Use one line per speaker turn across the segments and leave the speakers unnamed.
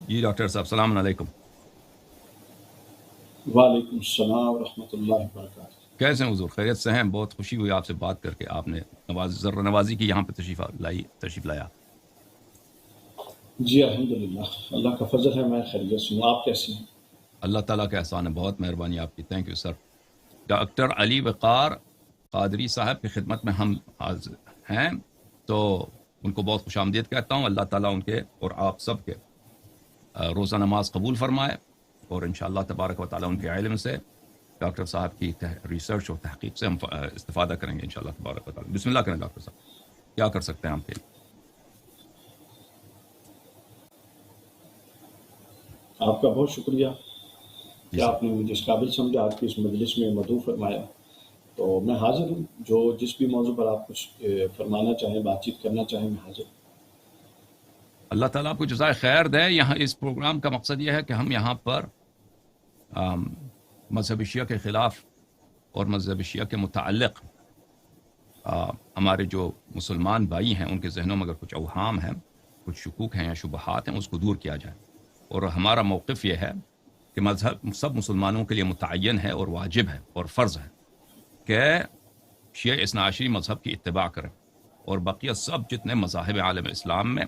جی doctor صاحب السلام علیکم.
وعلیکم السلام ورحمۃ اللہ وبرکاتہ.
کیسے ہیں حضور؟ خیریت سے ہیں؟ بہت خوشی ہوئی آپ سے بات کر کے. آپ نے ذرا نوازی کی یہاں پہ تشریف لایا.
جی الحمدللہ، اللہ کا فضل ہے، میں خیریت سے ہوں. آپ کیسے ہیں؟
اللہ تعالیٰ کا احسان ہے، بہت مہربانی آپ کی. Thank you sir. ڈاکٹر علی وقار قادری صاحب کی خدمت میں ہم حاضر ہیں، تو ان کو بہت خوش آمدید کہتا ہوں. اللہ تعالیٰ ان کے اور آپ سب کے روزہ نماز قبول فرمائے، اور انشاءاللہ تبارک و تعالیٰ ان کے علم سے، ڈاکٹر صاحب کی ریسرچ اور تحقیق سے ہم استفادہ کریں گے انشاءاللہ تبارک و تعالیٰ. بسم اللہ کریں ڈاکٹر صاحب، کیا کر سکتے ہیں آپ کے لیے؟
آپ کا بہت شکریہ
جی
کہ
سر.
آپ نے مجھے اس قابل سمجھا، آج کی اس مجلس میں مدعو فرمایا. تو میں حاضر ہوں، جو جس بھی موضوع پر آپ کچھ فرمانا چاہیں، بات چیت کرنا چاہیں، میں حاضر ہوں.
اللہ تعالیٰ آپ کو جزائے خیر دے. یہاں اس پروگرام کا مقصد یہ ہے کہ ہم یہاں پر مذہب شیعہ کے خلاف اور مذہب شیعہ کے متعلق ہمارے جو مسلمان بھائی ہیں ان کے ذہنوں میں اگر کچھ اوہام ہیں، کچھ شکوک ہیں یا شبہات ہیں، اس کو دور کیا جائے. اور ہمارا موقف یہ ہے کہ مذہب سب مسلمانوں کے لیے متعین ہے اور واجب ہے اور فرض ہے کہ شیعہ اثنا عشری مذہب کی اتباع کریں، اور بقیہ سب جتنے مذاہب عالم اسلام میں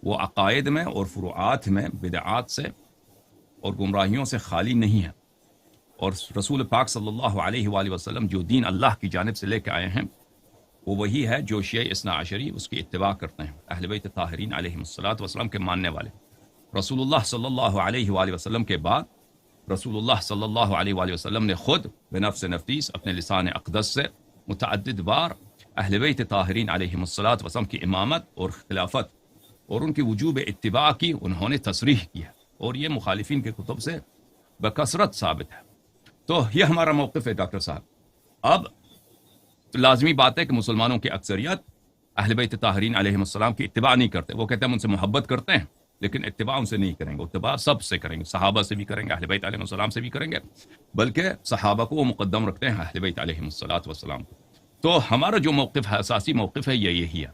وہ عقائد میں اور فروعات میں بدعات سے اور گمراہیوں سے خالی نہیں ہے. اور رسول پاک صلی اللہ علیہ وآلہ وسلم جو دین اللہ کی جانب سے لے کے آئے ہیں وہ وہی ہے جو شیعہ اثنا عشری اس کی اتباع کرتے ہیں، اہل بیت طاہرین علیہم الصلوۃ والسلام کے ماننے والے. رسول اللہ صلی اللہ علیہ وآلہ وسلم کے بعد رسول اللہ صلی اللہ علیہ وآلہ وسلم نے خود بنفس نفیس اپنے لسان اقدس سے متعدد بار اہل بیت طاہرین علیہم الصلوۃ والسلام کی امامت اور خلافت اور ان کی وجوب اتباع کی انہوں نے تصریح کی ہے، اور یہ مخالفین کے کتب سے بکثرت ثابت ہے. تو یہ ہمارا موقف ہے ڈاکٹر صاحب. اب لازمی بات ہے کہ مسلمانوں کی اکثریت اہل بیت طاہرین علیہم السلام کی اتباع نہیں کرتے. وہ کہتے ہیں ہم ان سے محبت کرتے ہیں لیکن اتباع ان سے نہیں کریں گے. اتباع سب سے کریں گے، صحابہ سے بھی کریں گے، اہل بیت علیہم السلام سے بھی کریں گے، بلکہ صحابہ کو وہ مقدم رکھتے ہیں اہل بیت علیہم السلام کو. تو ہمارا جو موقف ہے، اساسی موقف ہے، یہ یہی ہے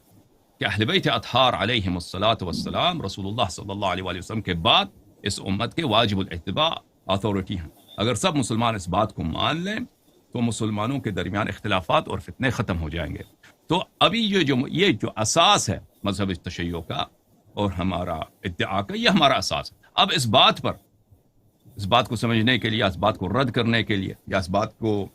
کہ اہل بیت اطہار علیہم السلام رسول اللہ صلی اللہ علیہ وآلہ وسلم کے بعد اس امت کے واجب الاتباع اتھارٹی ہیں. اگر سب مسلمان اس بات کو مان لیں تو مسلمانوں کے درمیان اختلافات اور فتنے ختم ہو جائیں گے. تو ابھی یہ جو اساس ہے مذہب تشیع کا اور ہمارا ادعا کا، یہ ہمارا اساس ہے. اب اس بات کو سمجھنے کے لیے، اس بات کو رد کرنے کے لیے، یا اس بات کو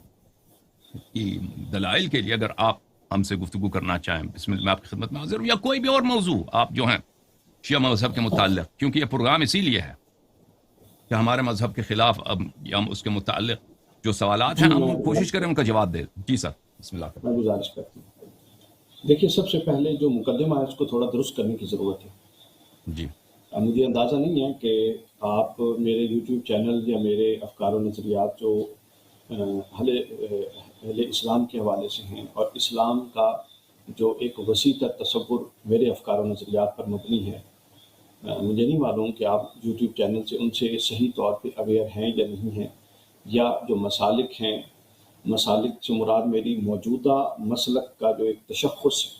کی دلائل کے لیے اگر آپ ہم سے گفتگو کرنا چاہیں، بسم اللہ، میں آپ کی خدمت میں حاضر ہوں. یا کوئی بھی اور موضوع آپ جو ہیں شیعہ مذہب کے متعلق، کیونکہ یہ پروگرام اسی لیے ہے کہ ہمارے مذہب کے خلاف اب یا ہم اس کے متعلق جو سوالات ہیں
جی،
ہم کوشش کریں ان کا جواب دیں. جی سر، بسم اللہ کریں.
میں گزارش کرتا ہوں. دیکھیے، سب سے پہلے جو مقدمہ ہے اس کو تھوڑا درست کرنے کی ضرورت ہے.
جی
مجھے اندازہ نہیں ہے کہ آپ میرے یوٹیوب چینل یا میرے افکار و نظریات جو اہل اسلام کے حوالے سے ہیں اور اسلام کا جو ایک وسیع تر تصور میرے افکار و نظریات پر مبنی ہے، مجھے نہیں معلوم کہ آپ یوٹیوب چینل سے ان سے صحیح طور پہ اویئر ہیں یا نہیں ہیں، یا جو مسالک ہیں، مسالک سے مراد میری موجودہ مسلک کا جو ایک تشخص ہے،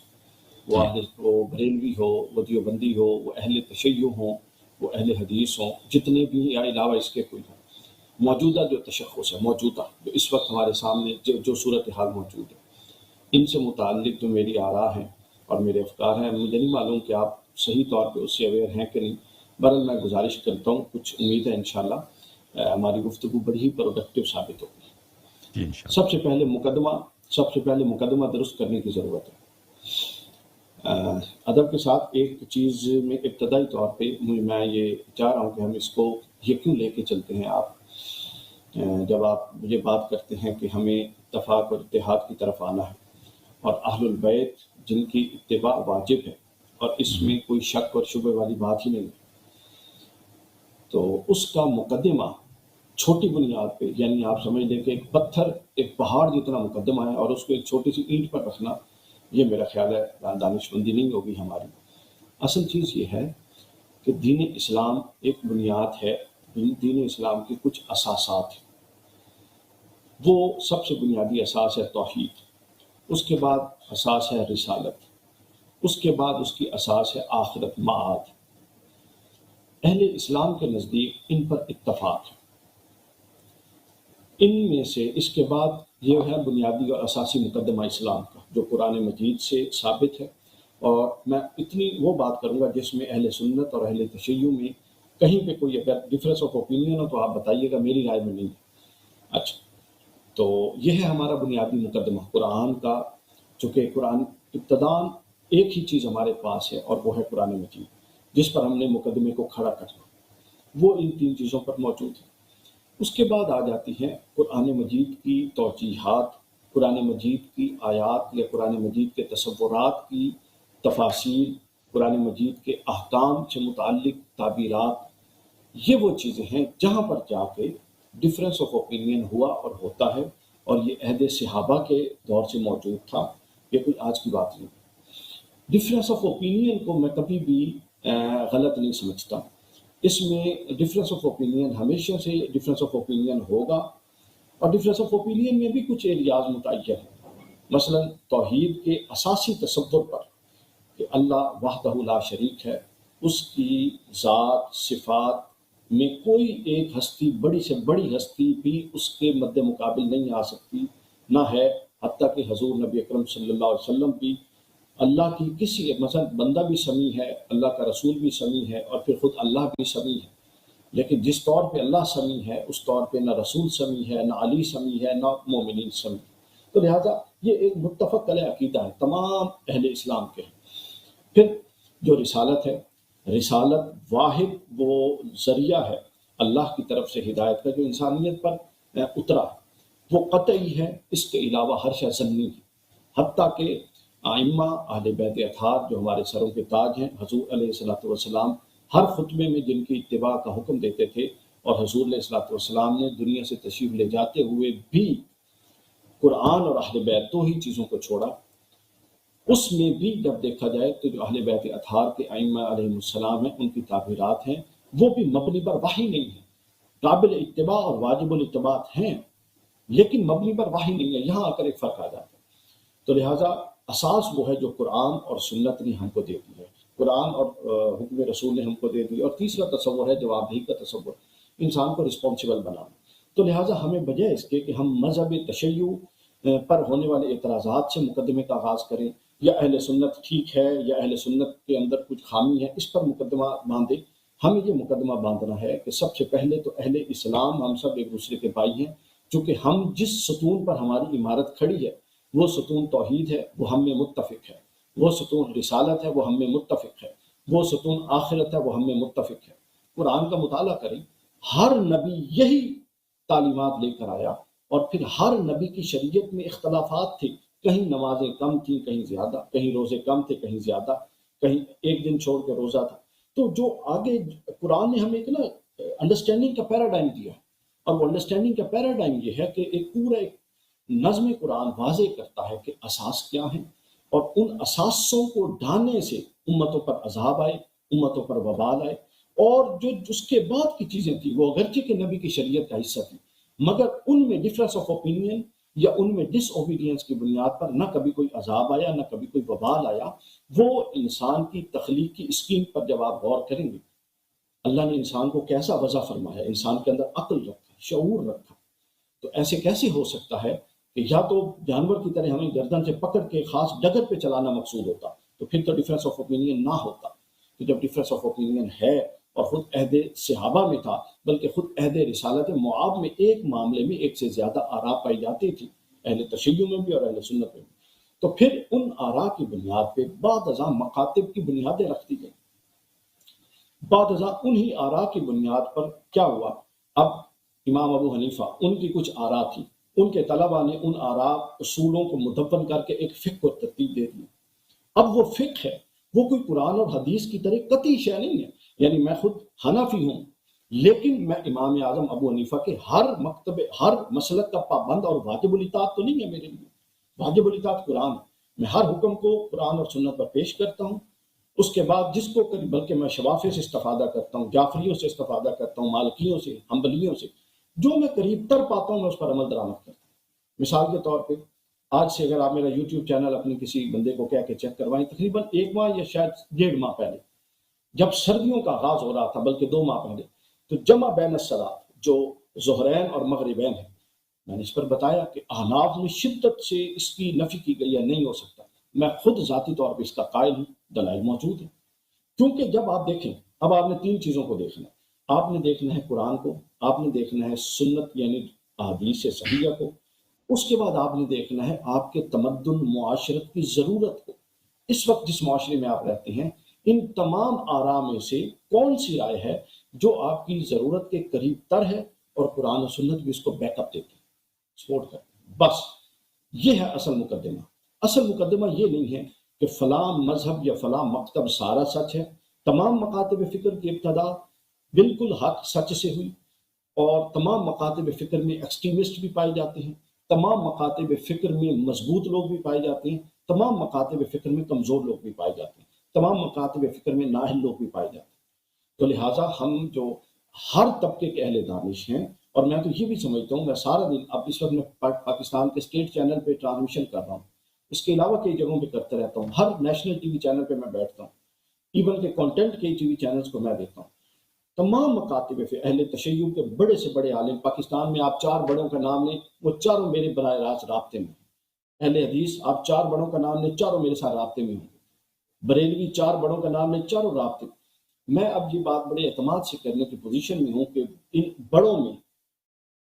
وہ بریلوی ہو، وہ دیوبندی ہو، وہ اہل تشیع ہوں، وہ اہل حدیث ہوں، جتنے بھی یا علاوہ اس کے کوئی ہوں، موجودہ جو تشخص ہے، موجودہ جو اس وقت ہمارے سامنے جو صورتحال موجود ہے، ان سے متعلق جو میری آراء ہیں اور میرے افکار ہیں، مجھے نہیں معلوم کہ آپ صحیح طور پہ اس سے اویئر ہیں کہ نہیں. بہرحال میں گزارش کرتا ہوں، کچھ امید ہے انشاءاللہ ہماری گفتگو بڑی ہی پروڈکٹیو ثابت ہوگی.
جی انشاءاللہ.
سب سے پہلے مقدمہ درست کرنے کی ضرورت ہے. ادب کے ساتھ ایک چیز میں ابتدائی طور پہ میں یہ چاہ رہا ہوں کہ ہم اس کو یہ کیوں لے کے چلتے ہیں. آپ جب آپ یہ بات کرتے ہیں کہ ہمیں اتفاق اور اتحاد کی طرف آنا ہے اور اہل البیت جن کی اتباع واجب ہے اور اس میں کوئی شک اور شبہ والی بات ہی نہیں ہے، تو اس کا مقدمہ چھوٹی بنیاد پہ، یعنی آپ سمجھ لیں کہ ایک پتھر ایک پہاڑ جتنا مقدمہ ہے اور اس کو ایک چھوٹی سی اینٹ پر رکھنا، یہ میرا خیال ہے دانش مندی نہیں ہوگی ہماری. اصل چیز یہ ہے کہ دین اسلام ایک بنیاد ہے، دین اسلام کے کچھ اساسات ہیں. وہ سب سے بنیادی اساس ہے توحید، اس کے بعد اساس ہے رسالت، اس کے بعد اس کی اساس ہے آخرت، معاد. اہل اسلام کے نزدیک ان پر اتفاق ہے۔ ان میں سے اس کے بعد یہ ہے بنیادی اور اساسی مقدمہ اسلام کا جو قرآن مجید سے ثابت ہے، اور میں اتنی وہ بات کروں گا جس میں اہل سنت اور اہل تشیع میں کہیں پہ کوئی اگر ڈفرینس آف اوپینین ہو تو آپ بتائیے گا، میری رائے میں نہیں ہے۔ اچھا، تو یہ ہے ہمارا بنیادی مقدمہ قرآن کا، چونکہ قرآن ابتداً ایک ہی چیز ہمارے پاس ہے اور وہ ہے قرآن مجید، جس پر ہم نے مقدمے کو کھڑا کرنا، وہ ان تین چیزوں پر موجود ہے۔ اس کے بعد آ جاتی ہیں قرآن مجید کی توجیحات، قرآن مجید کی آیات یا قرآن مجید کے تصورات کی تفاسیر، قرآن مجید کے احکام سے متعلق تعبیرات۔ یہ وہ چیزیں ہیں جہاں پر جا کے ڈفرینس آف اوپینین ہوا اور ہوتا ہے، اور یہ عہد صحابہ کے دور سے موجود تھا، یہ کوئی آج کی بات نہیں۔ ڈفرینس آف اوپینین کو میں کبھی بھی غلط نہیں سمجھتا، اس میں ڈفرینس آف اوپینین ہمیشہ سے ڈفرینس آف اوپینین ہوگا، اور ڈفرینس آف اوپینین میں بھی کچھ ایریاز متعین ہیں، مثلا توحید کے اساسی تصور پر کہ اللہ وحدہ لا شریک ہے، اس کی ذات صفات میں کوئی ایک ہستی، بڑی سے بڑی ہستی بھی اس کے مد مقابل نہیں آ سکتی، نہ ہے، حتیٰ کہ حضور نبی اکرم صلی اللہ علیہ وسلم بھی اللہ کی کسی، مثلا بندہ بھی سمیع ہے، اللہ کا رسول بھی سمیع ہے، اور پھر خود اللہ بھی سمیع ہے، لیکن جس طور پہ اللہ سمیع ہے اس طور پہ نہ رسول سمیع ہے، نہ علی سمیع ہے، نہ مومنین سمیع ہے۔ تو لہٰذا یہ ایک متفق علیہ عقیدہ ہے، تمام اہل اسلام کے ہیں۔ پھر جو رسالت ہے، رسالت واحد وہ ذریعہ ہے اللہ کی طرف سے ہدایت کا جو انسانیت پر اترا، وہ قطعی ہے، اس کے علاوہ ہر شے ضمنی ہے، حتیٰ کہ ائمہ اہل بیت اطہار جو ہمارے سروں کے تاج ہیں، حضور علیہ الصلوۃ والسلام ہر خطبے میں جن کی اتباع کا حکم دیتے تھے، اور حضور علیہ الصلوۃ والسلام نے دنیا سے تشریف لے جاتے ہوئے بھی قرآن اور اہل بیت دو ہی چیزوں کو چھوڑا۔ اس میں بھی جب دیکھا جائے تو جو اہل بیت اطہار کے ائمہ علیہ السلام ہیں، ان کی تعبیرات ہیں، وہ بھی مبنی پر وحی نہیں ہے، قابل اتباع اور واجب الاتباع ہیں، لیکن مبنی پر وحی نہیں ہے۔ یہاں آ کر ایک فرق آ جاتا ہے۔ تو لہٰذا اساس وہ ہے جو قرآن اور سنت نے ہم کو دے دی ہے، قرآن اور حکم رسول نے ہم کو دے دی، اور تیسرا تصور ہے جوابدہی کا تصور، انسان کو رسپانسیبل بنانا۔ تو لہٰذا ہمیں بجائے اس کے کہ ہم مذہب تشیع پر ہونے والے اعتراضات سے مقدمے کا آغاز کریں، یا اہل سنت ٹھیک ہے یا اہل سنت کے اندر کچھ خامی ہے، اس پر مقدمہ باندھیں، ہمیں یہ مقدمہ باندھنا ہے کہ سب سے پہلے تو اہل اسلام ہم سب ایک دوسرے کے بھائی ہیں، چونکہ ہم جس ستون پر ہماری عمارت کھڑی ہے وہ ستون توحید ہے، وہ ہم میں متفق ہے، وہ ستون رسالت ہے، وہ ہم میں متفق ہے، وہ ستون آخرت ہے، وہ ہم میں متفق ہے۔ قرآن کا مطالعہ کریں، ہر نبی یہی تعلیمات لے کر آیا، اور پھر ہر نبی کی شریعت میں اختلافات تھے، کہیں نمازیں کم تھیں کہیں زیادہ، کہیں روزے کم تھے کہیں زیادہ، کہیں ایک دن چھوڑ کے روزہ تھا۔ تو جو آگے قرآن نے ہمیں ایک انڈرسٹینڈنگ کا پیراڈائم دیا، اور وہ انڈرسٹینڈنگ کا پیراڈائم یہ ہے کہ ایک پورا ایک نظم قرآن واضح کرتا ہے کہ اساس کیا ہیں، اور ان اساسوں کو ڈھانے سے امتوں پر عذاب آئے، امتوں پر وبال آئے، اور جو اس کے بعد کی چیزیں تھیں وہ اگرچہ کہ نبی کی شریعت کا حصہ تھی، مگر ان میں ڈفرینس آف اوپینین یا ان میں ڈس اوبیڈینس کی بنیاد پر نہ کبھی کوئی عذاب آیا نہ کبھی کوئی وبال آیا۔ وہ انسان کی تخلیقی اسکیم پر جب آپ غور کریں گے، اللہ نے انسان کو کیسا وضع فرمایا، انسان کے اندر عقل رکھا، شعور رکھا، تو ایسے کیسے ہو سکتا ہے کہ یا تو جانور کی طرح ہمیں گردن سے پکڑ کے خاص ڈگر پہ چلانا مقصود ہوتا، تو پھر تو ڈفرینس آف اوپینین نہ ہوتا۔ تو جب ڈفرینس آف اوپینین ہے، اور خود عہد صحابہ میں تھا، بلکہ خود عہد رسالت معاب میں ایک معاملے میں ایک سے زیادہ آراء پائی جاتی تھی، اہل تشیع میں بھی اور اہل سنت میں بھی، تو پھر ان آراء کی بنیاد پہ بعد ازاں مکاتب کی بنیادیں رکھ دی گئیں۔ بعد ازاں انہی آراء کی بنیاد پر کیا ہوا، اب امام ابو حنیفہ ان کی کچھ آراء تھی، ان کے طلباء نے ان آراء اصولوں کو مدون کر کے ایک فقہ کو ترتیب دے دی۔ اب وہ فقہ ہے، وہ کوئی قرآن اور حدیث کی طرح قطعی شے نہیں ہے، یعنی میں خود حنفی ہوں، لیکن میں امام اعظم ابو حنیفہ کے ہر مکتب، ہر مسلک کا پابند اور واجب الاطاعت تو نہیں ہے میرے لیے۔ واجب الاطاعت قرآن ہے، میں ہر حکم کو قرآن اور سنت پر پیش کرتا ہوں، اس کے بعد جس کو بلکہ میں شوافی سے استفادہ کرتا ہوں، جعفریوں سے استفادہ کرتا ہوں، مالکیوں سے، حنبلیوں سے، جو میں قریب تر پاتا ہوں میں اس پر عمل درآمد کرتا ہوں۔ مثال کے طور پہ آج سے اگر آپ میرا یوٹیوب چینل اپنے کسی بندے کو کہہ کے چیک کروائیں، تقریباً 1 ماہ یا شاید 1.5 ماہ پہلے جب سردیوں کا آغاز ہو رہا تھا بلکہ 2 ماہ پہلے، تو جمع بین الصلاۃ جو ظہرین اور مغربین ہے، میں نے اس پر بتایا کہ احناف میں شدت سے اس کی نفی کی گئی ہے، نہیں ہو سکتا۔ میں خود ذاتی طور پہ اس کا قائل ہوں، دلائل موجود ہیں۔ کیونکہ جب آپ دیکھیں، اب آپ نے 3 چیزوں کو دیکھنا ہے۔ آپ نے دیکھنا ہے قرآن کو، آپ نے دیکھنا ہے سنت یعنی احادیث صحیحہ کو، اس کے بعد آپ نے دیکھنا ہے آپ کے تمدن معاشرت کی ضرورت کو۔ اس وقت جس معاشرے میں آپ رہتے ہیں، ان تمام آراء میں سے کون سی رائے ہے جو آپ کی ضرورت کے قریب تر ہے اور قرآن و سنت بھی اس کو بیک اپ دیتی ہے، سپورٹ کرتی ہے؟ بس یہ ہے اصل مقدمہ۔ اصل مقدمہ یہ نہیں ہے کہ فلاں مذہب یا فلاں مکتب سارا سچ ہے۔ تمام مکاتب فکر کی ابتدا بالکل حق سچ سے ہوئی، اور تمام مکاتب فکر میں ایکسٹریمسٹ بھی پائے جاتے ہیں، تمام مکاتب فکر میں مضبوط لوگ بھی پائے جاتے ہیں، تمام مکاتب فکر میں کمزور لوگ بھی پائے جاتے ہیں، تمام مکاتب فکر میں نااہل لوگ بھی پائے جاتے ہیں۔ تو لہٰذا ہم جو ہر طبقے کے اہل دانش ہیں، اور میں تو یہ بھی سمجھتا ہوں، میں سارا دن اب اس وقت میں پاکستان کے اسٹیٹ چینل پہ ٹرانسمیشن کر رہا ہوں، اس کے علاوہ کئی جگہوں پہ کرتا رہتا ہوں، ہر نیشنل ٹی وی چینل پہ میں بیٹھتا ہوں، ایون کہ کانٹینٹ کے ٹی وی چینلز کو میں دیکھتا ہوں۔ تمام مکاتب اہل تشیع کے بڑے سے بڑے عالم، پاکستان میں آپ 4 بڑوں کا نام لیں، وہ چاروں میرے براہ راست رابطے میں ہیں۔ اہل حدیث آپ 4 بڑوں کا نام لیں، چاروں میرے ساتھ رابطے میں ہوں گے۔ بریلوی 4 بڑوں کا نام لیں، چاروں رابطے میں۔ میں اب یہ بات بڑے اعتماد سے کرنے کی پوزیشن میں ہوں کہ ان بڑوں میں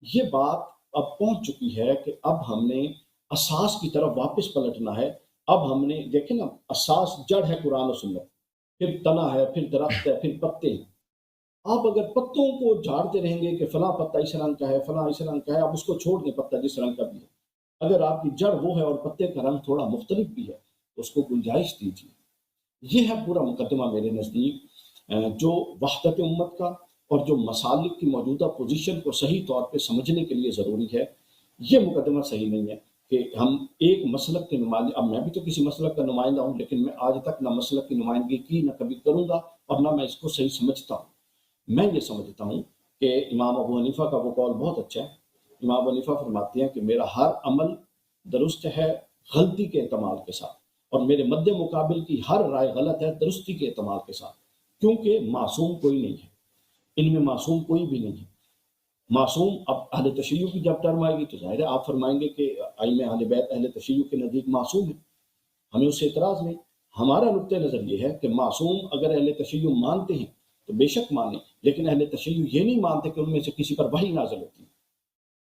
یہ بات اب پہنچ چکی ہے کہ اب ہم نے اساس کی طرف واپس پلٹنا ہے۔ اب ہم نے دیکھیں نا، اساس جڑ ہے قرآن و سنت، پھر تنا ہے، پھر درخت ہے، پھر پتے ہیں۔ آپ اگر پتوں کو جھاڑتے رہیں گے کہ فلاں پتا اس رنگ کا ہے، فلاں اس رنگ کا ہے، آپ اس کو چھوڑ دیں پتا جس رنگ کا بھی ہے۔ اگر آپ کی جڑ وہ ہے اور پتے کا رنگ تھوڑا مختلف بھی ہے تو اس کو گنجائش دیجیے۔ یہ ہے پورا مقدمہ میرے نزدیک، جو وحدت امت کا اور جو مسالک کی موجودہ پوزیشن کو صحیح طور پہ سمجھنے کے لیے ضروری ہے۔ یہ مقدمہ صحیح نہیں ہے کہ ہم ایک مسلک کے نمائندے، اب میں بھی تو کسی مسلک کا نمائندہ ہوں، لیکن میں آج تک نہ مسلک کی نمائندگی کی، نہ کبھی کروں گا، اور نہ میں اس کو صحیح سمجھتا ہوں۔ میں یہ سمجھتا ہوں کہ امام ابو حنیفہ کا وہ قول بہت اچھا ہے۔ امام ابو حنیفہ فرماتے ہیں کہ میرا ہر عمل درست ہے غلطی کے احتمال کے ساتھ، اور میرے مد مقابل کی ہر رائے غلط ہے درستی کے احتمال کے ساتھ، کیونکہ معصوم کوئی نہیں ہے، ان میں معصوم کوئی بھی نہیں ہے۔ معصوم، اب اہل تشیع کی جب ٹرم آئے گی تو ظاہر ہے آپ فرمائیں گے کہ ائمہ اہل بیت اہل تشیع کے نزدیک معصوم ہے، ہمیں اس سے اعتراض نہیں۔ ہمارا نقطہ نظر یہ ہے کہ معصوم اگر اہل تشیع مانتے ہیں تو بے شک مانیں، لیکن اہل تشیع یہ نہیں مانتے کہ ان میں سے کسی پر وحی نازل ہوتی ہے۔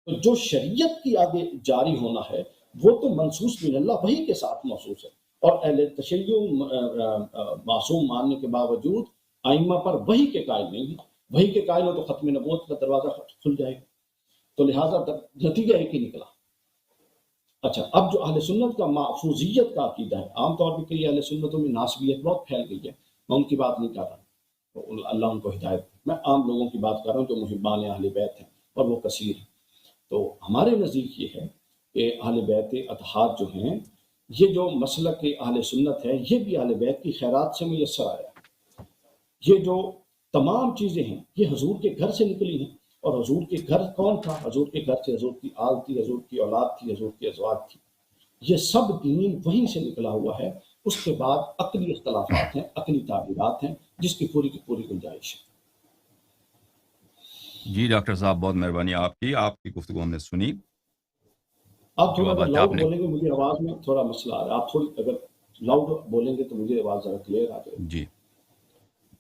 تو جو شریعت کی آگے جاری ہونا ہے وہ تو منصوص من اللہ وحی کے ساتھ محسوس ہے، اور اہل تشیع معصوم ماننے کے باوجود ائمہ پر وحی کے قائل نہیں ہیں۔ وحی کے قائل ہو تو ختم نبوت کا دروازہ کھل جائے گا۔ تو لہٰذا نتیجہ ایک ہی نکلا۔ اچھا، اب جو اہل سنت کا محفوظیت کا عقیدہ ہے، عام طور پہ کئی اہل سنتوں میں ناسبیت بہت پھیل گئی ہے، میں ان کی بات نہیں کر رہا، تو اللہ ان کو ہدایت دے، میں عام لوگوں کی بات کر رہا ہوں جو محبان اہل بیت ہیں، اور وہ کثیر ہیں۔ تو ہمارے نزدیک یہ ہے کہ اہل بیت اطہار جو ہیں، یہ جو مسلک اہل سنت ہے، یہ بھی اہل بیت کی خیرات سے میسر آیا ہے۔ یہ جو تمام چیزیں ہیں یہ حضور کے گھر سے نکلی ہیں، اور حضور کے گھر کون تھا؟ حضور کے گھر سے حضور کی آل تھی، حضور کی اولاد تھی، حضور کے ازواج تھی۔ یہ سب دین وہیں سے نکلا ہوا ہے۔ اس کے بعد عقلی اختلافات ہیں، عقلی تعبیرات ہیں، جس کی پوری گنجائش ہے۔
جی ڈاکٹر صاحب، بہت مہربانی آپ کی گفتگو ہم نے سنی۔
آپ تھوڑا اگر لاؤڈ بولیں گے، مجھے آواز میں تھوڑا مسئلہ آ رہا ہے، آپ تھوڑی اگر لاؤڈ بولیں گے تو مجھے آواز ذرا کلیئر آ جائے۔
جی،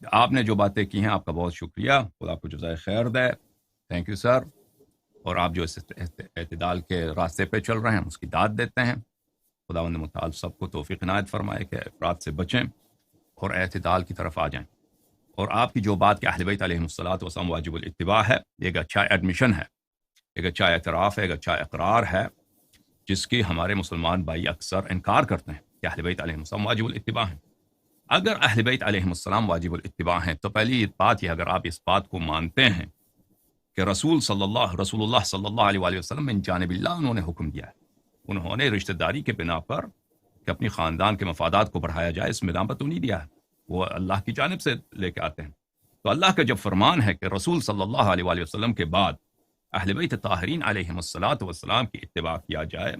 آپ نے جو باتیں کی ہیں آپ کا بہت شکریہ، خدا آپ کو جزائے خیر دے، تھینک یو سر۔ اور آپ جو اس اعتدال کے راستے پہ چل رہے ہیں اس کی داد دیتے ہیں، خداوند متعال سب کو توفیق عنایت فرمائے کہ افراط سے بچیں اور اعتدال کی طرف آ جائیں۔ اور آپ کی جو بات کہ اہل بیت علیہم الصلوۃ والسلام واجب الاتباع ہے، ایک اچھا ایڈمیشن ہے، ایک اچھا اعتراف ہے، ایک اچھا اقرار ہے، جس کی ہمارے مسلمان بھائی اکثر انکار کرتے ہیں کہ اہل بیت علیہم السلام واجب الاتباع ہیں۔ اگر اہل بیت علیہم السلام واجب الاتباع ہیں تو پہلی بات یہ، اگر آپ اس بات کو مانتے ہیں کہ رسول اللہ صلی اللہ علیہ وآلہ وسلم من جانب اللہ انہوں نے حکم دیا ہے، انہوں نے رشتہ داری کے بنا پر کہ اپنی خاندان کے مفادات کو بڑھایا جائے، اس میں دامت تو نہیں دیا ہے، وہ اللہ کی جانب سے لے کے آتے ہیں۔ تو اللہ کا جب فرمان ہے کہ رسول صلی اللہ علیہ وآلہ وسلم کے بعد اہل بیت طاہرین علیہم الصلوۃ والسلام کی اتباع کیا جائے،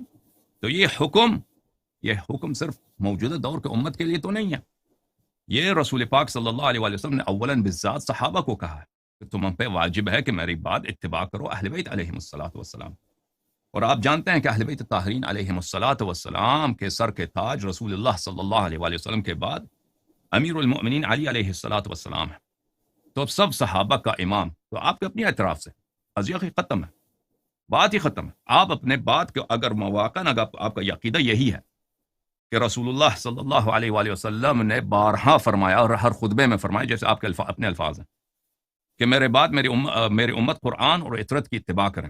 تو یہ حکم صرف موجودہ دور کے امت کے لیے تو نہیں ہے، یہ رسول پاک صلی اللہ علیہ وآلہ وسلم نے اولاً بالذات صحابہ کو کہا ہے کہ تم ہم پہ واجب ہے کہ میری بعد اتباع کرو اہل بیت علیہم الصلوۃ والسلام. اور آپ جانتے ہیں کہ اہل بیت طاہرین علیہم الصلوۃ والسلام کے سر کے تاج رسول اللہ صلی اللہ علیہ وآلہ وسلم کے بعد امیر المؤمنین علی علیہ الصلوۃ والسلام ہے. تو اب سب صحابہ کا امام، تو آپ کے اپنی اعتراف سے قضیہ ختم ہے، بات ہی ختم ہے. آپ اپنے بات کے اگر مواقع اگر آپ کا عقیدہ یہی ہے کہ رسول اللہ صلی اللہ علیہ وآلہ وسلم نے بارہا فرمایا اور ہر خطبے میں فرمایا، جیسے آپ کے اپنے الفاظ ہیں کہ میرے بعد میری امت قرآن اور اطرت کی اتباع کریں،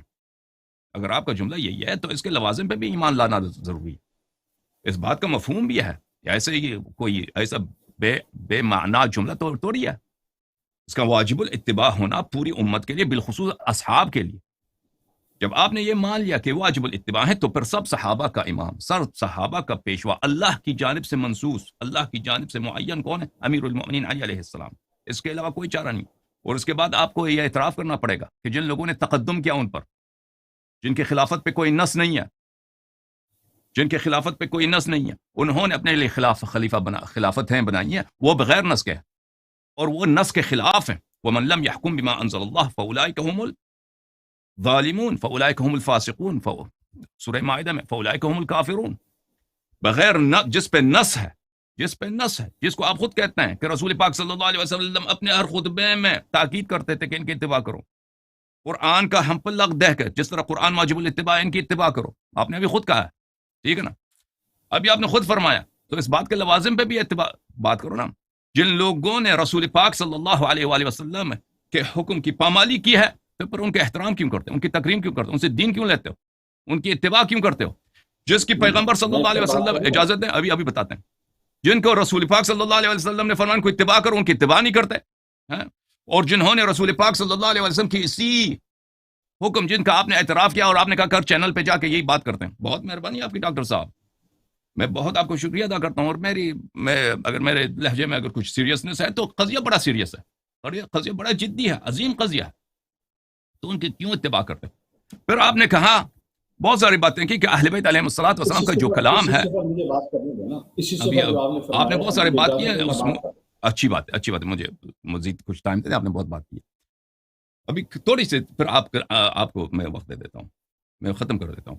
اگر آپ کا جملہ یہی ہے تو اس کے لوازم پہ بھی ایمان لانا ضروری ہے. اس بات کا مفہوم بھی ہے، ایسے ہی کوئی ایسا بے معنی جملہ تو توڑی ہے. اس کا واجب الاتباع ہونا پوری امت کے لیے، بالخصوص اصحاب کے لیے. جب آپ نے یہ مان لیا کہ واجب الاتباع ہے تو پھر سب صحابہ کا امام، سب صحابہ کا پیشوا، اللہ کی جانب سے منصوص، اللہ کی جانب سے معین کون ہے؟ امیر المؤمنین علی علیہ السلام. اس کے علاوہ کوئی چارہ نہیں. اور اس کے بعد آپ کو یہ اعتراف کرنا پڑے گا کہ جن لوگوں نے تقدم کیا ان پر، جن کے خلافت پہ کوئی نص نہیں ہے، جن کے خلافت پہ کوئی نص نہیں ہے، انہوں نے اپنے لیے خلافتیں بنائی ہیں، وہ بغیر نص کے، اور وہ نص کے خلاف ہیں. وَمَن لَمْ يَحْكُمْ بِمَا أَنزَلَ اللَّهُ فَأُولَٰئِكَ هُمُ الظَّالِمُونَ فَأُولَٰئِكَ هُمُ الْفَاسِقُونَ. سورہ مائدہ میں فَأُولَٰئِكَ هُمُ الْكَافِرُونَ. بغیر جس پہ نص ہے، جس پہ نص ہے، جس کو آپ خود کہتے ہیں کہ رسول پاک صلی اللہ علیہ وسلم اپنے ہر خطبے میں تاکید کرتے تھے کہ ان کی اتباع کرو، قرآن کا ہم پر لگ دہ کر جس طرح قرآن واجب الاتباع، ان کی اتباع کرو. آپ نے ابھی خود کہا ہے، ٹھیک ہے نا، ابھی آپ نے خود فرمایا، تو اس بات کے لوازم پہ بھی اتباع بات کرو نا. جن لوگوں نے رسول پاک صلی اللہ علیہ وآلہ وسلم کے حکم کی پامالی کی ہے تو پھر ان کے احترام کیوں کرتے ہو، ان کی تکریم کیوں کرتے ہو، ان سے دین کیوں لیتے ہو، ان کی اتباع کیوں کرتے ہو؟ جس کی پیغمبر صلی اللہ علیہ وسلم اجازت دیں، ابھی بتاتے ہیں، جن کو رسول پاک صلی اللہ علیہ وسلم نے فرمایا ان کو اتباع کرو، ان کی اتباع نہیں کرتے ہیں. اور جنہوں نے رسول پاک صلی اللہ علیہ وسلم کی اسی حکم جن کا آپ نے اعتراف کیا اور آپ نے کہا کر چینل پہ جا کے یہی بات کرتے ہیں. بہت مہربانی آپ کی ڈاکٹر صاحب، میں بہت آپ کو شکریہ ادا کرتا ہوں. اور اگر میرے لہجے میں اگر کچھ سیریسنس ہے تو قضیہ بڑا سیریس ہے، اور یہ قضیہ بڑا جدی ہے، عظیم قضیہ ہے، تو ان کی کیوں اتباع کرتے؟ پھر آپ نے کہا بہت ساری باتیں کی کہ اہل بیت علیہ الصلوۃ والسلام کا جو کلام ہے، آپ نے بہت سارے بات کی ہے، اچھی بات ہے، مجھے مزید کچھ ٹائم دے، آپ نے بہت بات کی ہے. ابھی تھوڑی سی پھر آپ کو میں وقت دے دیتا ہوں، میں ختم کر دیتا ہوں.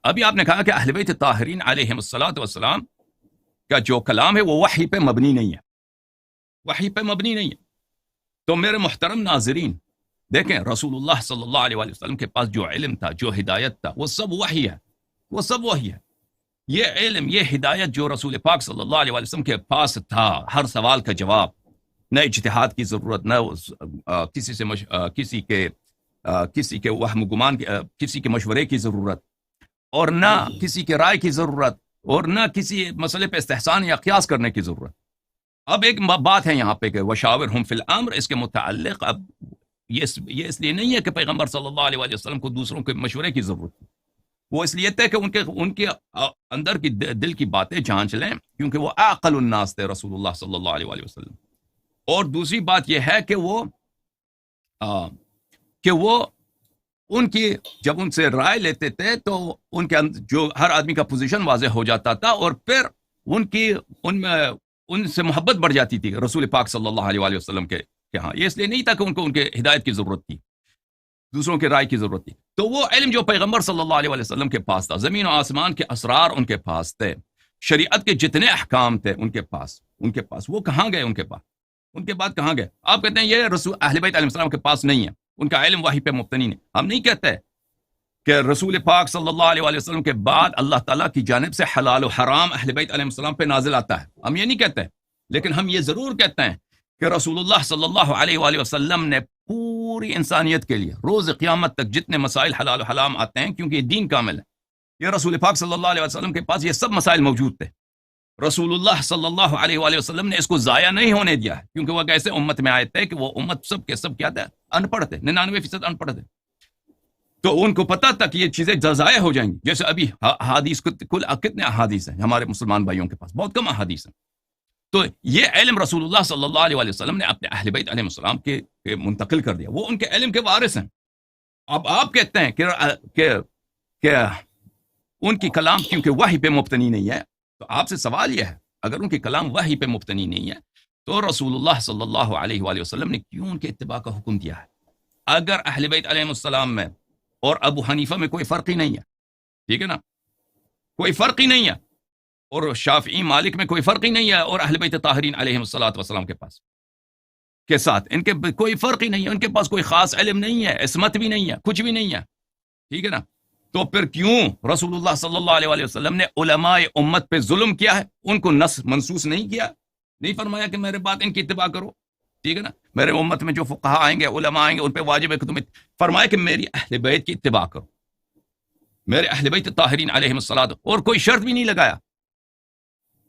ابھی آپ نے کہا کہ اہل بیت طاہرین علیہم الصلوۃ والسلام کا جو کلام ہے وہ وحی پہ مبنی نہیں ہے، وحی پہ مبنی نہیں ہے. تو میرے محترم ناظرین دیکھیں، رسول اللہ صلی اللہ علیہ وآلہ وسلم کے پاس جو علم تھا، جو ہدایت تھا، وہ سب وحی ہے، وہ سب وحی ہے. یہ علم، یہ ہدایت جو رسول پاک صلی اللہ علیہ وآلہ وسلم کے پاس تھا، ہر سوال کا جواب، نہ اجتہاد کی ضرورت، نہ کسی کے وہم گمان، کسی کے مشورے کی ضرورت، اور نہ کسی کے رائے کی ضرورت، اور نہ کسی مسئلے پہ استحسان یا قیاس کرنے کی ضرورت. اب ایک بات ہے یہاں پہ کہ وشاورہم فی الامر، اس کے متعلق اب یہ اس لیے نہیں ہے کہ پیغمبر صلی اللہ علیہ وسلم کو دوسروں کے مشورے کی ضرورت تھی، وہ اس لیے تھے کہ ان کے اندر کی دل کی باتیں جانچ لیں، کیونکہ وہ اعقل الناس تھے رسول اللہ صلی اللہ علیہ وسلم. اور دوسری بات یہ ہے کہ وہ ان کی جب ان سے رائے لیتے تھے تو ان کے جو ہر آدمی کا پوزیشن واضح ہو جاتا تھا، اور پھر ان سے محبت بڑھ جاتی تھی رسول پاک صلی اللہ علیہ وسلم کے ہاں. یہ اس لیے نہیں تھا کہ ان کو ان کے ہدایت کی ضرورت تھی، دوسروں کے رائے کی ضرورت تھی. تو وہ علم جو پیغمبر صلی اللہ علیہ وسلم کے پاس تھا، زمین و آسمان کے اسرار ان کے پاس تھے، شریعت کے جتنے احکام تھے ان کے پاس وہ کہاں گئے؟ ان کے بعد کہاں گئے؟ آپ کہتے ہیں یہ رسول اہل بیت علیہ السلام کے پاس نہیں ہے، ان کا علم وحی پہ مبتنی نہیں. ہم نہیں کہتے کہ رسول پاک صلی اللہ علیہ وسلم کے بعد اللہ تعالیٰ کی جانب سے حلال و حرام اہل بیت علیہ السلام پہ نازل آتا ہے، ہم یہ نہیں کہتے. لیکن ہم یہ ضرور کہتے ہیں کہ رسول اللہ صلی اللہ علیہ وآلہ وسلم نے پوری انسانیت کے لیے روز قیامت تک جتنے مسائل حلال و حرام آتے ہیں، کیونکہ یہ دین کامل ہے، یہ رسول پاک صلی اللہ علیہ وسلم کے پاس یہ سب مسائل موجود تھے. رسول اللہ صلی اللہ علیہ وآلہ وسلم نے اس کو ضائع نہیں ہونے دیا ہے، کیونکہ وہ ایسے امت میں آئے تھے کہ وہ امت سب کے سب کیا تھے؟ ان پڑھ تھے، 99% ان پڑھ تھے. تو ان کو پتا تھا کہ یہ چیزیں ضائع ہو جائیں گی. جیسے ابھی احادیث، کل کتنے احادیث ہیں ہمارے مسلمان بھائیوں کے پاس؟ بہت کم احادیث ہیں. تو یہ علم رسول اللہ صلی اللہ علیہ وسلم نے اپنے اہل بیت علیہ السلام کے منتقل کر دیا، وہ ان کے علم کے وارث ہیں. اب آپ کہتے ہیں کہ ان کی کلام کیونکہ وحی پہ مبتنی نہیں ہے، تو آپ سے سوال یہ ہے، اگر ان کی کلام وحی پہ مبتنی نہیں ہے تو رسول اللہ صلی اللہ علیہ وآلہ وسلم نے کیوں ان کے اتباع کا حکم دیا ہے؟ اگر اہل بیت علیہ السلام میں اور ابو حنیفہ میں کوئی فرق ہی نہیں ہے، ٹھیک ہے نا، کوئی فرق ہی نہیں ہے، اور شافعی مالک میں کوئی فرق ہی نہیں ہے، اور اہل بیت طاہرین علیہ السلام کے پاس کے ساتھ ان کے کوئی فرق ہی نہیں ہے، ان کے پاس کوئی خاص علم نہیں ہے، عصمت بھی نہیں ہے، کچھ بھی نہیں ہے، ٹھیک ہے نا، تو پھر کیوں رسول اللہ صلی اللہ علیہ وآلہ وسلم نے علماء امت پہ ظلم کیا ہے؟ ان کو نص منسوس نہیں کیا، نہیں فرمایا کہ میرے بات ان کی اتباع کرو، ٹھیک ہے نا، میرے امت میں جو فقہاء آئیں گے، علماء آئیں گے، ان پہ واجب ہے کہ تم فرمایا کہ میری اہل بیت کی اتباع کرو، میرے اہل بیت طاہرین علیہم الصلاۃ، اور کوئی شرط بھی نہیں لگایا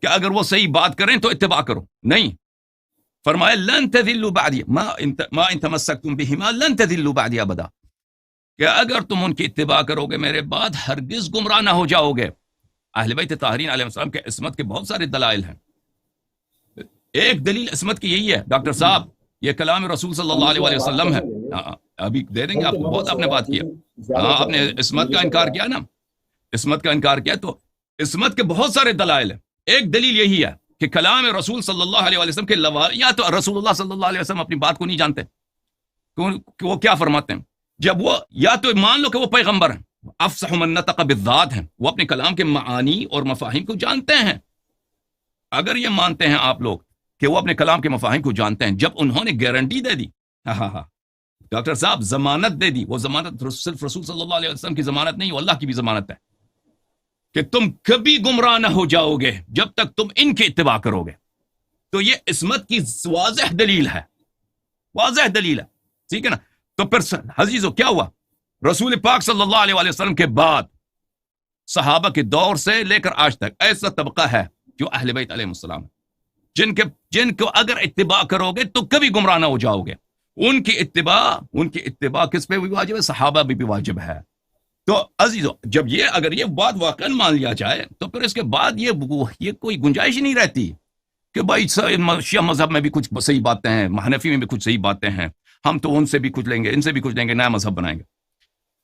کہ اگر وہ صحیح بات کریں تو اتباع کرو، نہیں، فرمایا لن تذلوا بعدی ما ان تمسکتم بہما لن تذلوا بعدی ابدا، کہ اگر تم ان کی اتباع کرو گے میرے بعد ہرگز گمراہ نہ ہو جاؤ گے۔ اہل بیت طاہرین علیہ السلام کے عصمت کے بہت سارے دلائل ہیں، ایک دلیل عصمت کی یہی ہے ڈاکٹر صاحب، یہ کلام رسول صلی اللہ علیہ وآلہ وسلم ہے۔ ابھی دے دیں گے آپ کو، بہت آپ نے بات کیا، ہاں آپ نے عصمت کا انکار کیا نا، عصمت کا انکار کیا، تو عصمت کے بہت سارے دلائل ہیں، ایک دلیل یہی ہے کہ کلام رسول صلی اللہ علیہ وسلم کے یا تو رسول اللہ صلی اللہ علیہ وسلم اپنی بات کو نہیں جانتے کہ وہ کیا فرماتے ہیں، جب وہ یا تو مان لو کہ وہ پیغمبر ہیں، افصح من نطق بالذات ہیں، وہ اپنے کلام کے معانی اور مفاہیم کو جانتے ہیں، اگر یہ مانتے ہیں آپ لوگ کہ وہ اپنے کلام کے مفاہیم کو جانتے ہیں، جب انہوں نے گارنٹی دے دی، ڈاکٹر صاحب ضمانت دے دی، وہ ضمانت صرف رسول صلی اللہ علیہ وسلم کی ضمانت نہیں، وہ اللہ کی بھی ضمانت ہے کہ تم کبھی گمراہ نہ ہو جاؤ گے جب تک تم ان کی اتباع کرو گے، تو یہ عصمت کی واضح دلیل ہے، واضح دلیل ہے، ٹھیک ہے نا۔ تو پھر عزیزو کیا ہوا؟ رسول پاک صلی اللہ علیہ وآلہ وسلم کے بعد صحابہ کے دور سے لے کر آج تک ایسا طبقہ ہے جو اہل بیت علیہ السلام ہے، جن کو اگر اتباع کرو گے تو کبھی گمراہ نہ ہو جاؤ گے، ان کی اتباع کس پہ بھی واجب ہے؟ صحابہ بھی واجب ہے۔ تو عزیزو جب اگر یہ بات واقعا مان لیا جائے تو پھر اس کے بعد یہ کوئی گنجائش ہی نہیں رہتی کہ بھائی شیعہ مذہب میں بھی کچھ صحیح باتیں ہیں، حنفی میں بھی کچھ صحیح باتیں ہیں، ہم تو ان سے بھی کچھ لیں گے، ان سے بھی کچھ لیں گے، نیا مذہب بنائیں گے،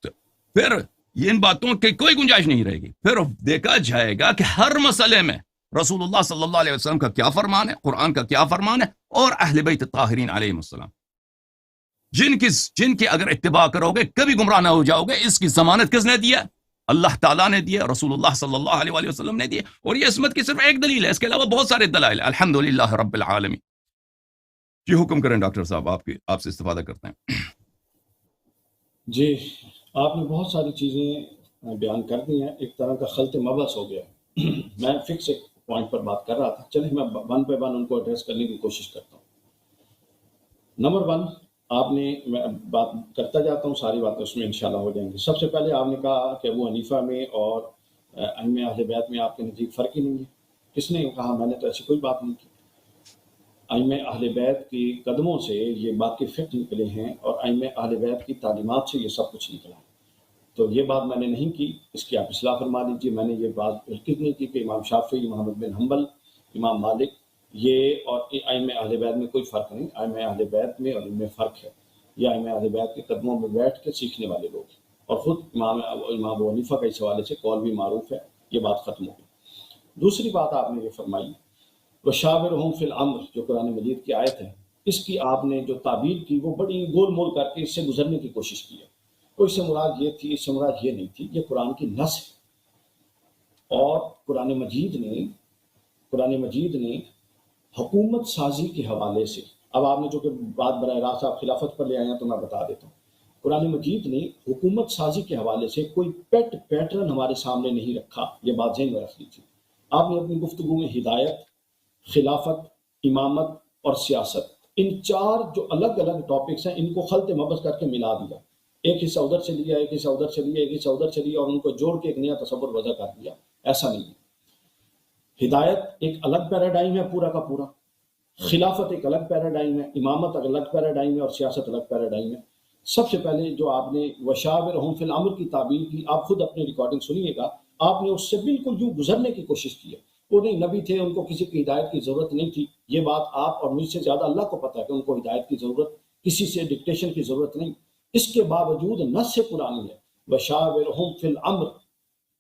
تو پھر ان باتوں کی کوئی گنجائش نہیں رہے گی۔ پھر دیکھا جائے گا کہ ہر مسئلے میں رسول اللہ صلی اللہ علیہ وسلم کا کیا فرمان ہے، قرآن کا کیا فرمان ہے، اور اہل بیت طاہرین علیہم السلام جن کی اگر اتباع کرو گے کبھی گمراہ نہ ہو جاؤ گے، اس کی ضمانت کس نے دیا؟ اللہ تعالیٰ نے دیا، رسول اللہ صلی اللہ علیہ وآلہ وسلم نے دیا، اور یہ عصمت کی صرف ایک دلیل ہے، اس کے علاوہ بہت سارے دلائل ہیں۔ الحمدللہ رب العالمین۔ جی حکم کریں ڈاکٹر صاحب، آپ سے استفادہ کرتے ہیں۔
جی آپ نے بہت ساری چیزیں بیان کر دی ہیں، ایک طرح کا خلط مبحث ہو گیا ہے۔ میں فکس ایک پوائنٹ پر بات کر رہا تھا، چلیں میں ون پہ ون ان کو ایڈریس کرنے کی کوشش کرتا ہوں۔ نمبر ون، آپ نے میں بات کرتا جاتا ہوں، ساری باتیں اس میں انشاءاللہ ہو جائیں گی۔ سب سے پہلے آپ نے کہا کہ ابو حنیفہ میں اور ائمہ اہل بیت میں آپ کے نزدیک فرق ہی نہیں ہے۔ کس نے کہا؟ میں نے تو ایسی کوئی بات نہیں کی۔ ائمہ اہل بیت کی قدموں سے یہ باقی فقہ نکلے ہیں، اور ائمہ اہل بیت کی تعلیمات سے یہ سب کچھ نکلا ہے، تو یہ بات میں نے نہیں کی، اس کی آپ اصلاح فرما لیجیے۔ میں نے یہ بات بالکل نہیں کی کہ امام شافعی، محمد بن حنبل، امام مالک، یہ اور ائمہ اہل بیت میں کوئی فرق نہیں۔ ائمہ اہل بیت میں اور ان میں فرق ہے، یہ ائمہ اہل بیت کے قدموں میں بیٹھ کے سیکھنے والے لوگ ہیں، اور خود امام ابو حنیفہ کا اس حوالے سے قول بھی معروف ہے، یہ بات ختم ہو گئی۔ دوسری بات آپ نے یہ فرمائی وشاورہم فی الامر، جو قرآن مجید کی آیت ہے، اس کی آپ نے جو تعبیر کی وہ بڑی گول مول کر کے اس سے گزرنے کی کوشش کی ہے۔ تو اس سے مراد یہ تھی، اس سے مراد یہ نہیں تھی، یہ قرآن کی نص ہے، اور قرآن مجید نے حکومت سازی کے حوالے سے، اب آپ نے جو کہ بات براہ راست آپ خلافت پر لے آئے ہیں تو میں بتا دیتا ہوں، قرآن مجید نے حکومت سازی کے حوالے سے کوئی پیٹرن ہمارے سامنے نہیں رکھا، یہ بات ذہن میں رکھ لیجیے۔ آپ نے اپنی گفتگو میں ہدایت، خلافت، امامت اور سیاست، ان چار جو الگ الگ ٹاپکس ہیں، ان کو خلط مبحث کر کے ملا دیا، ایک حصہ ادھر سے لیا، ایک حصہ ادھر سے لیا، ایک حصہ ادھر سے لیا، اور ان کو جوڑ کے ایک نیا تصور وضع کر دیا۔ ایسا نہیں ہے۔ ہدایت ایک الگ پیراڈائم ہے پورا کا پورا، خلافت ایک الگ پیراڈائم ہے، امامت الگ پیراڈائم ہے، اور سیاست الگ پیراڈائم ہے۔ سب سے پہلے جو آپ نے وشاورہم فی الامر کی تعبیر کی، آپ خود اپنی ریکارڈنگ سنیے گا، آپ نے اس سے بالکل یوں گزرنے کی کوشش کی ہے۔ وہ نہیں نبی تھے، ان کو کسی کی ہدایت کی ضرورت نہیں تھی، یہ بات آپ اور مجھ سے زیادہ اللہ کو پتہ ہے کہ ان کو ہدایت کی ضرورت، کسی سے ڈکٹیشن کی ضرورت نہیں۔ اس کے باوجود نص قرآنی ہے وشاورہم فی الامر،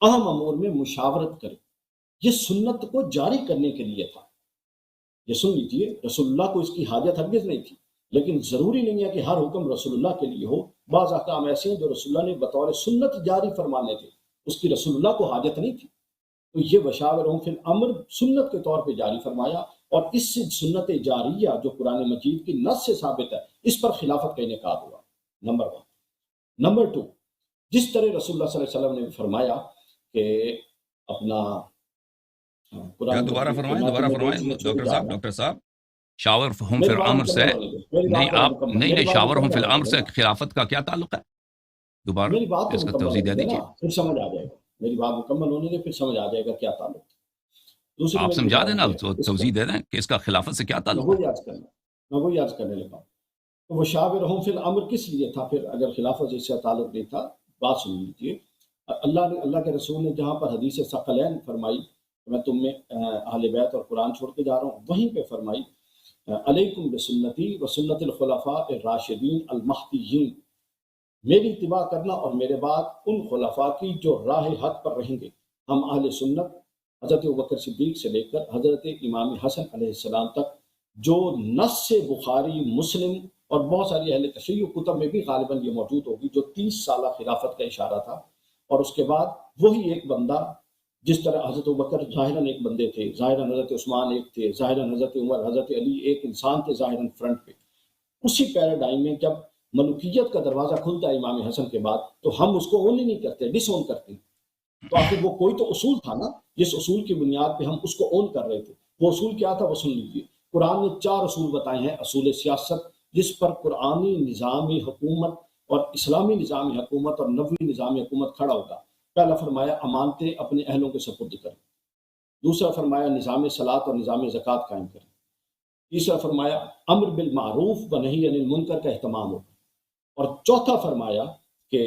اہم امور میں مشاورت کرے، یہ سنت کو جاری کرنے کے لیے تھا۔ یہ سن لیجئے، رسول اللہ کو اس کی حاجت ہرگز نہیں تھی، لیکن ضروری نہیں ہے کہ ہر حکم رسول اللہ کے لیے ہو۔ بعض احکام ایسے ہیں جو رسول اللہ نے بطور سنت جاری فرمانے تھے، اس کی رسول اللہ کو حاجت نہیں تھی، تو یہ وشاورہم فی الامر سنت کے طور پہ جاری فرمایا، اور اس سے سنت جاریہ جو قرآن مجید کی نص سے ثابت ہے، اس پر خلافت کا انعقاد ہوا، نمبر 1۔ نمبر 2، جس طرح رسول اللہ صلی اللہ علیہ وسلم نے فرمایا کہ اپنا
کیا
قرآن
دوبارہ
مجید
فرمائیں،
میں
دوبارہ
تمہیں دو
فرمائیں
چیزیں چھوڑ
ڈاکٹر
جا
صاحب،
رہا ہوں۔
ڈاکٹر صاحب، شاور ہم فی
میری بات
الامر سے،
مکمل ہونے دیں، میری
نہیں
بات ذرا
آپ
مکمل،
نہیں
میری
نہیں
بات
شاور ہم فی
مکمل ہونے
الامر
دیں
سے
نا،
خلافت کا کیا تعلق ہے؟ دوبارہ
میری بات تو
اس کا
مکمل
توضیح
ہونے
دے
دیں نا،
دیجیے،
پھر سمجھ آ جائے گا، میری بات مکمل ہونے دیں، پھر سمجھ آ جائے گا کیا تعلق ہے۔ دوسری
آپ
میری
سمجھا دیں
گزارش
نا،
یہ ہے کہ اس پر
توضیح دے دیں کہ اس کا خلافت سے کیا
میں
تعلق ہے۔
وہی عرض کرنا میں وہی عرض کرنے لگا ہوں۔ تو وہ شاورہم فی الامر کس لیے تھا پھر، اگر خلافت سے اس سے تعلق نہیں تھا؟ بات سن لیجیے، اللہ کے رسول نے جہاں پر حدیث ثقلین فرمائی کہ میں تم میں اہل بیت اور قرآن چھوڑ کے جا رہا ہوں، وہیں پہ فرمائی علیکم بسنتی و سنت الخلفاء الراشدین المہدیین، میری اتباع کرنا اور میرے بعد ان خلفاء کی جو راہ حق پر رہیں گے۔ ہم اہل سنت حضرت ابوبکر صدیق سے لے کر حضرت امام حسن علیہ السلام تک، جو نص سے بخاری، مسلم اور بہت ساری اہل تشیع کتب میں بھی غالباً یہ موجود ہوگی، جو 30 سالہ خلافت کا اشارہ تھا، اور اس کے بعد وہی ایک بندہ، جس طرح حضرت ابوبکر ظاہراً ایک بندے تھے، ظاہراً حضرت عثمان ایک تھے، ظاہراً حضرت عمر، حضرت علی ایک انسان تھے ظاہراً فرنٹ پہ، اسی پیراڈائم میں جب ملوکیت کا دروازہ کھلتا ہے امام حسن کے بعد، تو ہم اس کو اون ہی نہیں کرتے، ڈس اون کرتے ہیں۔ تو آخر وہ کوئی تو اصول تھا نا، جس اصول کی بنیاد پہ ہم اس کو اون کر رہے تھے، وہ اصول کیا تھا وہ سن لیجیے۔ قرآن نے 4 اصول بتائے ہیں، اصول سیاست، جس پر قرآنی نظام حکومت اور اسلامی نظام حکومت اور نبوی نظام حکومت کھڑا ہوگا۔ پہلا فرمایا امانتیں اپنے اہلوں کے سپرد کریں، دوسرا فرمایا نظام صلاۃ اور نظام زکوٰۃ قائم کریں، تیسرا فرمایا امر بالمعروف و نہی عن المنکر کا اہتمام ہوگا، اور چوتھا فرمایا کہ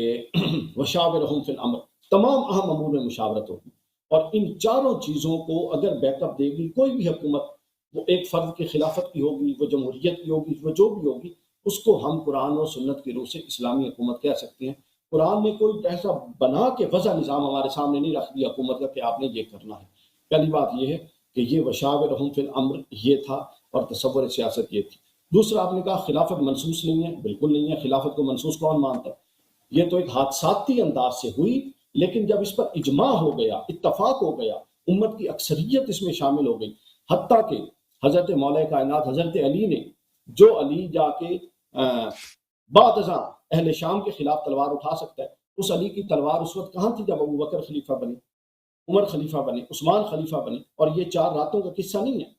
وشاورہم فی الامر، تمام اہم امور میں مشاورت ہوگی۔ اور ان چاروں چیزوں کو اگر بیک اپ دے گی کوئی بھی حکومت، وہ ایک فرد کی خلافت کی ہوگی، وہ جمہوریت کی ہوگی، وہ جو بھی ہوگی، اس کو ہم قرآن اور سنت کی روح سے اسلامی حکومت کہہ سکتے ہیں۔ قرآن نے کوئی ایسا بنا کے وضع نظام ہمارے سامنے نہیں رکھ دیا حکومت کا کہ آپ نے یہ کرنا ہے۔ پہلی بات یہ ہے کہ یہ وشاورہم فی الامر یہ تھا، اور تصور سیاست یہ تھی۔ دوسرا آپ نے کہا خلافت منسوس نہیں ہے، بالکل نہیں ہے، خلافت کو منسوس کون مانتا ہے؟ یہ تو ایک حادثاتی انداز سے ہوئی، لیکن جب اس پر اجماع ہو گیا، اتفاق ہو گیا، امت کی اکثریت اس میں شامل ہو گئی، حتیٰ کہ حضرت مولا کائنات حضرت علی نے، جو علی جا کے بعد ازاں اہل شام کے خلاف تلوار اٹھا سکتا ہے، اس علی کی تلوار اس وقت کہاں تھی جب ابو بکر خلیفہ بنے، عمر خلیفہ بنے، عثمان خلیفہ بنے، اور یہ 4 راتوں کا قصہ نہیں ہے،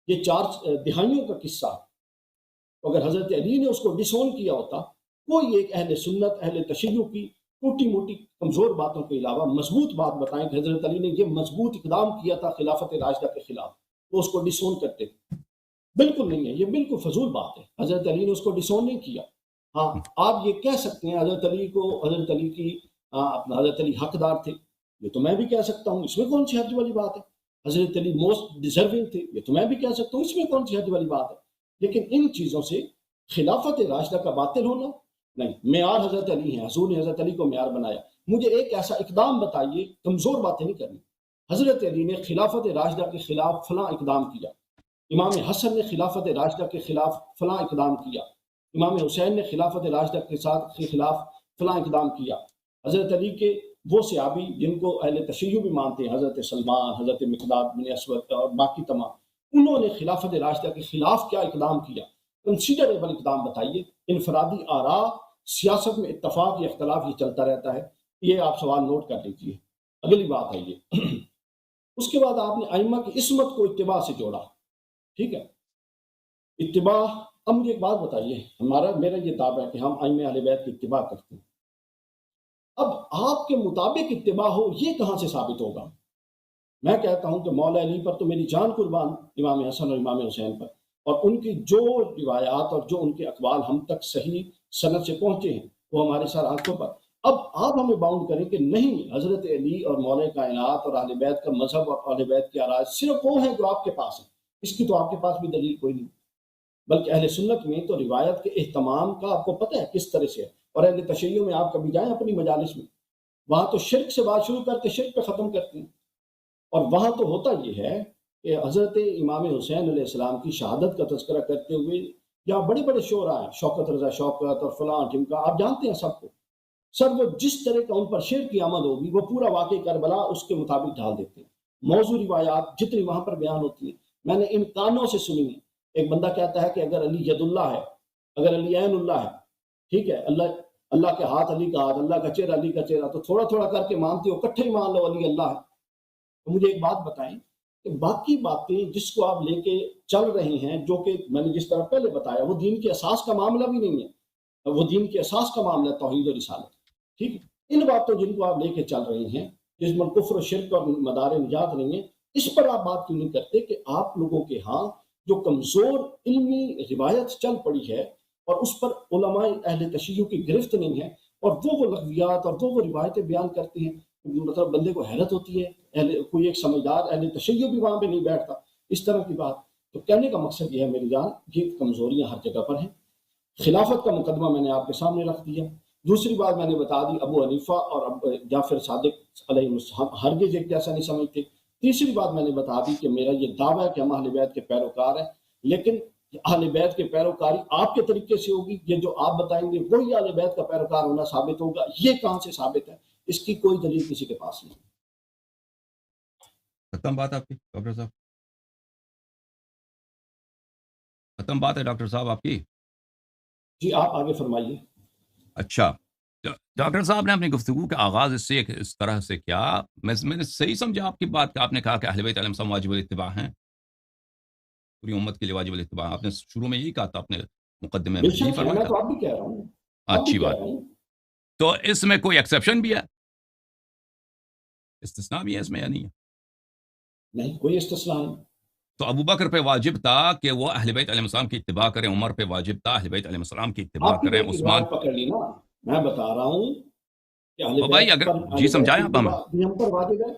یہ 4 دہائیوں کا قصہ ہے۔ تو اگر حضرت علی نے اس کو ڈسون کیا ہوتا، کوئی ایک اہل سنت، اہل تشیع کی ٹوٹی موٹی کمزور باتوں کے علاوہ مضبوط بات بتائیں کہ حضرت علی نے یہ مضبوط اقدام کیا تھا خلافت راشدہ کے خلاف، تو اس کو ڈسون کرتے تھے۔ بالکل نہیں ہے، یہ بالکل فضول بات ہے، حضرت علی نے اس کو ڈسون نہیں کیا۔ ہاں آپ یہ کہہ سکتے ہیں حضرت علی کو، حضرت علی کی حضرت علی حقدار تھے، یہ تو میں بھی کہہ سکتا ہوں، اس میں کون سی حرج والی بات ہے؟ حضرت علی موسٹ ڈیزرونگ تھے، یہ تو میں بھی کہہ سکتا ہوں، اس میں کون سی حرج والی بات ہے؟ لیکن ان چیزوں سے خلافت راشدہ کا باطل ہونا نہیں، معیار حضرت علی ہیں، حضور نے حضرت علی کو معیار بنایا۔ مجھے ایک ایسا اقدام بتائیے، کمزور باتیں نہیں کرنی، حضرت علی نے خلافت راشدہ کے خلاف فلاں اقدام کیا، امام حسن نے خلافت راشدہ کے خلاف فلاں اقدام کیا، امام حسین نے خلافت راشدہ کے خلاف فلاں اقدام کیا، حضرت علی کے وہ صحابی جن کو اہل تشیع بھی مانتے ہیں، حضرت سلمان، حضرت مقداد بن اسود اور باقی تمام، انہوں نے خلافت راشدہ کے خلاف کیا اقدام کیا؟ کنسیڈریبل اقدام بتائیے۔ انفرادی آراء، سیاست میں اتفاق یا اختلاف یہ چلتا رہتا ہے، یہ آپ سوال نوٹ کر لیجیے۔ اگلی بات ہے یہ اس کے بعد آپ نے ائمہ کی عصمت کو اتباع سے جوڑا، ٹھیک ہے، اتباع۔ اب مجھے ایک بات بتائیے، میرا یہ دعویٰ ہے کہ ہم ائمہ اہل بیت کی اتباع کرتے ہیں، اب آپ کے مطابق اتباع ہو یہ کہاں سے ثابت ہوگا؟ میں کہتا ہوں کہ مولا علی پر تو میری جان قربان، امام حسن اور امام حسین پر، اور ان کی جو روایات اور جو ان کے اقوال ہم تک صحیح سند سے پہنچے ہیں وہ ہمارے سر آنکھوں پر۔ اب آپ ہمیں باؤنڈ کریں کہ نہیں، حضرت علی اور مولا کائنات اور اہل بیت کا مذہب اور اہل بیت کے آراء صرف وہ ہیں جو آپ کے پاس ہیں، اس کی تو آپ کے پاس بھی دلیل کوئی نہیں، بلکہ اہل سنت میں تو روایت کے اہتمام کا آپ کو پتہ ہے کس طرح سے ہے۔ اور اہل تشیع میں آپ کبھی جائیں اپنی مجالس میں، وہاں تو شرک سے بات شروع کرتے شرک پہ ختم کرتے ہیں، اور وہاں تو ہوتا یہ ہے کہ حضرت امام حسین علیہ السلام کی شہادت کا تذکرہ کرتے ہوئے یا بڑے بڑے شعراء ہیں، شوکت رضا شوکت اور فلاں ٹھمکا، آپ جانتے ہیں سب کو، سر وہ جس طرح کا ان پر شعر کی آمد ہوگی وہ پورا واقعہ کربلا اس کے مطابق ڈھال دیتے ہیں. موضوع روایات جتنی وہاں پر بیان ہوتی ہیں میں نے ان کانوں سے سنی ہے. ایک بندہ کہتا ہے کہ اگر علی ید اللہ ہے، اگر علی عین اللہ ہے، ٹھیک ہے، اللہ کے ہاتھ علی کا ہاتھ، اللہ کا چہرہ علی کا چہرہ، تو تھوڑا تھوڑا کر کے مانتے ہو، کٹھے ہی مان لو علی اللہ ہے. تو مجھے ایک بات بتائیں کہ باقی باتیں جس کو آپ لے کے چل رہے ہیں، جو کہ میں نے جس طرح پہلے بتایا، وہ دین کے اساس کا معاملہ بھی نہیں ہے، وہ دین کے اساس کا معاملہ ہے، توحید و رسالت. ٹھیک ہے، ان باتوں جن کو آپ لے کے چل رہے ہیں، جس میں کفر و شرک اور مدار نجات نہیں ہے، اس پر آپ بات کیوں نہیں کرتے کہ آپ لوگوں کے ہاں جو کمزور علمی روایت چل پڑی ہے اور اس پر علماء اہل تشیع کی گرفت نہیں ہے، اور وہ لغویات اور وہ روایتیں بیان کرتے ہیں، مطلب بندے کو حیرت ہوتی ہے، کوئی ایک سمجھدار اہل تشیع بھی وہاں پہ نہیں بیٹھتا اس طرح کی بات. تو کہنے کا مقصد یہ ہے میری جان، یہ کمزوریاں ہر جگہ پر ہیں. خلافت کا مقدمہ میں نے آپ کے سامنے رکھ دیا. دوسری بات میں نے بتا دی، ابو حنیفہ اور جعفر صادق علیہ السلام ہرگز ایک جیسا نہیں سمجھتے. تیسری بات میں نے بتا دی کہ میرا یہ دعویٰ ہے کہ ہم اہل بیت کے پیروکار ہیں، لیکن اہل بیت کے پیروکاری آپ کے طریقے سے ہوگی، یہ جو آپ بتائیں گے وہی اہل بیت کا پیروکار ہونا ثابت ہوگا. یہ کہاں سے ثابت ہے؟ اس کی کوئی دلیل کسی کے پاس نہیں.
ختم بات آپ کی ڈاکٹر صاحب، ختم بات ہے ڈاکٹر صاحب آپ کی.
جی آپ آگے فرمائیے.
اچھا، ڈاکٹر صاحب نے اپنی گفتگو کا آغاز اس طرح سے کیا، میں نے صحیح سمجھا آپ کی بات کہ آپ نے کہا کہ اہل بیت علیہم السلام واجب الاتباع ہیں، پوری امت کے لیے واجب الاتباع. آپ نے شروع میں یہی کہا تھا، اپنے مقدمے میں یہی فرمایا
میں تو
تھا.
اب بھی کہہ رہا ہوں،
اچھی بات. تو اس میں کوئی ایکسیپشن بھی ہے، استثناء بھی ہے اس میں یا نہیں ہے؟
نہیں، کوئی استثناء نہیں.
تو ابو بکر پہ واجب تھا کہ وہ اہل بیت علیہ السلام کی اتباع کریں، عمر پہ واجب تھا اہل بیت علیہ السلام کی اتباع کریں، عثمان.
پکڑ لی نا، میں بتا رہا ہوں کہ اہل
بھائی
بیت
اگر
پر
جی سمجھائیں آپ ہمیں.
ہم پر واجب ہے،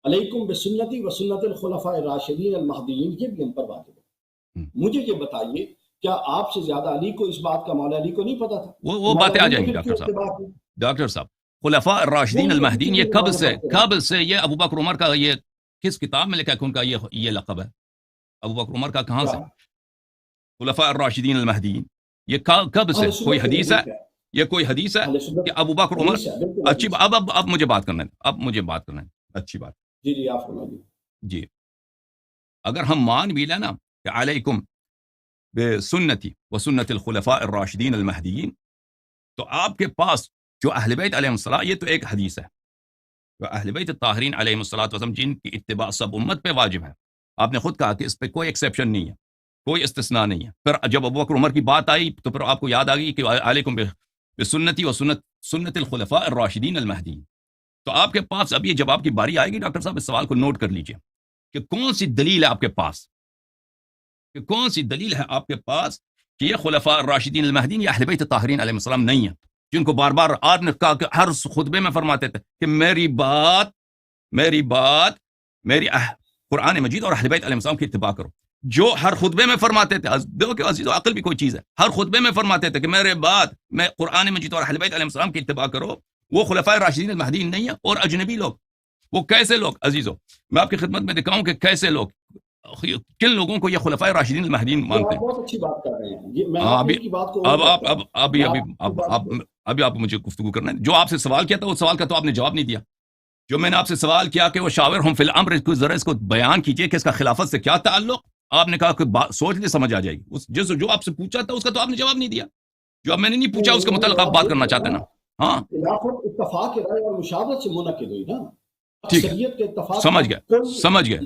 علیکم بسنتی و سنت الخلفاء الراشدین المہدیین، یہ بھی ہم پر واجب ہے. مجھے یہ بتائیے، کیا آپ سے زیادہ علی کو اس بات کا، مولا علی کو نہیں پتا تھا؟
وہ باتیں آ جائیں گی ڈاکٹر صاحب. ڈاکٹر صاحب، خلفاء الراشدین المہدیین یہ کب سے یہ ابو بکر عمر کا، یہ کس کتاب میں لکھا ہے کہ ان کا یہ لقب ہے؟ ابو بکر عمر کا کہاں سے خلفاء الراشدین المہدیین؟ یہ کب سے؟ کوئی حدیث ہے؟ یہ کوئی حدیث ہے کہ ابو بکر عمر؟ اچھی بات. اب مجھے بات کرنا ہے، اچھی بات.
جی آپ فرمائیے.
جی، اگر ہم مان بھی لیں نا کہ علیکم بسنتی و سنت الخلفاء الراشدین المہدیین، تو آپ کے پاس جو اہل بیت علیہم السلام، یہ تو ایک حدیث ہے، جو اہل بیت الطاہرین علیہم السلام جن کی اتباع سب امت پہ واجب ہے. آپ نے خود کہا کہ اس پہ کوئی ایکسیپشن نہیں ہے، کوئی استثناء نہیں ہے. پھر جب ابو بکر عمر کی بات آئی تو پھر آپ کو یاد آ گئی کہ علیکم بسنتی و سنت الخلفاء الراشدین المہدیین. تو آپ کے پاس اب یہ جب آپ کی باری آئے گی ڈاکٹر صاحب، اس سوال کو نوٹ کر لیجئے کہ کون سی دلیل ہے آپ کے پاس، کہ کون سی دلیل ہے آپ کے پاس کہ یہ خلفاء الراشدین المہدیین یا اہل بیت الطاہرین علیہم السلام نہیں ہیں، جن کو بار بار آپ نے کہا کہ ہر خطبے میں فرماتے تھے کہ میری بات قرآن مجید اور اہل بیت علیہ السلام کی اتباع کرو. جو ہر خطبے میں فرماتے تھے، دیکھو عزیز و عقل بھی کوئی چیز ہے، ہر خطبے میں فرماتے تھے کہ میرے بعد میں قرآن مجید اور اہل بیت علیہ السلام کی اتباع کرو، وہ خلفاء راشدین المہدیین نہیں ہیں اور اجنبی لوگ. وہ کیسے لوگ عزیزو؟ میں آپ کی خدمت میں دکھاؤں کہ کیسے لوگ، کن لوگوں کو یہ خلفاء راشدین المہدیین مانتے ہیں.
بہت اچھی بات کر رہے ہیں.
ابھی آپ مجھے گفتگو کرنا ہے. جو آپ سے سوال کیا تھا اس سوال کا تو آپ نے جواب نہیں دیا. جو میں نے آپ سے سوال کیا کہ وہ شاورہم فی الامر، ذرا اس کو بیان کیجئے کہ اس کا خلافت سے کیا تعلق. آپ نے کہا کہ سوچ لے سمجھ آ جائے گی. جو آپ سے پوچھا تھا اس کا تو آپ نے جواب نہیں دیا. جو اب میں نے نہیں پوچھا اس کے متعلق آپ بات کرنا چاہتے ہیں نا. ہاں
اتفاق رائے اور مشاورت سے منعقد ہوئی نا.
ٹھیک ہے،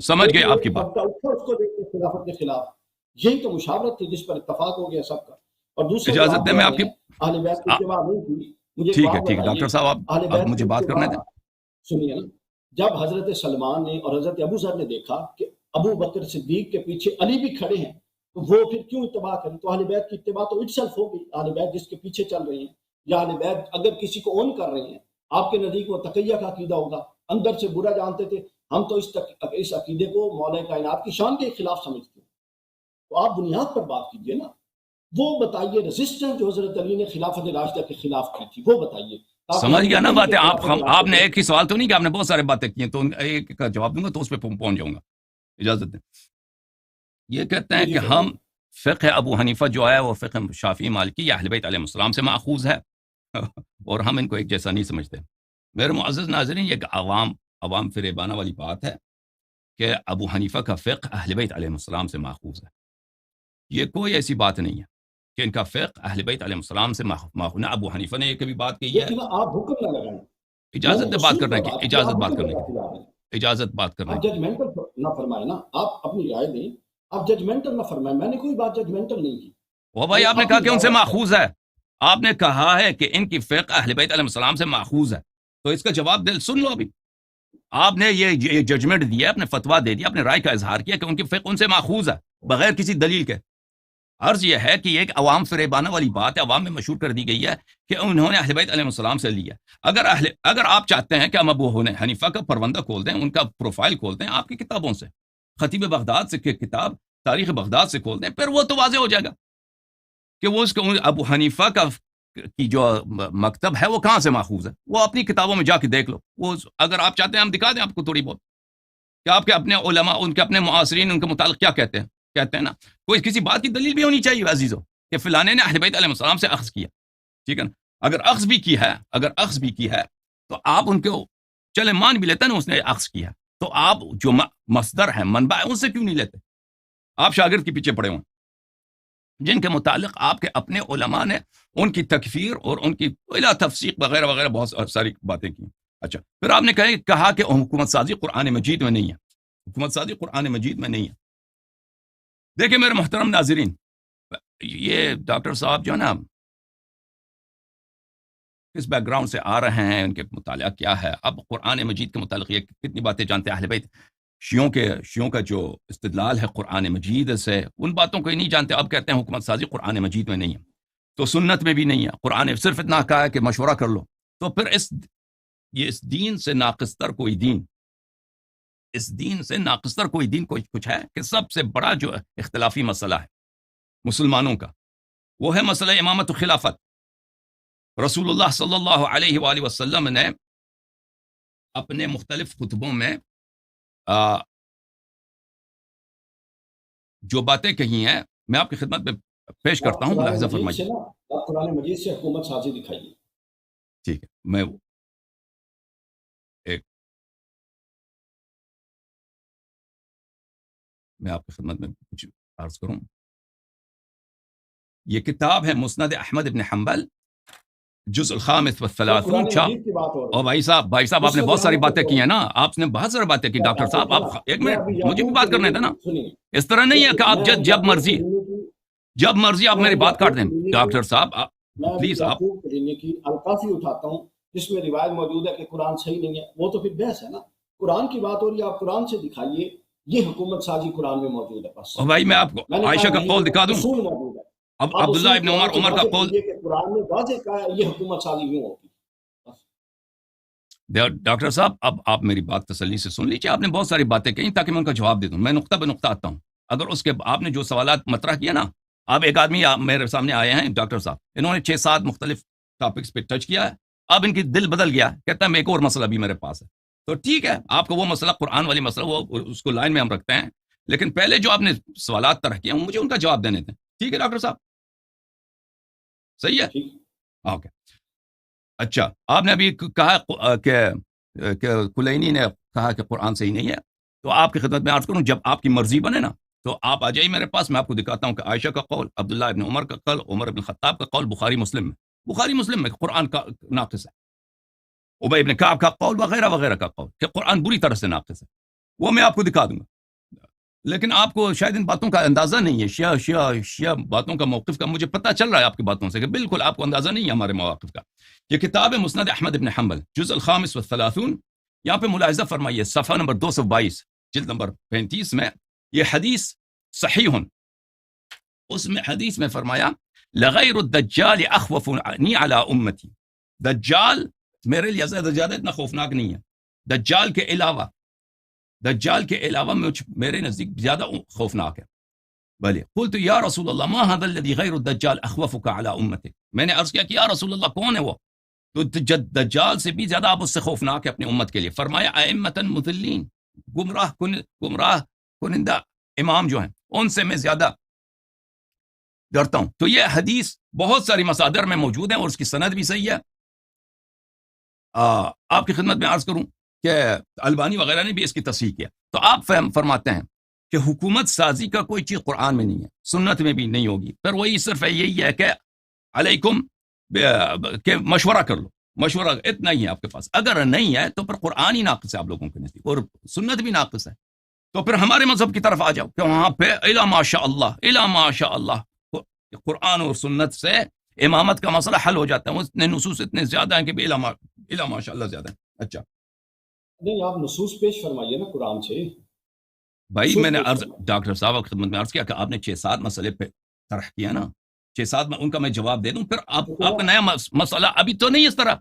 سمجھ گئے آپ کی بات.
خلافت کے خلاف یہی تو مشاورت تھی جس پر اتفاق ہو گیا سب کا. اور دوسری
اجازت دیں میں آپ کی،
اہل بیت کی اتباع نہیں تھی.
ٹھیک ہے ڈاکٹر صاحب آپ مجھے بات کرنے دیں.
سنیے نا، جب حضرت سلمان نے اور حضرت ابو ذر نے دیکھا کہ ابو بکر صدیق کے پیچھے علی بھی کھڑے ہیں تو وہ پھر کیوں اتباع کریں؟ تو اہل بیت کی اتباع تو اٹسلف ہو گئی. اہل بیت جس کے پیچھے چل رہے ہیں، یا اہل بیت اگر کسی کو اون کر رہے ہیں، آپ کے نزدیک وہ تقیہ کا عقیدہ ہوگا، اندر سے برا جانتے تھے. ہم تو اس عقیدے کو مولا کائنات کی شان کے خلاف سمجھتے ہیں. تو آپ بنیاد پر بات کیجئے نا. وہ بتائیے ریزسٹنس جو حضرت علی نے خلافت راشدہ کے خلاف کی تھی وہ بتائیے.
سمجھ گیا نا باتیں. آپ نے ایک ہی سوال تو نہیں کہ آپ نے بہت سارے باتیں کی ہیں، تو ایک کا جواب دوں گا تو اس پہ پہنچ جاؤں گا. اجازت دیں. یہ کہتے ہیں
جی
کہ
فرمائیے۔
ہم فقہ ابو حنیفہ جو ہے وہ فقہ شافعی مالکی یا اہل بیت علیہ السلام سے ماخوذ ہے اور ہم ان کو ایک جیسا نہیں سمجھتے. میرے معزز ناظرین، یہ ایک عوام فریبانہ والی بات ہے کہ ابو حنیفہ کا فقہ اہل بیت علیہ السلام سے ماخوذ ہے. یہ کوئی ایسی بات نہیں ہے کہ ان کا فقہ اہل بیت علیہ السلام سے ماخوذ. نہ ابو حنیفہ نے یہ کبھی بات کہی ہے.
لیکن آپ حکم نہ لگائیں، میں
اجازت
نے
دے بات
اصول
کرنے
پر
کی،
بات کی،
اجازت
آپ
بات
حکم
کرنے کی،
لگا رہے ہیں،
اجازت بات کرنے
آپ
کی.
ججمنٹل نہ فرمائیں نا، آپ اپنی رائے دیں، آپ ججمنٹل نہ فرمائیں، میں نے کوئی بات ججمنٹل نہیں کی.
وہ بھائی
وہ
آپ نے کہا
اپنی
کہ ان سے
رائے ہے.
ماخوذ ہے، آپ نے کہا ہے کہ ان کی فقہ اہل بیت علیہ السلام سے ماخوذ ہے، تو اس کا جواب دل سن لو. ابھی آپ نے یہ ججمنٹ دیا، اپنے فتویٰ دے دیا، اپنے رائے کا اظہار کیا کہ ان کی فقہ ان سے ماخوذ ہے بغیر کسی دلیل کے. عرض یہ ہے کہ یہ ایک عوام فریبانہ والی بات ہے، عوام میں مشہور کر دی گئی ہے کہ انہوں نے اہل بیت علیہ السلام سے لیا. اگر آپ چاہتے ہیں کہ ہم ابو حنیفہ کا پروندہ کھول دیں، ان کا پروفائل کھول دیں آپ کی کتابوں سے، خطیب بغداد سے کتاب تاریخ بغداد سے کھول دیں، پھر وہ تو واضح ہو جائے گا کہ وہ اس کو ابو حنیفہ کی جو مکتب ہے وہ کہاں سے ماخوذ ہے. وہ اپنی کتابوں میں جا کے دیکھ لو. وہ اگر آپ چاہتے ہیں ہم دکھا دیں آپ کو تھوڑی بہت کہ آپ کے اپنے علماء، ان کے اپنے معاصرین ان کے متعلق کیا کہتے ہیں نا. کوئی کسی بات کی دلیل بھی ہونی چاہیے عزیزو کہ فلانے نے اہل بیت علیہ السلام سے اخذ کیا. ٹھیک ہے نا. اگر اخذ بھی کی ہے تو آپ ان کو چلے مان بھی لیتے ہیں نا اس نے اخذ کیا، تو آپ جو مصدر ہے، منبع ہے، ان سے کیوں نہیں لیتے؟ آپ شاگرد کے پیچھے پڑے ہوئے جن کے متعلق آپ کے اپنے علماء نے ان کی تکفیر اور ان کی الا تفسیق وغیرہ وغیرہ بہت ساری باتیں کی. اچھا، پھر آپ نے کہا کہ حکومت سازی قرآن مجید میں نہیں ہے. حکومت سازی قرآن مجید میں نہیں ہے. دیکھیں میرے محترم ناظرین، یہ ڈاکٹر صاحب جو ہے نا کس بیک گراؤنڈ سے آ رہے ہیں، ان کے مطالعہ کیا ہے. اب قرآن مجید کے متعلق یہ کتنی باتیں جانتے ہیں اہل بیت. شیعوں کا جو استدلال ہے قرآن مجید سے، ان باتوں کو ہی نہیں جانتے. اب کہتے ہیں حکومت سازی قرآن مجید میں نہیں ہے، تو سنت میں بھی نہیں ہے. قرآن صرف اتنا کہا ہے کہ مشورہ کر لو. تو پھر اس دین سے ناقصتر کوئی دین، اس دین سے ناقصتر کوئی دین کچھ ہے کہ سب سے بڑا جو اختلافی مسئلہ ہے مسلمانوں کا وہ ہے مسئلہ امامت و خلافت. رسول اللہ صلی اللہ علیہ وآلہ وسلم نے اپنے مختلف خطبوں میں جو باتیں کہی ہیں میں آپ کی خدمت میں پیش کرتا ہوں، ملاحظہ فرمائیے.
آپ قرآن مجید سے حکومت سازی دکھائیے.
ٹھیک ہے، میں آپ کی خدمت میں کچھ عرض کروں. یہ کتاب ہے مسند احمد ابن حنبل، جزء الخامس والثلاثون چھاپ. اور بھائی صاحب آپ نے بہت ساری باتیں کی ہیں نا، آپ نے بہت ساری باتیں کی. ڈاکٹر صاحب آپ ایک منٹ، مجھے بھی بات کرنے تھے نا. اس طرح نہیں ہے کہ آپ جب مرضی آپ میری بات کاٹ دیں. ڈاکٹر صاحب پلیز آپ
کی الکافی اٹھاتا ہوں جس میں روایت موجود ہے کہ قرآن صحیح نہیں ہے، وہ تو پھر بحث ہے نا. قرآن کی بات ہو رہی ہے، آپ قرآن سے دکھائیے یہ حکومت سازی قرآن میں موجود ہے. بس
بھائی میں آپ کو عائشہ کا قول دکھا دوں.
اصول موجود ہے.
اب عبداللہ ابن عمر کا قول،
کہ قرآن میں واضح کہا ہے یہ حکومت سازی کیوں ہوگی.
ڈاکٹر صاحب اب آپ میری بات تسلی سے سن لیجیے. آپ نے بہت ساری باتیں کہیں تاکہ میں ان کا جواب دے دوں. میں نقطہ بہ نقطہ آتا ہوں. اگر اس کے آپ نے جو سوالات مطرح کیا نا، اب ایک آدمی میرے سامنے آئے ہیں ڈاکٹر صاحب، انہوں نے 6-7 مختلف ٹاپکس پہ ٹچ کیا ہے. اب ان کی دل بدل گیا، کہتا ہے ایک اور مسئلہ بھی میرے پاس ہے. تو ٹھیک ہے، آپ کو وہ مسئلہ قرآن والی مسئلہ وہ اس کو لائن میں ہم رکھتے ہیں، لیکن پہلے جو آپ نے سوالات طرح کیے مجھے ان کا جواب دینے تھے. ٹھیک ہے ڈاکٹر صاحب، صحیح ہے. اوکے. اچھا، آپ نے ابھی کہا کہ کلینی نے کہا کہ قرآن صحیح نہیں ہے، تو آپ کی خدمت میں عرض کروں جب آپ کی مرضی بنے نا تو آپ آ جائیے میرے پاس. میں آپ کو دکھاتا ہوں کہ عائشہ کا قول، عبداللہ ابن عمر کا قول، عمر ابن خطاب کا قول بخاری مسلم میں قرآن کا ناقص ہے. ابی ابن کعب کا قول وغیرہ وغیرہ کا قول کہ قرآن بری طرح سے ناقص ہے، وہ میں آپ کو دکھا دوں گا. لیکن آپ کو شاید ان باتوں کا اندازہ نہیں ہے. شیعہ باتوں کا موقف کا مجھے پتہ چل رہا ہے آپ کی باتوں سے کہ بالکل آپ کو اندازہ نہیں ہے ہمارے مواقف کا. یہ کتاب ہے مسند احمد ابن حنبل، جزء الخامس والثلاثون. یہاں پہ ملاحظہ فرمائیے صفحہ نمبر 222 جلد نمبر 35 میں یہ حدیث صحیح، اس میں حدیث میں فرمایا لغیر الدجال اخوفنی علی امتی. دجال میرے لیے زیادہ اتنا خوفناک نہیں ہے. دجال کے علاوہ میرے نزدیک زیادہ خوفناک ہے. بھلے قلت یا رسول اللہ ما هذا الذي غیر الدجال اخوفك على امتك. میں نے عرض کیا کہ یا رسول اللہ کون ہے وہ تو دجال سے بھی زیادہ آپ اس سے خوفناک ہے اپنی امت کے لیے. فرمایا ائمۃ مضلین، گمراہ کنندہ امام جو ہیں ان سے میں زیادہ ڈرتا ہوں. تو یہ حدیث بہت ساری مصادر میں موجود ہیں اور اس کی سند بھی صحیح ہے. آپ کی خدمت میں عرض کروں کہ البانی وغیرہ نے بھی اس کی تصحیح کیا. تو آپ فرماتے ہیں کہ حکومت سازی کا کوئی چیز قرآن میں نہیں ہے, سنت میں بھی نہیں ہوگی. پھر وہی صرف یہی ہے کہ علیکم کہ مشورہ کر لو, مشورہ اتنا ہی ہے آپ کے پاس. اگر نہیں ہے تو پھر قرآن ہی ناقص ہے آپ لوگوں کے نزدیک, اور سنت بھی ناقص ہے. تو پھر ہمارے مذہب کی طرف آ جاؤ کہ وہاں پہ الا ماشاء اللہ قرآن اور سنت سے امامت کا مسئلہ حل ہو جاتا ہے. اتنے نصوص اتنے زیادہ ہیں کہ الا ماشاء اللہ زیادہ ہیں. اچھا
نہیں, آپ نصوص پیش فرمائیے نا قرآن سے.
بھائی میں نے ڈاکٹر صاحب کی خدمت میں عرض کیا کہ آپ نے 6-7 مسئلے پہ طرح کیا نا, 6-7 میں ان کا میں جواب دے دوں, پھر آپ کا نیا مسئلہ ابھی تو نہیں اس طرح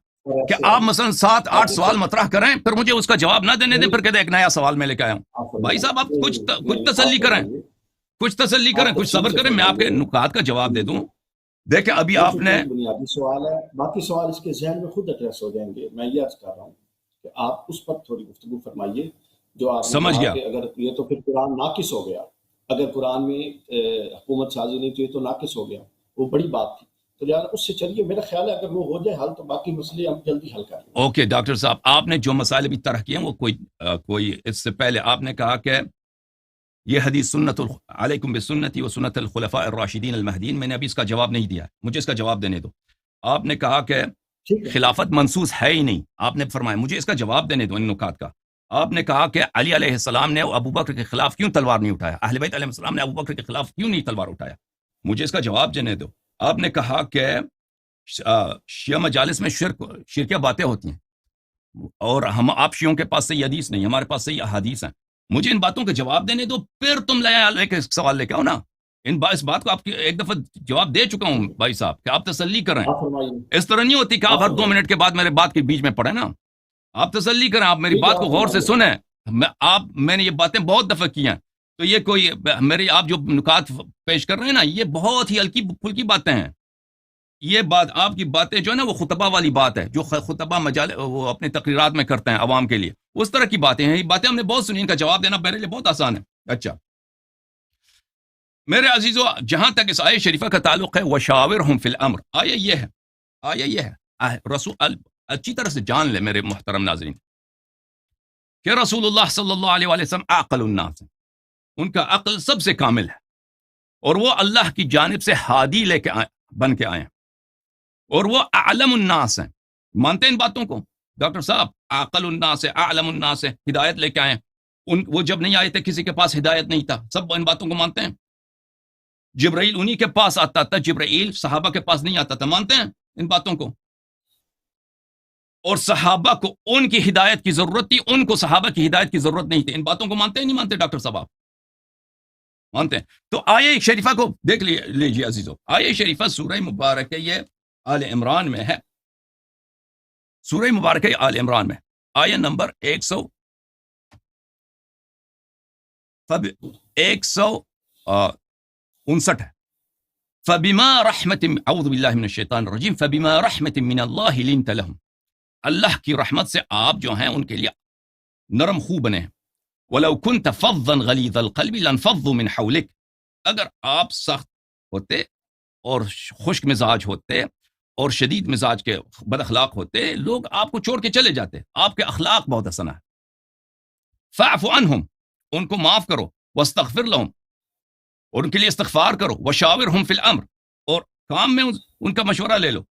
کہ آپ مثلا 7-8 سوال مطرح کریں پھر مجھے اس کا جواب نہ دینے دیں, پھر کہتے ہیں ایک نیا سوال میں لے کے آیا ہوں. بھائی صاحب آپ کچھ تسلی کریں, کچھ صبر کریں, میں آپ کے نکات کا جواب دے دوں. دیکھیں ابھی آپ نے
بنیادی سوال ہے, باقی سوال اس کے ذہن میں خود ایڈریس ہو جائیں گے. میں یہ عرض کر رہا ہوں کہ آپ اس پر تھوڑی گفتگو فرمائیے جو آپ
سمجھ گیا
کہ اگر یہ تو پھر قرآن ناقص ہو گیا, اگر قرآن میں حکومت سازی نہیں تو یہ تو ناقص ہو گیا, وہ بڑی بات تھی. تو لہٰذا اس سے چلیے, میرا خیال ہے اگر وہ ہو جائے حل تو باقی مسئلے ہم جلدی حل کر لیں.
اوکے ڈاکٹر صاحب, آپ نے جو مسائل بھی طرح کیے ہیں وہ کوئی اس سے پہلے آپ نے کہا کہ یہ حدیث سنت علیکم بسنتی و سنت الخلفاء الراشدین المہدیین, میں نے ابھی اس کا جواب نہیں دیا, مجھے اس کا جواب دینے دو. آپ نے کہا کہ خلافت منسوس ہے ہی نہیں, آپ نے فرمایا مجھے اس کا جواب دینے دو ان نکات کا. آپ نے کہا کہ علی علیہ السلام نے ابو بکر کے خلاف کیوں تلوار نہیں اٹھایا, اہل بیت علیہ السلام نے ابو بکر کے خلاف کیوں نہیں تلوار اٹھایا, مجھے اس کا جواب دینے دو. آپ نے کہا کہ شیعہ مجالس میں شرکیہ باتیں ہوتی ہیں اور آپ شیعوں کے پاس صحیح حدیث نہیں, ہمارے پاس صحیح احادیث ہیں. مجھے ان باتوں کا جواب دینے دو, پھر تم لے کے سوال لے کے آؤ نا. اس بات کو آپ کی ایک دفعہ جواب دے چکا ہوں بھائی صاحب کہ آپ تسلی کریں. اس طرح نہیں ہوتی کہ آپ ہر 2 منٹ کے بعد میرے بات کے بیچ میں پڑھیں نا, آپ تسلی کریں, آپ میری بات کو غور سے سنیں. میں نے یہ باتیں بہت دفعہ کی ہیں, تو یہ کوئی میری آپ جو نکات پیش کر رہے ہیں نا یہ بہت ہی ہلکی پھلکی باتیں ہیں. یہ بات آپ کی باتیں جو ہے نا وہ خطبہ والی بات ہے, جو خطبہ وہ اپنے تقریرات میں کرتے ہیں عوام کے لیے, اس طرح کی باتیں ہیں. یہ باتیں ہم نے بہت سنی, ان کا جواب دینا میرے لیے بہت آسان ہے. اچھا میرے عزیزو, جہاں تک اس آیہ شریفہ کا تعلق ہے وشاورہم فی الامر, آیہ یہ ہے رسول اچھی طرح سے جان لے میرے محترم ناظرین کہ رسول اللہ صلی اللہ علیہ وسلم عاقل الناس, ان کا عقل سب سے کامل ہے, اور وہ اللہ کی جانب سے ہادی لے کے بن کے آئے ہیں, اور وہ اعلم الناس ہیں. مانتے ہیں ان باتوں کو ڈاکٹر صاحب؟ عاقل الناس ہے, اعلم الناس ہے, ہدایت لے کے آئے ہیں. وہ جب نہیں آئے تھے کسی کے پاس ہدایت نہیں تھا, سب ان باتوں کو مانتے ہیں. جبرائیل انہی کے پاس آتا تھا, جبرائیل صحابہ کے پاس نہیں آتا تھا, مانتے ہیں ان باتوں کو. اور صحابہ کو ان کی ہدایت کی ضرورت تھی, ان کو صحابہ کی ہدایت کی ضرورت نہیں تھی. ان باتوں کو مانتے ہیں نہیں مانتے ڈاکٹر صاحب؟ آپ مانتے ہیں. تو آیہ شریفہ کو دیکھ لیجیے عزیزو, آیہ شریفہ سورہ مبارکہ یہ آل عمران میں ہے, سورہ مبارکہ آل عمران میں آیہ نمبر 159 ہے. فبما رحمت اعوذ باللہ من الشیطان الرجیم فبما رحمت من اللہ لنت لهم, اللہ کی رحمت سے آپ جو ہیں ان کے لیے نرم خو بنے ہیں. ولو كنت فظا غلیظ القلب لانفضوا من حولک, اگر آپ سخت ہوتے اور خشک مزاج ہوتے اور شدید مزاج کے بد اخلاق ہوتے, لوگ آپ کو چھوڑ کے چلے جاتے. آپ کے اخلاق بہت حسنا ہے. فاعف عنہم, ان کو معاف کرو. واستغفر لهم, اور ان کے لیے استغفار کرو. وشاورہم فی الامر, اور کام میں ان کا مشورہ لے لو.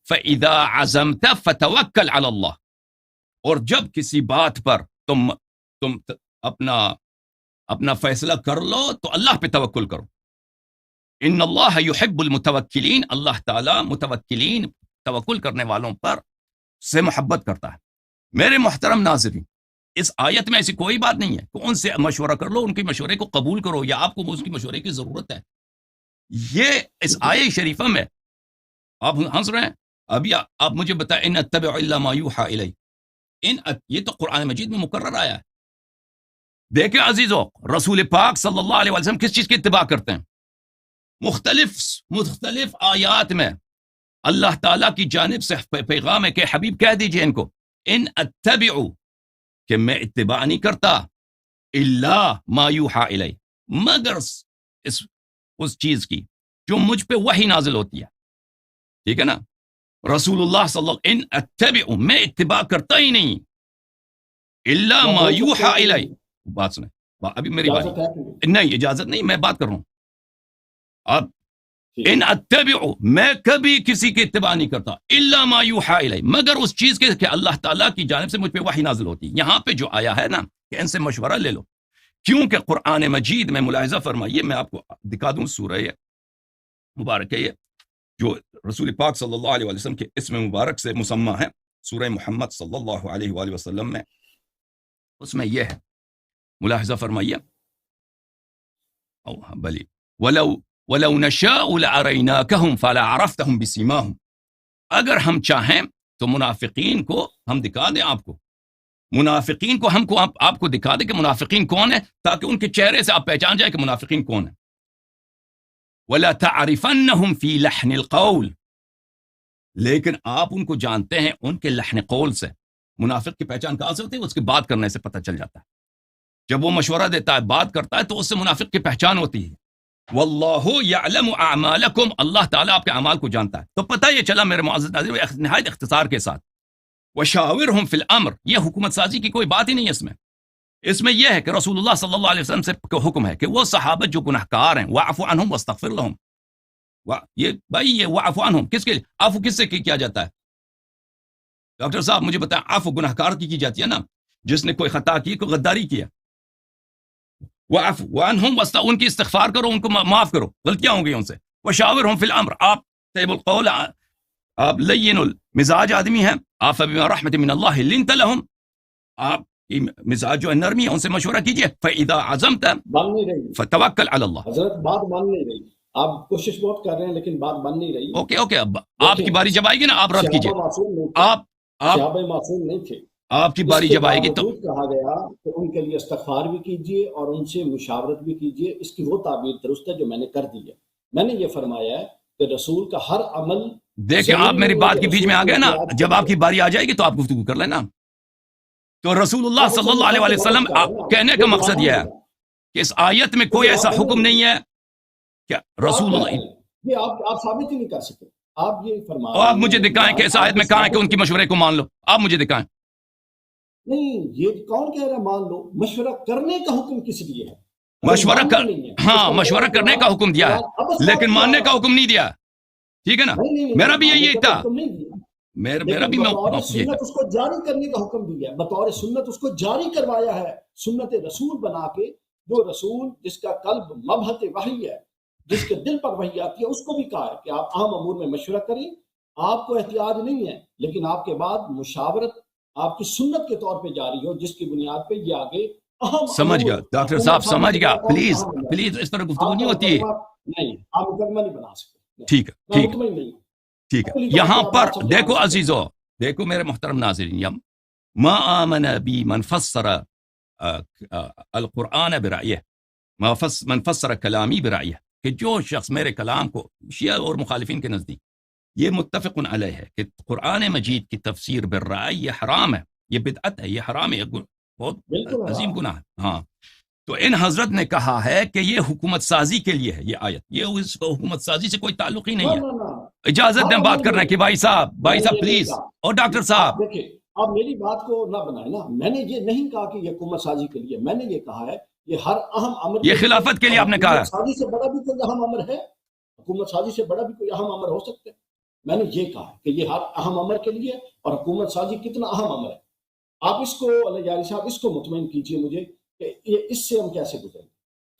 فاذا عزمت فتوکل علی اللہ, اور جب کسی بات پر تم اپنا فیصلہ کر لو تو اللہ پہ توکل کرو. ان اللہ یحب المتوکلین, اللہ تعالی متوکلین توکل کرنے والوں پر سے محبت کرتا ہے. میرے محترم ناظرین, اس آیت میں ایسی کوئی بات نہیں ہے کہ ان سے مشورہ کر لو, ان کے مشورے کو قبول کرو, یا آپ کو اس کی مشورے کی ضرورت ہے. یہ اس آیہ شریفہ میں آپ ہنس رہے ہیں. ابھی آپ مجھے بتائیں, ان اتبع الا ما یوحى الی, یہ تو قرآن مجید میں مکرر آیا ہے. دیکھیں عزیزو, رسول پاک صلی اللہ علیہ وسلم کس چیز کی اتباع کرتے ہیں؟ مختلف آیات میں اللہ تعالیٰ کی جانب سے پیغام ہے کہ حبیب کہہ دیجئے ان کو, ان اتبعو, کہ میں اتباع نہیں کرتا, الا ما یوحى الی, مگر اس چیز کی جو مجھ پہ وحی نازل ہوتی ہے. ٹھیک ہے نا؟ رسول اللہ صلی اللہ ان اتبع میں اتباع کرتا ہی نہیں الا ما یوحى الی. بات سنیں ابھی میری باری نہیں اجازت نہیں میں بات کر رہا ہوں. اب ان اتبع میں کبھی کسی کی اتباع نہیں کرتا الا ما یوحى الی مگر اس چیز کے کہ اللہ تعالیٰ کی جانب سے مجھ پہ وحی نازل ہوتی. یہاں پہ جو آیا ہے نا کہ ان سے مشورہ لے لو کیونکہ قرآن مجید میں ملاحظہ فرمائیے میں آپ کو دکھا دوں سورہ مبارک ہے یہ جو رسول پاک صلی اللہ علیہ وسلم کے اسم مبارک سے مسمى ہے سورہ محمد صلی اللہ علیہ وآلہ وسلم میں. اس میں یہ ہے ملاحظہ فرمائیے بلی ولو نشاء لأريناكهم فلعرفتهم بسيماهم. اگر ہم چاہیں تو منافقین کو ہم دکھا دیں آپ کو منافقین کو ہم کو آپ کو دکھا دیں کہ منافقین کون ہیں تاکہ ان کے چہرے سے آپ پہچان جائیں کہ منافقین کون ہیں. ولا تعرفنهم في لحن القول لیکن آپ ان کو جانتے ہیں ان کے لحن قول سے. منافق کی پہچان کہاں سے ہوتی ہے؟ اس کی بات کرنے سے پتہ چل جاتا ہے. جب وہ مشورہ دیتا ہے بات کرتا ہے تو اس سے منافق کی پہچان ہوتی ہے. واللہ یعلم اعمالکم اللہ تعالیٰ آپ کے اعمال کو جانتا ہے. تو پتہ یہ چلا میرے معزز ناظرین نہایت اختصار کے ساتھ وشاورہم فی الامر یہ حکومت سازی کی کوئی بات ہی نہیں ہے. اس میں یہ ہے کہ رسول اللہ صلی اللہ علیہ وسلم سے حکم ہے کہ وہ صحابہ جو گناہکار ہیں واعف عنہم واستغفر لہم. یہ بھائی یہ واعف عنہم کس کے عفو کس سے کیا جاتا ہے؟ ڈاکٹر صاحب مجھے بتائیں عفو گناہکار کی جاتی ہے نا جس نے کوئی خطا کی کوئی غداری کیا. واعف عنہم ان کی استغفار کرو ان کو معاف کرو غلطیاں ہوں گی ان سے. وشاورہم فی الامر آپ طیب القول آپ لین المزاج آدمی ہیں. آپ بما رحمت من اللہ لنت لہم آپ مزاج جو ہے نرمی ہے ان سے مشورہ کیجئے. فَإِذَا عَزَمْتَ فَتَوَكَّلْ عَلَى اللَّهِ.
حضرت بات مان نہیں رہی آپ کوشش بہت کر رہے ہیں لیکن بات بن نہیں رہی.
اوکے اب آپ کی باری جب آئے گی نا آپ رد کیجئے. آپ
صحابہ معصوم نہیں تھے.
آپ کی باری جب آئے گی تو
کہا گیا کہ ان کے لیے استغفار بھی کیجئے اور ان سے مشاورت بھی کیجئے. اس کی وہ تعبیر درست ہے جو میں نے کر دی ہے. میں نے یہ فرمایا ہے کہ رسول کا ہر عمل
دیکھیں آپ میری بات کے بیچ میں آ گئے نا جب آپ کی باری آ جائے گی تو آپ گفتگو کر لینا. تو رسول اللہ صلی اللہ علیہ وسلم کہنے کا مقصد یہ ہے کہ اس آیت میں کوئی ایسا حکم نہیں ہے کہ رسول اللہ
یہ آپ ثابت ہی نہیں کر سکتے. آپ یہ فرمائیں
آپ مجھے دکھائیں کہ اس آیت میں کہاں ہے کہ ان کی مشورے کو مان لو. آپ مجھے دکھائیں.
نہیں یہ کون کہہ رہا ہے مان لو. مشورہ کرنے کا حکم کس لیے ہے؟
مشورہ کرنے کا حکم دیا ہے لیکن ماننے کا حکم نہیں دیا. ٹھیک ہے نا میرا بھی یہی تھا. میرا بھی
سنت اس کو جاری کرنے کا حکم دیا ہے. بطور سنت اس کو جاری کروایا ہے. سنت رسول بنا کے جو رسول جس کا قلب مبہت وحی ہے جس کے دل پر وحی آتی ہے اس کو بھی کہا ہے کہ آپ اہم امور میں مشورہ کریں. آپ کو احتیاج نہیں ہے لیکن آپ کے بعد مشاورت آپ کی سنت کے طور پہ جاری ہو جس کی بنیاد پہ یہ آگے اہم
سمجھ گیا ڈاکٹر صاحب سمجھ گیا. پلیز اس طرح گفتگو نہیں ہوتی ہے.
نہیں آپ مقدمہ نہیں بنا سکتے.
ٹھیک ہے ٹھیک ہے. یہاں پر دیکھو عزیزو دیکھو میرے محترم ناظرین ما آمن بی من فسر القرآن برائیہ من فسر کلامی برائیہ کہ جو شخص میرے کلام کو شیعہ اور مخالفین کے نزدیک یہ متفق علیہ ہے کہ قرآن مجید کی تفسیر بالرأی یہ حرام ہے یہ بدعت ہے یہ حرام ہے بہت عظیم گناہ ہے. ہاں تو ان حضرت نے کہا ہے کہ یہ حکومت سازی کے لیے ہے یہ آیت. یہ اس کو حکومت سازی سے کوئی تعلق ہی نہیں ہے. اجازت دیں بات کرنا کہ بھائی صاحب پلیز اور ڈاکٹر صاحب
دیکھیں آپ میری بات کو نہ بنائیں نا. میں نے یہ نہیں کہا کہ یہ حکومت سازی کے لیے. میں نے یہ کہا ہے یہ ہر اہم امر
یہ خلافت کے لیے آپ نے کہا ہے.
سازی سے بڑا بھی کوئی اہم امر ہے. حکومت سازی سے بڑا بھی کوئی اہم امر ہو سکتا ہے. میں نے یہ کہا ہے کہ یہ ہر اہم امر کے لیے اور حکومت سازی کتنا اہم امر ہے. آپ اس کو اللہ یاری صاحب اس کو مطمئن کیجئے مجھے کہ یہ اس سے ہم کیسے گزریں.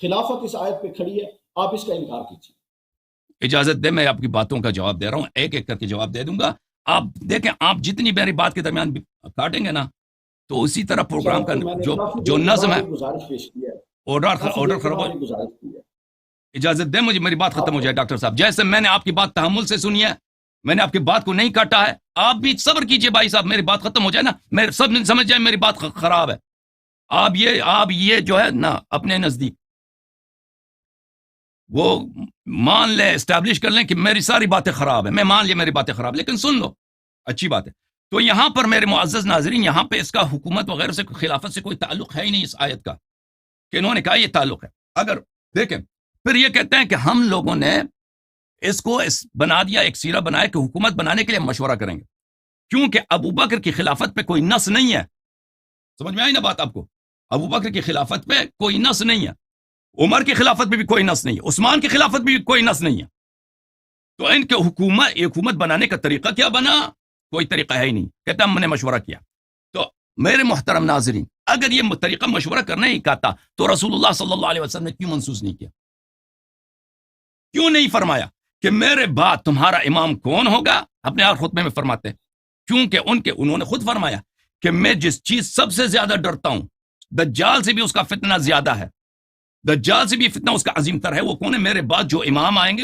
خلافت اس آیت پہ کھڑی ہے آپ اس کا انکار کیجئے.
اجازت دیں میں آپ کی باتوں کا جواب دے رہا ہوں ایک ایک کر کے جواب دے دوں گا. آپ دیکھیں آپ جتنی میری بات کے درمیان کاٹیں گے نا تو اسی طرح پروگرام کا جو نظم ہے آرڈر خراب ہو. اجازت دیں مجھے میری بات ختم ہو جائے ڈاکٹر صاحب. جیسے میں نے آپ کی بات تحمل سے سنی ہے میں نے آپ کی بات کو نہیں کاٹا ہے آپ بھی صبر کیجئے بھائی صاحب. میری بات ختم ہو جائے نا میں سب نے سمجھ جائے میری بات خراب ہے. آپ یہ جو ہے نا اپنے نزدیک وہ مان لیں اسٹیبلش کر لیں کہ میری ساری باتیں خراب ہیں. میں مان لیا میری باتیں خراب لیکن سن لو اچھی بات ہے. تو یہاں پر میرے معزز ناظرین یہاں پہ اس کا حکومت وغیرہ سے خلافت سے کوئی تعلق ہے ہی نہیں اس آیت کا کہ انہوں نے کہا یہ تعلق ہے. اگر دیکھیں پھر یہ کہتے ہیں کہ ہم لوگوں نے اس کو بنا دیا، ایک سیرہ بنایا کہ حکومت بنانے کے لیے مشورہ کریں گے، کیونکہ ابو بکر کی خلافت پہ کوئی نص نہیں ہے. سمجھ میں آئی نا بات آپ کو؟ ابو بکر کی خلافت پہ کوئی نص نہیں ہے، عمر کی خلافت پہ بھی کوئی نص نہیں ہے، عثمان کی خلافت پہ بھی کوئی نص نہیں ہے. تو ان کے حکومت بنانے کا طریقہ کیا بنا؟ کوئی طریقہ ہے ہی نہیں. کہتا ہم نے مشورہ کیا. تو میرے محترم ناظرین، اگر یہ طریقہ مشورہ کرنے ہی کا تھا تو رسول اللہ صلی اللہ علیہ وسلم نے کیوں منسوخ نہیں کیا؟ کیوں نہیں فرمایا کہ میرے بعد تمہارا امام کون ہوگا؟ اپنے ہر خطبے میں فرماتے ہیں، کیونکہ انہوں نے خود فرمایا کہ میں جس چیز سب سے زیادہ ڈرتا ہوں، دجال سے بھی اس کا فتنہ زیادہ ہے، دجال سے بھی فتنہ اس کا عظیم تر ہے. وہ کون ہے؟ میرے بعد جو امام آئیں گے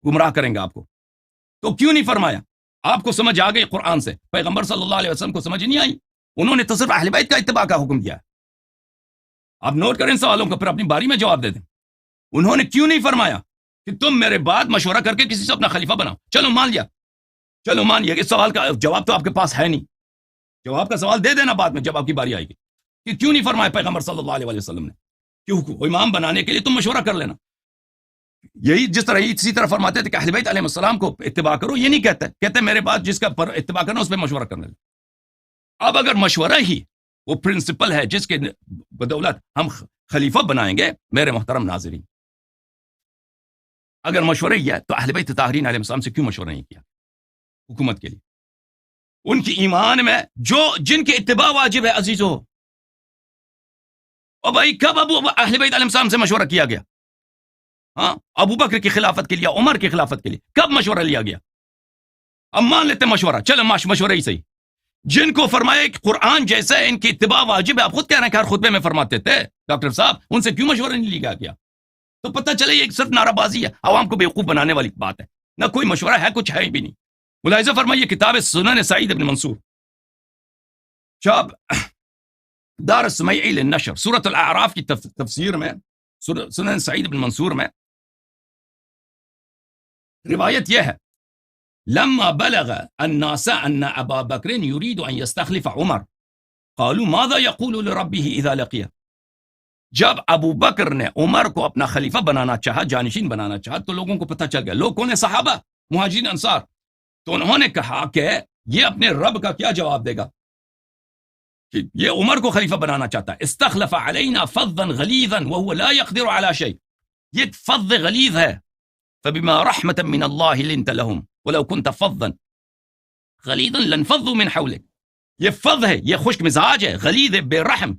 گمراہ کریں گے آپ کو. تو کیوں نہیں فرمایا؟ آپ کو سمجھ آ گئی قرآن سے، پیغمبر صلی اللہ علیہ وسلم کو سمجھ نہیں آئی. انہوں نے تو صرف اہل بیت کا اتباع کا حکم دیا ہے. آپ نوٹ کریں سوالوں کو، پھر اپنی باری میں جواب دے دیں. انہوں نے کیوں نہیں فرمایا کہ تم میرے بعد مشورہ کر کے کسی سے اپنا خلیفہ بناؤ؟ چلو مان لیا، چلو مان لیا. اس سوال کا جواب تو آپ کے پاس ہے نہیں، جواب کا سوال دے دینا بعد میں جب آپ کی باری آئے گی کہ کیوں نہیں فرمایا پیغمبر صلی اللہ علیہ وسلم نے کہ امام بنانے کے لیے تم مشورہ کر لینا. یہی جس طرح اسی طرح فرماتے تھے کہ اہل بیت علیہ السلام کو اتباع کرو، یہ نہیں کہتے میرے بعد جس کا پر اتباع کرنا اس پہ مشورہ کرنے لیں. اب اگر مشورہ ہی وہ پرنسپل ہے جس کے بدولت ہم خلیفہ بنائیں گے، میرے محترم ناظرین، اگر مشورہ ہی ہے تو اہل بیت طاہرین علیہ السلام سے کیوں مشورہ نہیں کیا حکومت کے لیے؟ ان کی ایمان میں جن کے اتباع واجب ہے عزیزو. اور بھائی کب اہل بیت علیہ السلام سے مشورہ کیا گیا؟ ہاں، ابو بکر کی خلافت کے لیے، عمر کی خلافت کے لیے کب مشورہ لیا گیا؟ اب مان لیتے مشورہ، چلو مشورہ ہی صحیح. جن کو فرمایا کہ قرآن جیسا ہے، ان کی اتباع واجب ہے، آپ خود کہہ رہے ہیں کہ ہر خطبے میں فرماتے تھے ڈاکٹر صاحب، ان سے کیوں مشورہ نہیں لیا گیا؟ تو پتہ چلے یہ صرف نعرہ بازی ہے، عوام کو بیوقوف بنانے والی بات ہے، نہ کوئی مشورہ ہے، کچھ ہے بھی نہیں. ملاحظہ فرمائیے کتاب سنن سعید بن منصور، شاب دار السمیعی للنشر، سورۃ الاعراف کی تفسیر میں، سنن سعید بن منصور میں روایت یہ ہے، لما بلغ الناس ان ابا بکر يريد ان يستخلف عمر قالوا ماذا يقول لربه اذا لقيه. جب ابو بکر نے عمر کو اپنا خلیفہ بنانا چاہا، جانشین بنانا چاہا، تو لوگوں کو پتہ چل گیا. لوگ کون ہیں؟ صحابہ، مہاجرین، انصار. تو انہوں نے کہا کہ یہ اپنے رب کا کیا جواب دے گا کہ یہ عمر کو خلیفہ بنانا چاہتا ہے. استخلف علینا فظا غلیظا وهو لا يقدر على شيء. یہ فظ غلیظ ہے. فبما رحمة من الله لنت لهم ولو كنت فظا غلیظا لانفضوا من حولك. یہ فظ ہے، یہ خشک مزاج ہے، غلیظ ہے، بے رحم،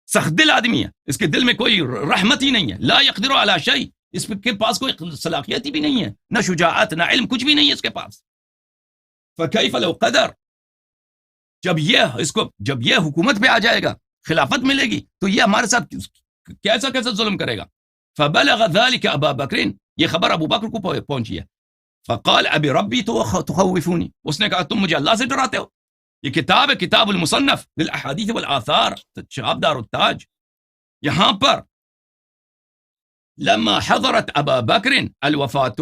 سخت دل آدمی ہے، اس کے دل میں کوئی رحمت ہی نہیں ہے. لا يقدر على شيء، اس کے پاس کوئی صلاحیت بھی نہیں ہے، نہ شجاعت، نہ علم، کچھ بھی نہیں ہے اس کے پاس. فكيف لو قدر، جب یہ حکومت پہ آ جائے گا، خلافت ملے گی، تو یہ ہمارے ساتھ کیسا ظلم کرے گا. فبلغ ذلك ابا بکر، یہ خبر ابو بکر کو پہنچی ہے. فقال ابی ربی تخوفونی، اس نے کہا تم مجھے اللہ سے ڈراتے ہو. یہ کتاب ہے، کتاب المصنف للاحادیث والآثار، شہاب دار التاج. یہاں پر لما حضرت ابا بکر الوفاة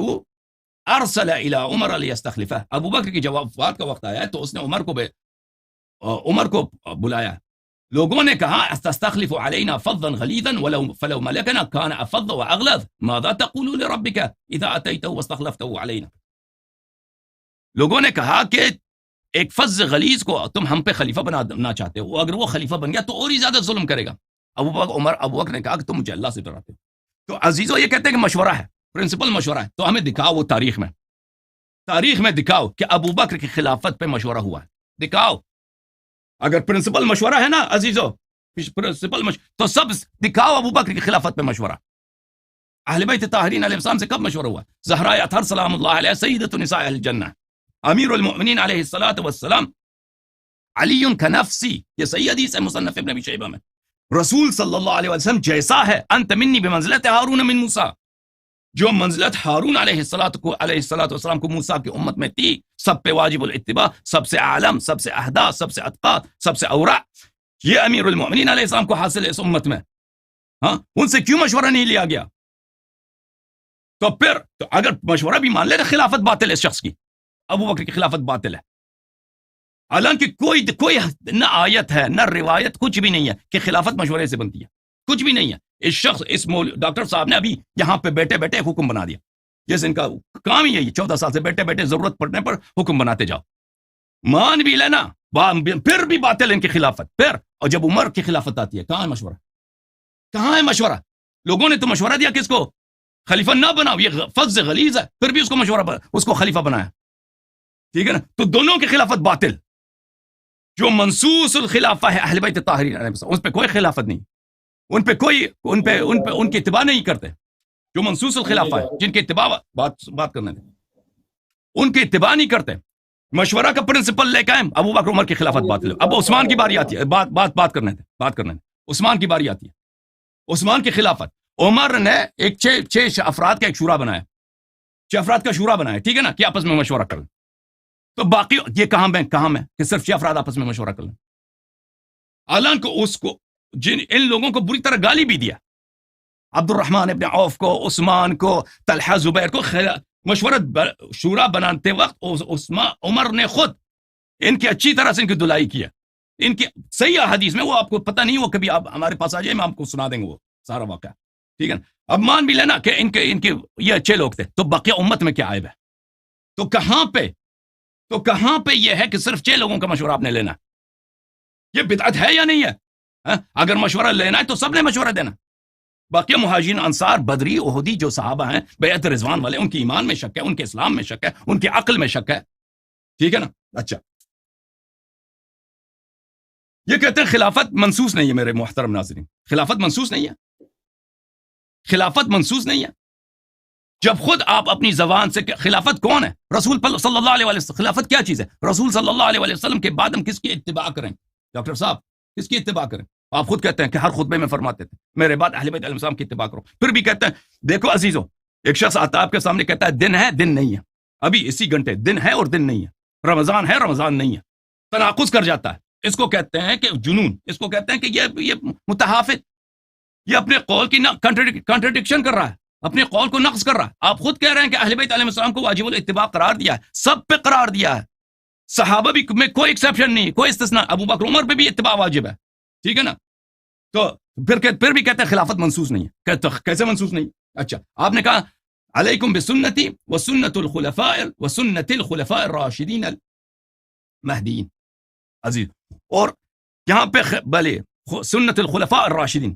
ارسل الى عمر لیستخلفہ. ابو بکر کی جب وفات کا وقت آیا تو اس نے عمر کو بلایا. لوگوں نے کہا تستخلف علینا فظا غلیظا فلو ملکنا كان افظ واغلظ ماذا تقول لربك اذا اتيته واستخلفته علينا. لوگوں نے کہا کہ ایک فظ غلیظ کو تم ہم پہ خلیفہ بنانا چاہتے ہو، اگر وہ خلیفہ بن گیا تو اور ہی زیادہ ظلم کرے گا. ابو بکر نے کہا کہ تم مجھے اللہ سے ڈراتے ہو. تو عزیزو یہ کہتے ہیں کہ مشورہ ہے، پرنسپل مشورہ ہے. تو ہمیں دکھاؤ وہ تاریخ میں دکھاؤ کہ ابو بکر کی خلافت پہ مشورہ ہوا ہے. دکھاؤ. اگر پرنسپل مشورہ ہے نا عزیزو، تو سب دکھاؤ ابو بکر کی خلافت پہ مشورہ. اہل بیت طاہرین علیہ السلام سے کب مشورہ ہوا؟ زہرا اطہر سلام اللہ علیہ سیدۃ نساء اہل الجنہ، امیر المؤمنین علیہ الصلوۃ والسلام، علی کنفسی. یہ صحیح حدیث ہے مصنف ابن ابی شیبہ میں. رسول صلی اللہ علیہ وسلم جیسا ہے، انت منی بمنزلت ہارون من موسیٰ، جو منزلت ہارون علیہ الصلوۃ والسلام کو موسیٰ کی امت میں تھی، سب پہ واجب الاتباع، سب سے عالم، سب سے اہدا، سب سے اتقا، سب سے اورع، یہ امیر المؤمنین علیہ السلام کو حاصل ہے اس امت میں. ہاں، ان سے کیوں مشورہ نہیں لیا گیا؟ تو پھر تو اگر مشورہ بھی مان لے تو خلافت باطل ہے اس شخص کی، ابو بکر کی خلافت باطل ہے. حالانکہ کوئی نہ آیت ہے نہ روایت، کچھ بھی نہیں ہے کہ خلافت مشورے سے بنتی ہے، کچھ بھی نہیں ہے. اس شخص ڈاکٹر صاحب نے ابھی یہاں پہ بیٹھے بیٹھے حکم بنا دیا، جیسے ان کا کام ہی یہی 14 سال سے بیٹھے بیٹھے ضرورت پڑنے پر حکم بناتے جاؤ، مان بھی لینا، پھر بھی باطل ان کی خلافت، پھر اور جب عمر کی خلافت آتی ہے کہاں ہے مشورہ؟ کہاں ہے مشورہ؟ لوگوں نے تو مشورہ دیا کس کو؟ خلیفہ نہ بناؤ، یہ فظ غلیظ ہے، پھر بھی اس کو مشورہ اس کو خلیفہ بنایا، ٹھیک ہے نا؟ تو دونوں کی خلافت باطل. جو منصوص الخلافہ ہے اہل بیت الطاہرین علیہ السلام، اس پہ کوئی خلافت نہیں، ان پہ کوئی ان کی اتباع نہیں کرتے. جو منصوص الخلافہ ہے، جن کے اتباع بات کرنے دیں، ان کی اتباع نہیں کرتے. مشورہ کا پرنسپل لے کے آئے ابو بکر عمر کی خلافت باطل ہے. اب عثمان کی باری آتی ہے، بات کرنے دیں. عثمان کی باری آتی ہے، عثمان کی خلافت. عمر نے ایک چھ افراد کا ایک شورا بنایا، 6 افراد کا شورا بنایا، ٹھیک ہے نا، کہ آپس میں مشورہ کریں. تو باقی یہ کہاں میں کہ صرف 6 افراد آپس میں مشورہ کر لیں. اعلان کو اس کو ان لوگوں کو بری طرح گالی بھی دیا، عبد الرحمن ابن عوف کو، عثمان کو، طلحہ زبیر کو. مشورہ شورا بناتے وقت عمر نے خود ان کی اچھی طرح سے ان کی دلائی کیا. ان کی صحیح حدیث میں، وہ آپ کو پتہ نہیں، وہ کبھی آپ ہمارے پاس آ جائے، میں آپ کو سنا دیں گے وہ سارا واقعہ، ٹھیک ہے نا. اب مان بھی لینا کہ ان کے یہ اچھے لوگ تھے، تو بقیہ امت میں کیا عیب ہے؟ تو کہاں پہ یہ ہے کہ صرف 6 لوگوں کا مشورہ آپ نے لینا؟ یہ بدعت ہے یا نہیں ہے؟ اگر مشورہ لینا ہے تو سب نے مشورہ دینا. باقی مہاجرین، انصار، بدری، احدی جو صحابہ ہیں بیعت رضوان والے، ان کے ایمان میں شک ہے، ان کے اسلام میں شک ہے، ان کے عقل میں شک ہے، ٹھیک ہے نا. اچھا، یہ کہتے ہیں خلافت منسوس نہیں ہے. میرے محترم ناظرین، خلافت منسوس نہیں ہے، خلافت منسوس نہیں ہے. جب خود آپ اپنی زبان سے، خلافت کون ہے؟ رسول صلی اللہ علیہ وسلم. خلافت کیا چیز ہے؟ رسول صلی اللہ علیہ وسلم کے بعد ہم کس کی اتباع کریں؟ ڈاکٹر صاحب، کس کی اتباع کریں؟ آپ خود کہتے ہیں کہ ہر خطبے میں فرماتے تھے میرے بعد اہل بیت علیہ السلام کی اتباع کرو. پھر بھی کہتے ہیں، دیکھو عزیزو، ایک شخص آتا ہے آپ کے سامنے کہتا ہے دن ہے دن نہیں ہے، ابھی اسی گھنٹے دن ہے اور دن نہیں ہے، رمضان ہے رمضان نہیں ہے، تناقض کر جاتا ہے. اس کو کہتے ہیں کہ جنون، اس کو کہتے ہیں کہ یہ متحافظ، یہ اپنے قول کی کنٹرڈکشن کر رہا ہے، اپنے قول کو نقض کر رہا ہے. آپ خود کہہ رہے ہیں کہ اہل بیت علیہ السلام کو واجب الاتباع قرار دیا ہے، سب پہ قرار دیا ہے، صحابہ بھی میں کوئی ایکسیپشن نہیں، کوئی استثناء، ابو بکر عمر پہ بھی اتباع واجب ہے، ٹھیک ہے نا. تو پھر بھی کہتے ہیں خلافت منسوس نہیں ہے. کیسے منسوس نہیں؟ اچھا، آپ نے کہا علیکم بسنتی وسنت الخلفاء الراشدین المہدیین. عزیز، اور یہاں پہ بلے سنت الخلفاء الراشدین،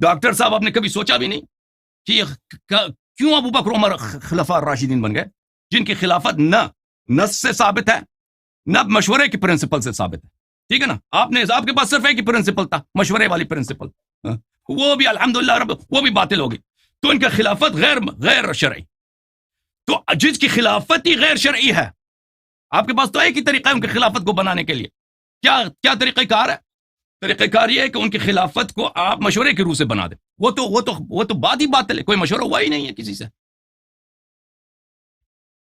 ڈاکٹر صاحب آپ نے کبھی سوچا بھی نہیں کہ کیوں ابو بکر عمر خلفاء الراشدین بن گئے، جن کی خلافت نہ نص سے ثابت ہے، نہ مشورے کی پرنسپل سے ثابت ہے، ٹھیک ہے نا. آپ کے پاس صرف ایک ہی پرنسپل تھا، مشورے والی پرنسپل، وہ بھی الحمدللہ وہ بھی باطل ہوگی. تو ان کا خلافت غیر شرعی. تو جس کی خلافت ہی غیر شرعی ہے، آپ کے پاس تو ایک ہی طریقہ ہے ان کی خلافت کو بنانے کے لیے. کیا طریقہ کار ہے؟ طریقہ کار یہ ہے کہ ان کی خلافت کو آپ مشورے کے روح سے بنا دیں. وہ تو بات ہی باطل ہے، کوئی مشورہ ہوا ہی نہیں ہے کسی سے.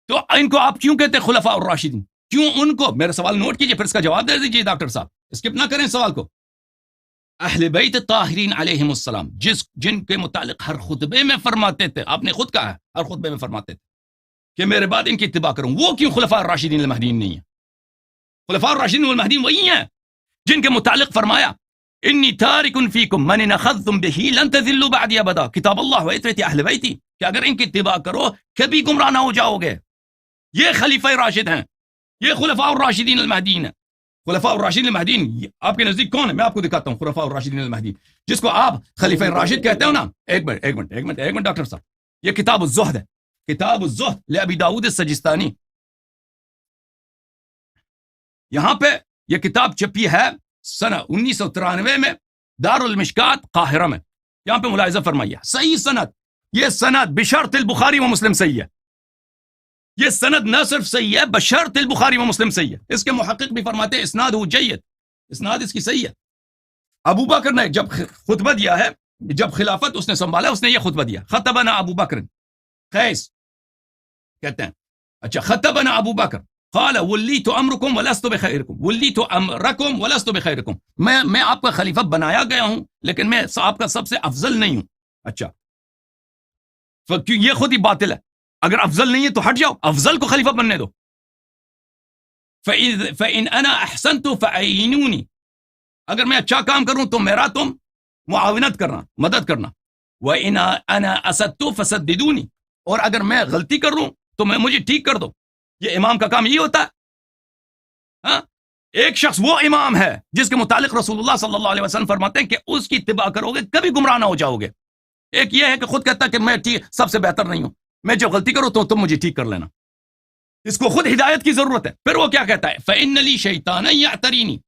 تو ان کو آپ کیوں کہتے ہیں خلفاء الراشدین؟ کیوں ان کو؟ میرا سوال نوٹ کیجئے، پھر اس کا جواب دے دیجئے ڈاکٹر صاحب، اسکپ نہ کریں سوال کو. اہل بیت طاہرین علیہم السلام جن کے متعلق ہر خطبے میں فرماتے تھے، آپ نے خود کہا ہے ہر خطبے میں فرماتے تھے کہ میرے بعد ان کی اتباع کروں، وہ کیوں خلفاء الراشدین المہدیین نہیں ہیں؟ خلفاء الراشدین والمہدیین وہی ہیں جن کے متعلق فرمایا انی تارک فیکم من اخذتم به لن تذلوا بعدی ابدا، کتاب اللہ و عترت اہل بیتی، کہ اگر ان کی اتباع کرو کبھی گمراہ نہ ہو جاؤ گے. یہ خلیفہ راشد ہیں، یہ خلفاء الراشدین المہدیین ہیں. خلفاء الراشدین المہدیین آپ کے نزدیک کون ہے؟ میں آپ کو دکھاتا ہوں. خلفاء الراشدین المہدیین جس کو آپ خلیفہ راشد کہتے ہو نا، ایک منٹ ڈاکٹر صاحب، یہ کتاب الزہد ہے، کتاب الزہد لابی داؤد السجستانی. یہاں پہ یہ کتاب چھپی ہے سنہ 1993 میں دار المشکات قاہرہ میں. یہاں پہ ملاحظہ فرمائیے، صحیح سند، یہ سند بشرط البخاری و مسلم صحیح ہے. یہ سند نہ صرف صحیح ہے، بشرط البخاری و مسلم صحیح ہے. اس کے محقق بھی فرماتے ہیں اسناد جید، اسناد اس کی صحیح ہے. ابو بکر نے جب خطبہ دیا ہے، جب خلافت اس نے سنبھالا، اس نے یہ خطبہ دیا، خطبنا ابو بکر، قیس کہتے ہیں، اچھا، خطبنا ابو بکر قال ولیت امرکم ولست بخیرکم، ولیت امرکم ولست بخیرکم، میں آپ کا خلیفہ بنایا گیا ہوں لیکن میں آپ کا سب سے افضل نہیں ہوں. اچھا، یہ خود ہی باطل ہے. اگر افضل نہیں ہے تو ہٹ جاؤ، افضل کو خلیفہ بننے دو. فَإِنْ أَنَا أَحْسَنْتُ فَأَعِينُونِي، اگر میں اچھا کام کروں تو میرا تم معاونت کرنا، مدد کرنا. وَإِنْ أَنَا أَسَدْتُ فَسَدِّدُونِ، اور اگر میں غلطی کر رہا ہوں تو میں مجھے ٹھیک کر دو. یہ امام کا کام یہ ہوتا ہے. ہاں، ایک شخص وہ امام ہے جس کے متعلق رسول اللہ صلی اللہ علیہ وسلم فرماتے ہیں کہ اس کی اتباع کرو گے کبھی گمراہ نہ ہو جاؤ گے. ایک یہ ہے کہ خود کہتا ہے کہ میں سب سے بہتر نہیں ہوں، میں جو غلطی کروں تو تم مجھے ٹھیک کر لینا. اس کو خود ہدایت کی ضرورت ہے. پھر وہ کیا کہتا ہے؟ فَإِنَّ لِي شَيْطَانًا يَعْتَرِينِ،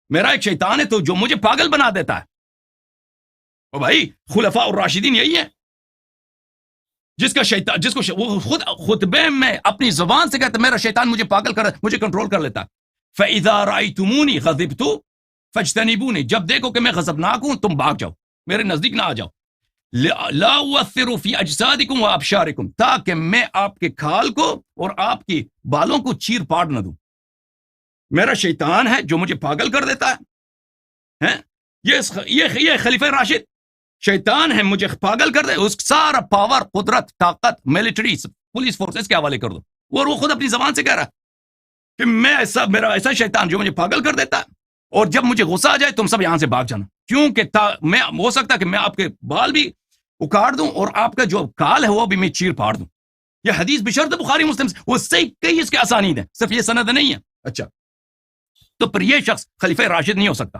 میرا ایک شیطان ہے تو جو مجھے پاگل بنا دیتا ہے. اور بھائی خلفاء الراشدین یہی ہے، جس کا شیطان، جس کو وہ خود خطبے میں اپنی زبان سے کہتا ہے میرا شیطان مجھے پاگل کر، مجھے کنٹرول کر لیتا ہے. فَإِذَا رَأَيْتُمُونِي غَضِبْتُ فَاجْتَنِبُونِي، جب دیکھو کہ میں غضبناک ہوں تم بھاگ جاؤ، میرے نزدیک نہ آ جاؤ. لا اؤثر فی اجسادکم و ابشارکم، تاکہ میں آپ کے کھال کو اور آپ کی بالوں کو چیر پاڑ نہ دوں. میرا شیطان ہے جو مجھے پاگل کر دیتا ہے. یہ خلیفہ راشد شیطان ہے، مجھے پاگل کر دے. اس سارا پاور، قدرت، طاقت، ملٹری، پولیس فورسز کے حوالے کر دو. اور وہ خود اپنی زبان سے کہہ رہا ہے کہ میں ایسا، میرا ایسا شیطان جو مجھے پاگل کر دیتا ہے، اور جب مجھے غصہ آ جائے تم سب یہاں سے بھاگ جانا، کیونکہ میں ہو سکتا ہے کہ میں آپ کے بال بھی اکاڑ دوں اور آپ کا جو کال ہے وہ بھی میں چیر پھاڑ دوں. یہ حدیث بشرط بخاری مسلم سے، وہ صحیح کئی اس کے اسانید ہیں، صرف یہ سند نہیں ہے. اچھا، تو پھر یہ شخص خلیفہ راشد نہیں ہو سکتا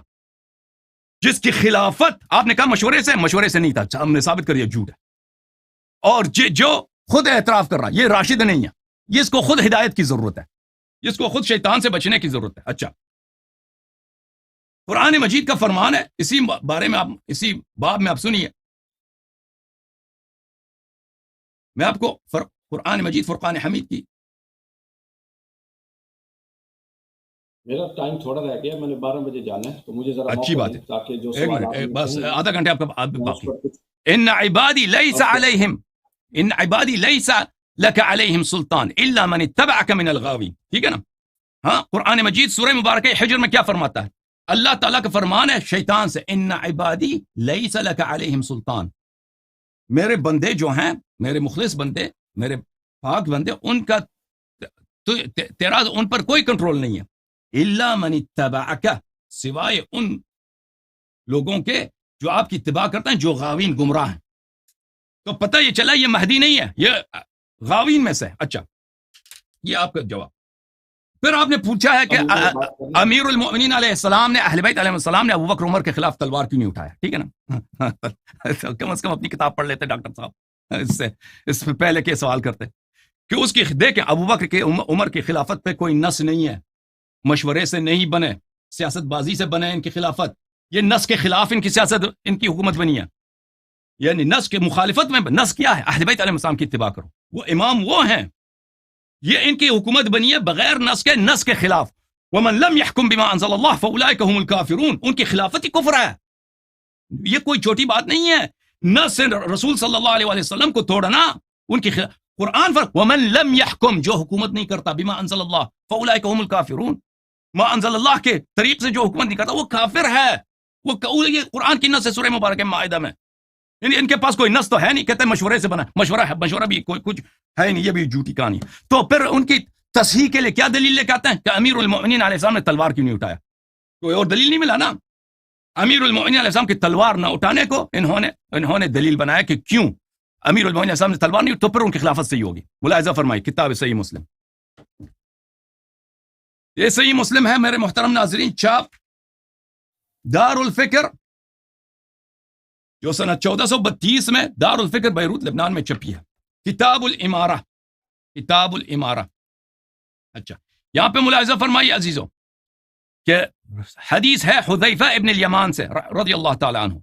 جس کی خلافت آپ نے کہا مشورے سے نہیں تھا، ہم نے ثابت کر دیا جھوٹ ہے. اور جو خود اعتراف کر رہا یہ راشد نہیں ہے، یہ اس کو خود ہدایت کی ضرورت ہے، اس کو خود شیطان سے بچنے کی ضرورت ہے. اچھا، قرآن مجید کا فرمان ہے، اسی بارے میں آپ اسی باب میں آپ سنیے. میں آپ کو قرآن مجید فرقان حمید کی،
میرا ٹائم تھوڑا رہ گیا، میں نے 12 بجے جانا ہے، تو مجھے ذرا
اچھی
موقع
بات
دیں
ہے،
تاکہ جو
ایک
سوال آپ
منٹ
نے
بس،
کہے
آدھا گھنٹے آپ کا
میں اس
باقی.
پر کچھ
ان عبادی لیس علیہم، ان عبادی لیس لک علیہم سلطان الا من اتبعک من الغاوین. ٹھیک ہے نا؟ ہاں، قرآن مجید سورہ مبارکہ حجر میں کیا فرماتا ہے؟ اللہ تعالیٰ کا فرمان ہے شیطان سے، ان عبادی لیس لک علیہم سلطان، میرے بندے جو ہیں، میرے مخلص بندے، میرے پاک بندے، ان کا تیرا ان پر کوئی کنٹرول نہیں ہے. الا من اتبعک، سوائے ان لوگوں کے جو آپ کی اتباع کرتے ہیں، جو غاوین گمراہ ہیں. تو پتہ یہ چلا یہ مہدی نہیں ہے، یہ غاوین میں سے. اچھا، یہ آپ کا جواب. پھر آپ نے پوچھا ہے کہ امیر المؤمنین علیہ السلام نے، اہل بیت علیہ السلام نے ابو بکر عمر کے خلاف تلوار کیوں نہیں اٹھایا؟ ٹھیک ہے نا؟ کم از کم اپنی کتاب پڑھ لیتے ڈاکٹر صاحب، اس سے پہلے کے سوال کرتے کہ اس کی دیکھیں ابو بکر کے عمر کی خلافت پہ کوئی نص نہیں ہے، مشورے سے نہیں بنے، سیاست بازی سے بنے ان کی خلافت. یہ نص کے خلاف ان کی سیاست، ان کی حکومت بنی ہے، یعنی نص کے مخالفت میں. نص کیا ہے؟ اہل بیت علیہ السلام کی اتباع کرو. وہ امام وہ ہیں، یہ ان کی حکومت بنی ہے بغیر نص کے، نص کے خلاف. ومن لم يحكم بما انزل الله فاولئك هم الكافرون، ان کی خلافت ہی کفر ہے. یہ کوئی چھوٹی بات نہیں ہے. نص رسول صلی اللہ علیہ وسلم کو توڑنا ان کی قرآن پر ومن لم يحكم، جو حکومت نہیں کرتا بما انزل الله فاولئك هم الكافرون، ما انزل اللہ کے طریق سے جو حکومت نہیں کرتا وہ کافر ہے. وہ یہ قرآن کی نص ہے سورہ مبارکہ مائدہ میں. ان کے پاس کوئی نص تو ہے نہیں، کہتے ہیں مشورے سے بنا. مشورہ بھی کوئی کچھ ہے نہیں، یہ بھی جھوٹی کہانی. تو پھر ان کی تصحیح کے لیے کیا دلیل لے کے آتے ہیں کہ امیر المؤمنین علیہ السلام نے تلوار کیوں نہیں اٹھایا؟ کوئی اور دلیل نہیں ملا نا. امیر المؤمنین علیہ السلام کی تلوار نہ اٹھانے کو انہوں نے دلیل بنایا کہ کیوں امیر المؤمنین علیہ السلام نے تلوار نہیں، تو پھر ان کی خلافت صحیح ہوگی. ملاحظہ فرمائی کتاب صحیح مسلم، یہ صحیح مسلم ہے میرے محترم ناظرین، چھاپ دار الفکر، جو سنہ 1432 میں دار الفکر بیروت لبنان میں چھپی ہے. کتاب الامارہ، کتاب الامارہ. اچھا، یہاں پہ ملاحظہ فرمائیے عزیزوں کہ حدیث ہے حذیفہ ابن الیمان سے رضی اللہ تعالی عنہ.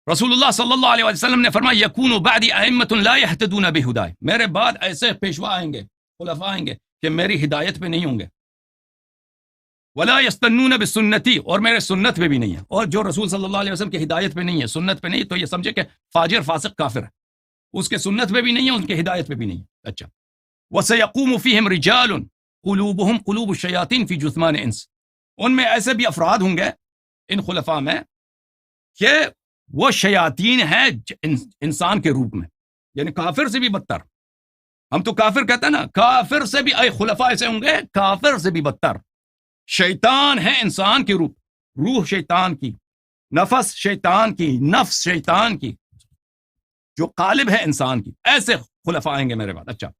رسول اللہ صلی اللہ علیہ وسلم نے فرمایا یکون بعدی ائمۃ لا یہتدون بہدای، میرے بعد ایسے پیشوا آئیں گے، خلفاء آئیں گے کہ میری ہدایت پہ نہیں ہوں گے. ولا یستنون بسنتی، اور میرے سنت پہ بھی نہیں ہے. اور جو رسول صلی اللہ علیہ وسلم کی ہدایت پہ نہیں ہے، سنت پہ نہیں، تو یہ سمجھے کہ فاجر فاسق کافر ہے. اس کے سنت پہ بھی نہیں ہے، ان کی ہدایت پہ بھی نہیں ہے. اچھا، وسيقوم فيهم رجال قلوبهم قلوب الشياطين في جثمان انس، ان میں ایسے بھی افراد ہوں گے ان خلفاء میں کہ وہ شیاطین ہیں انسان کے روپ میں، یعنی کافر سے بھی بدتر. ہم تو کافر کہتے ہیں نا، کافر سے بھی، اے خلفاء ایسے ہوں گے کافر سے بھی بدتر. شیطان ہے انسان کے روح شیطان کی، نفس شیطان کی، نفس شیطان کی. جو قالب ہے انسان کی. ایسے خلفاء آئیں گے میرے بعد. اچھا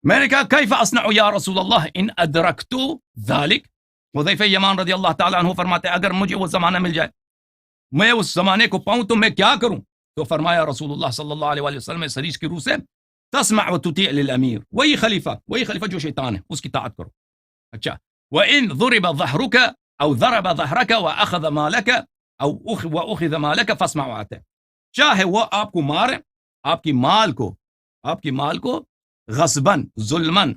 میں نے کہا کیف اصنع یا رسول اللہ ان ادرکت ذلک. حذیفہ یمان رضی اللہ تعالیٰ عنہ فرماتے ہیں اگر مجھے وہ زمانہ مل جائے, میں اس زمانے کو پاؤں تو میں کیا کروں؟ تو فرمایا رسول اللہ صلی اللہ علیہ وسلم اس حدیث کی روح سے, تسمع وتطیع للامیر, وہی خلیفہ جو شیطان ہے اس کی طاعت کرو. اچھا وان ضرب ظهرك او ضرب ظهرك واخذ مالك او واخذ مالك فاسمع واتع. چاہے وہ آپ کو مارے, آپ کی مال کو غصباً ظلماً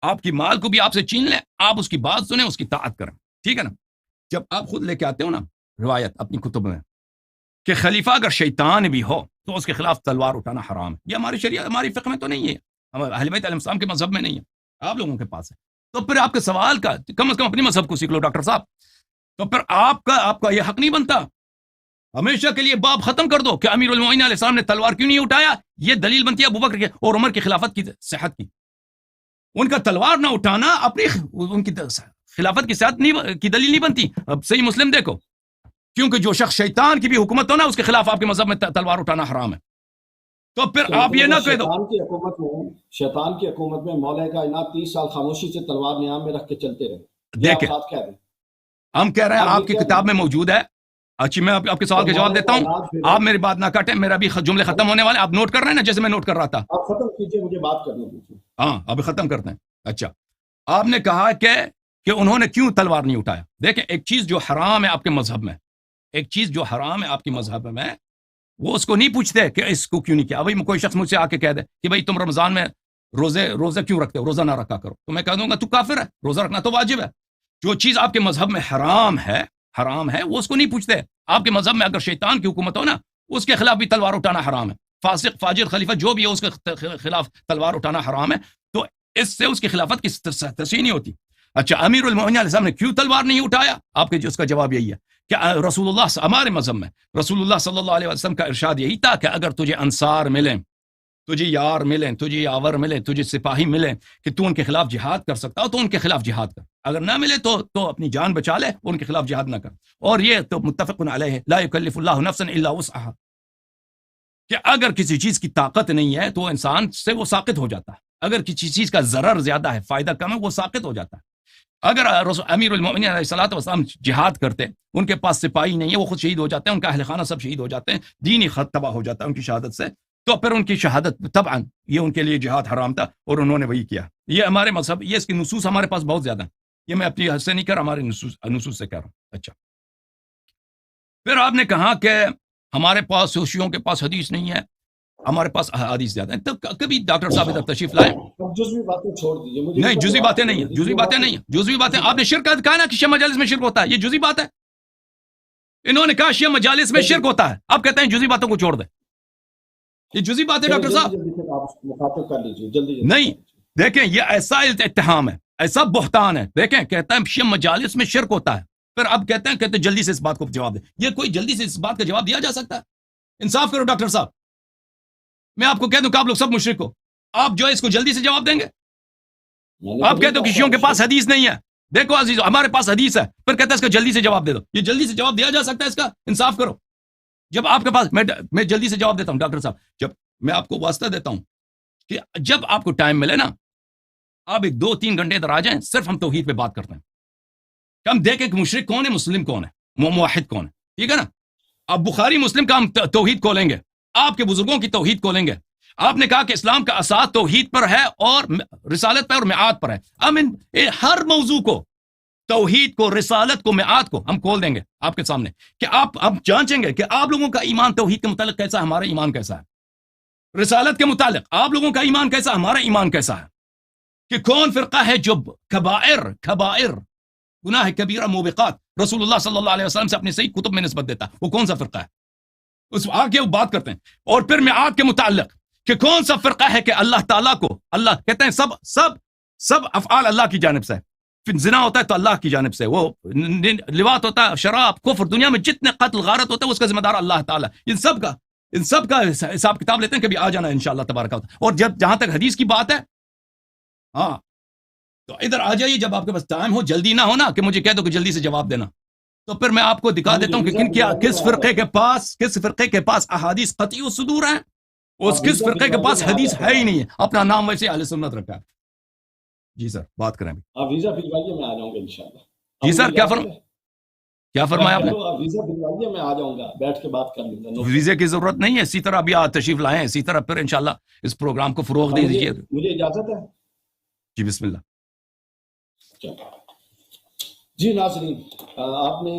آپ کی مال کو بھی آپ سے چھین لیں, آپ اس کی بات سنیں, اس کی طاعت کریں. ٹھیک ہے نا. جب آپ خود لے کے آتے ہو نا روایت اپنی کتب میں کہ خلیفہ اگر شیطان بھی ہو تو اس کے خلاف تلوار اٹھانا حرام ہے. یہ ہماری شریعت ہماری فقہ میں تو نہیں ہے, اہل بیت علیہ السلام کے مذہب میں نہیں ہے, آپ لوگوں کے پاس ہے. تو پھر آپ کے سوال کا کم از کم اپنی مذہب کو سیکھ لو ڈاکٹر صاحب. تو پھر آپ کا یہ حق نہیں بنتا ہمیشہ کے لیے باب ختم کر دو کہ امیر المومنین علیہ السلام نے تلوار کیوں نہیں اٹھایا. یہ دلیل بنتی ہے ابوبکر کے اور عمر کی خلافت کی صحت کی. ان کا تلوار نہ اٹھانا اپنی ان کی خلافت کی صحت کی دلیل نہیں بنتی. اب صحیح مسلم دیکھو, کیونکہ جو شخص شیطان کی بھی حکومت ہو نا اس کے خلاف آپ کے مذہب میں تلوار اٹھانا حرام ہے. تو پھر آپ یہ نہ کہہ دو
شیطان کی حکومت میں مولا کائنات 30 سال خاموشی سے تلوار نیام میں رکھ کے چلتے رہے.
دیکھیں ہم کہہ رہے ہیں آپ کی کتاب میں موجود ہے. اچھی میں آپ کے سوال کا جواب دیتا ہوں, آپ میری بات نہ کاٹیں, میرا بھی جملے ختم ہونے والے, آپ نوٹ کر رہے ہیں نا جیسے میں نوٹ کر رہا تھا.
آپ ختم کیجئے, مجھے بات کرنے دیجیے.
ہاں ابھی ختم کرتے ہیں. اچھا آپ نے کہا کہ انہوں نے کیوں تلوار نہیں اٹھایا. دیکھیں ایک چیز جو حرام ہے آپ کے مذہب میں, وہ اس کو نہیں پوچھتے کہ اس کو کیوں نہیں کیا. ابھی کوئی شخص مجھ سے آ کے کہہ دے کہ بھائی تم رمضان میں روزے کیوں رکھتے ہو, روزہ نہ رکھا کرو, تو میں کہہ دوں گا تو کافر ہے, روزہ رکھنا تو واجب ہے. جو چیز آپ کے مذہب میں حرام ہے وہ اس کو نہیں پوچھتے. آپ کے مذہب میں اگر شیطان کی حکومت ہو نا اس کے خلاف بھی تلوار اٹھانا حرام ہے. فاسق فاجر خلیفہ جو بھی ہے اس کے خلاف تلوار اٹھانا حرام ہے. تو اس سے اس کی خلافت کی تشریح نہیں ہوتی. اچھا امیر المومنین علیہ السلام نے کیوں تلوار نہیں اٹھایا؟ آپ کے اس کا جواب یہی ہے کہ رسول اللہ ہمارے مذہب میں رسول اللہ صلی اللہ علیہ وسلم کا ارشاد یہی تھا کہ اگر تجھے انصار ملیں, تجھے یار ملیں, تجھے یاور ملیں, تجھے سپاہی ملیں کہ تو ان کے خلاف جہاد کر سکتا ہو تو ان کے خلاف جہاد کر, اگر نہ ملے تو اپنی جان بچا لے, ان کے خلاف جہاد نہ کر. اور یہ تو متفق علیہ ہے, لا یکلف اللہ نفسا الا وسعها, کہ اگر کسی چیز کی طاقت نہیں ہے تو انسان سے وہ ساقط ہو جاتا ہے. اگر کسی چیز کا ضرر زیادہ ہے, فائدہ کم ہے, وہ ساقط ہو جاتا ہے. اگر امیر المومنین علیہ الصلوۃ والسلام جہاد کرتے, ان کے پاس سپاہی نہیں ہے, وہ خود شہید ہو جاتے ہیں, ان کا اہل خانہ سب شہید ہو جاتے ہیں, دین ہی خط تباہ ہو جاتا ہے ان کی شہادت سے, تو پھر ان کی شہادت طبعا یہ ان کے لیے جہاد حرام تھا اور انہوں نے وہی کیا. یہ ہمارے مذہب, یہ اس کی نصوص ہمارے پاس بہت زیادہ ہیں, یہ میں اپنی حد سے نہیں کر رہا, ہمارے نصوص سے کہہ رہا ہوں. اچھا پھر آپ نے کہا کہ ہمارے پاس شیعوں کے پاس حدیث نہیں ہے, ہمارے پاس احادیث زیادہ ہیں. تو کبھی ڈاکٹر صاحب ادھر تشریف لائے.
جزوی باتیں چھوڑ دیجیے,
نہیں جزوی باتیں نہیں ہیں, جزوی باتیں آپ نے شرک کہا نا کہ شیعہ مجالس میں شرک ہوتا ہے, یہ جزوی بات ہے. انہوں نے کہا شیعہ مجالس میں شرک ہوتا ہے, آپ کہتے ہیں جزوی باتوں کو چھوڑ دیں. یہ جزوی بات ہے ڈاکٹر صاحب. نہیں دیکھیں یہ ایسا اتہام ہے, ایسا بہتان ہے. دیکھیں کہتا ہے شیعہ مجالس میں شرک ہوتا ہے, پھر اب کہتے ہیں جلدی سے اس بات کو جواب دیں. یہ کوئی جلدی سے اس بات کا جواب دیا جا سکتا ہے؟ انصاف کرو ڈاکٹر صاحب. میں آپ کو کہہ دوں کہ آپ لوگ سب مشرک ہو, آپ جو ہے اس کو جلدی سے جواب دیں گے. آپ کہتے ہو کہ شیعوں کے پاس حدیث نہیں ہے. دیکھو عزیز ہمارے پاس حدیث ہے, پھر کہتے ہیں اس کا جلدی سے جواب دے دو. یہ جلدی سے جواب دیا جا سکتا ہے اس کا؟ انصاف کرو. جب آپ کے پاس میں جلدی سے جواب دیتا ہوں ڈاکٹر صاحب, جب میں آپ کو واسطہ دیتا ہوں کہ جب آپ کو ٹائم ملے نا, آپ 2-3 گھنٹے ادھر آ جائیں, صرف ہم توحید پہ بات کرتے ہیں. ہم دیکھیں کہ مشرک کون ہے, مسلم کون ہے, موحد کون ہے. ٹھیک ہے نا. اب بخاری مسلم کا ہم توحید کھولیں گے, آپ کے بزرگوں کی توحید کھولیں گے. آپ نے کہا کہ اسلام کا اساس توحید پر ہے اور رسالت پر اور میعاد پر ہے. اب ہر موضوع کو, توحید کو, رسالت کو, میعاد کو ہم کھول دیں گے آپ کے سامنے کہ آپ اب جانچیں گے کہ آپ لوگوں کا ایمان توحید کے متعلق کیسا ہے, ہمارا ایمان کیسا ہے. رسالت کے متعلق آپ لوگوں کا ایمان کیسا, ہمارا ایمان کیسا ہے. کہ کون فرقہ ہے جو کبائر گناہ کبیرہ موبقات رسول اللہ صلی اللہ علیہ وسلم سے اپنی صحیح کتب میں نسبت دیتا ہے, وہ کون سا فرقہ ہے؟ اس آگے وہ بات کرتے ہیں. اور پھر میعاد کے متعلق کہ کون سا فرقہ ہے کہ اللہ تعالیٰ کو, اللہ کہتے ہیں سب افعال اللہ کی جانب سے. زنا ہوتا ہے تو اللہ کی جانب سے, وہ لواط ہوتا ہے, شراب, کفر, دنیا میں جتنے قتل غارت ہوتا ہے اس کا ذمہ دار اللہ تعالیٰ. ان سب کا حساب کتاب لیتے ہیں, کبھی آ جانا انشاءاللہ تبارک و تعالی. اور جہاں تک حدیث کی بات ہے, ہاں تو ادھر آ جائیے جب آپ کے پاس ٹائم ہو, جلدی نہ ہونا کہ مجھے کہہ دو کہ جلدی سے جواب دینا. تو پھر میں آپ کو دکھا دیتا ہوں کہ کس فرقے کے پاس احادیث قطعی الصدور ہیں اس کس فرقے کے پاس حدیث ہے ہی نہیں ہے، اپنا نام ویسے اہل سنت رکھا ہے. جی سر بات کریں ابھی.
آپ ویزا بھجوائیے، میں آ جاؤں گا انشاءاللہ.
جی سر کیا فرمایا آپ نے؟
آپ ویزا بھجوائیے، میں آ جاؤں گا، بیٹھ کے بات کر لوں گا.
ویزے کی ضرورت نہیں ہے، اسی طرح ابھی تشریف لائیں، اسی طرح پھر انشاءاللہ اس پروگرام کو فروغ دے دیجیے.
مجھے اجازت ہے؟
جی بسم اللہ.
جی ناظرین، آپ نے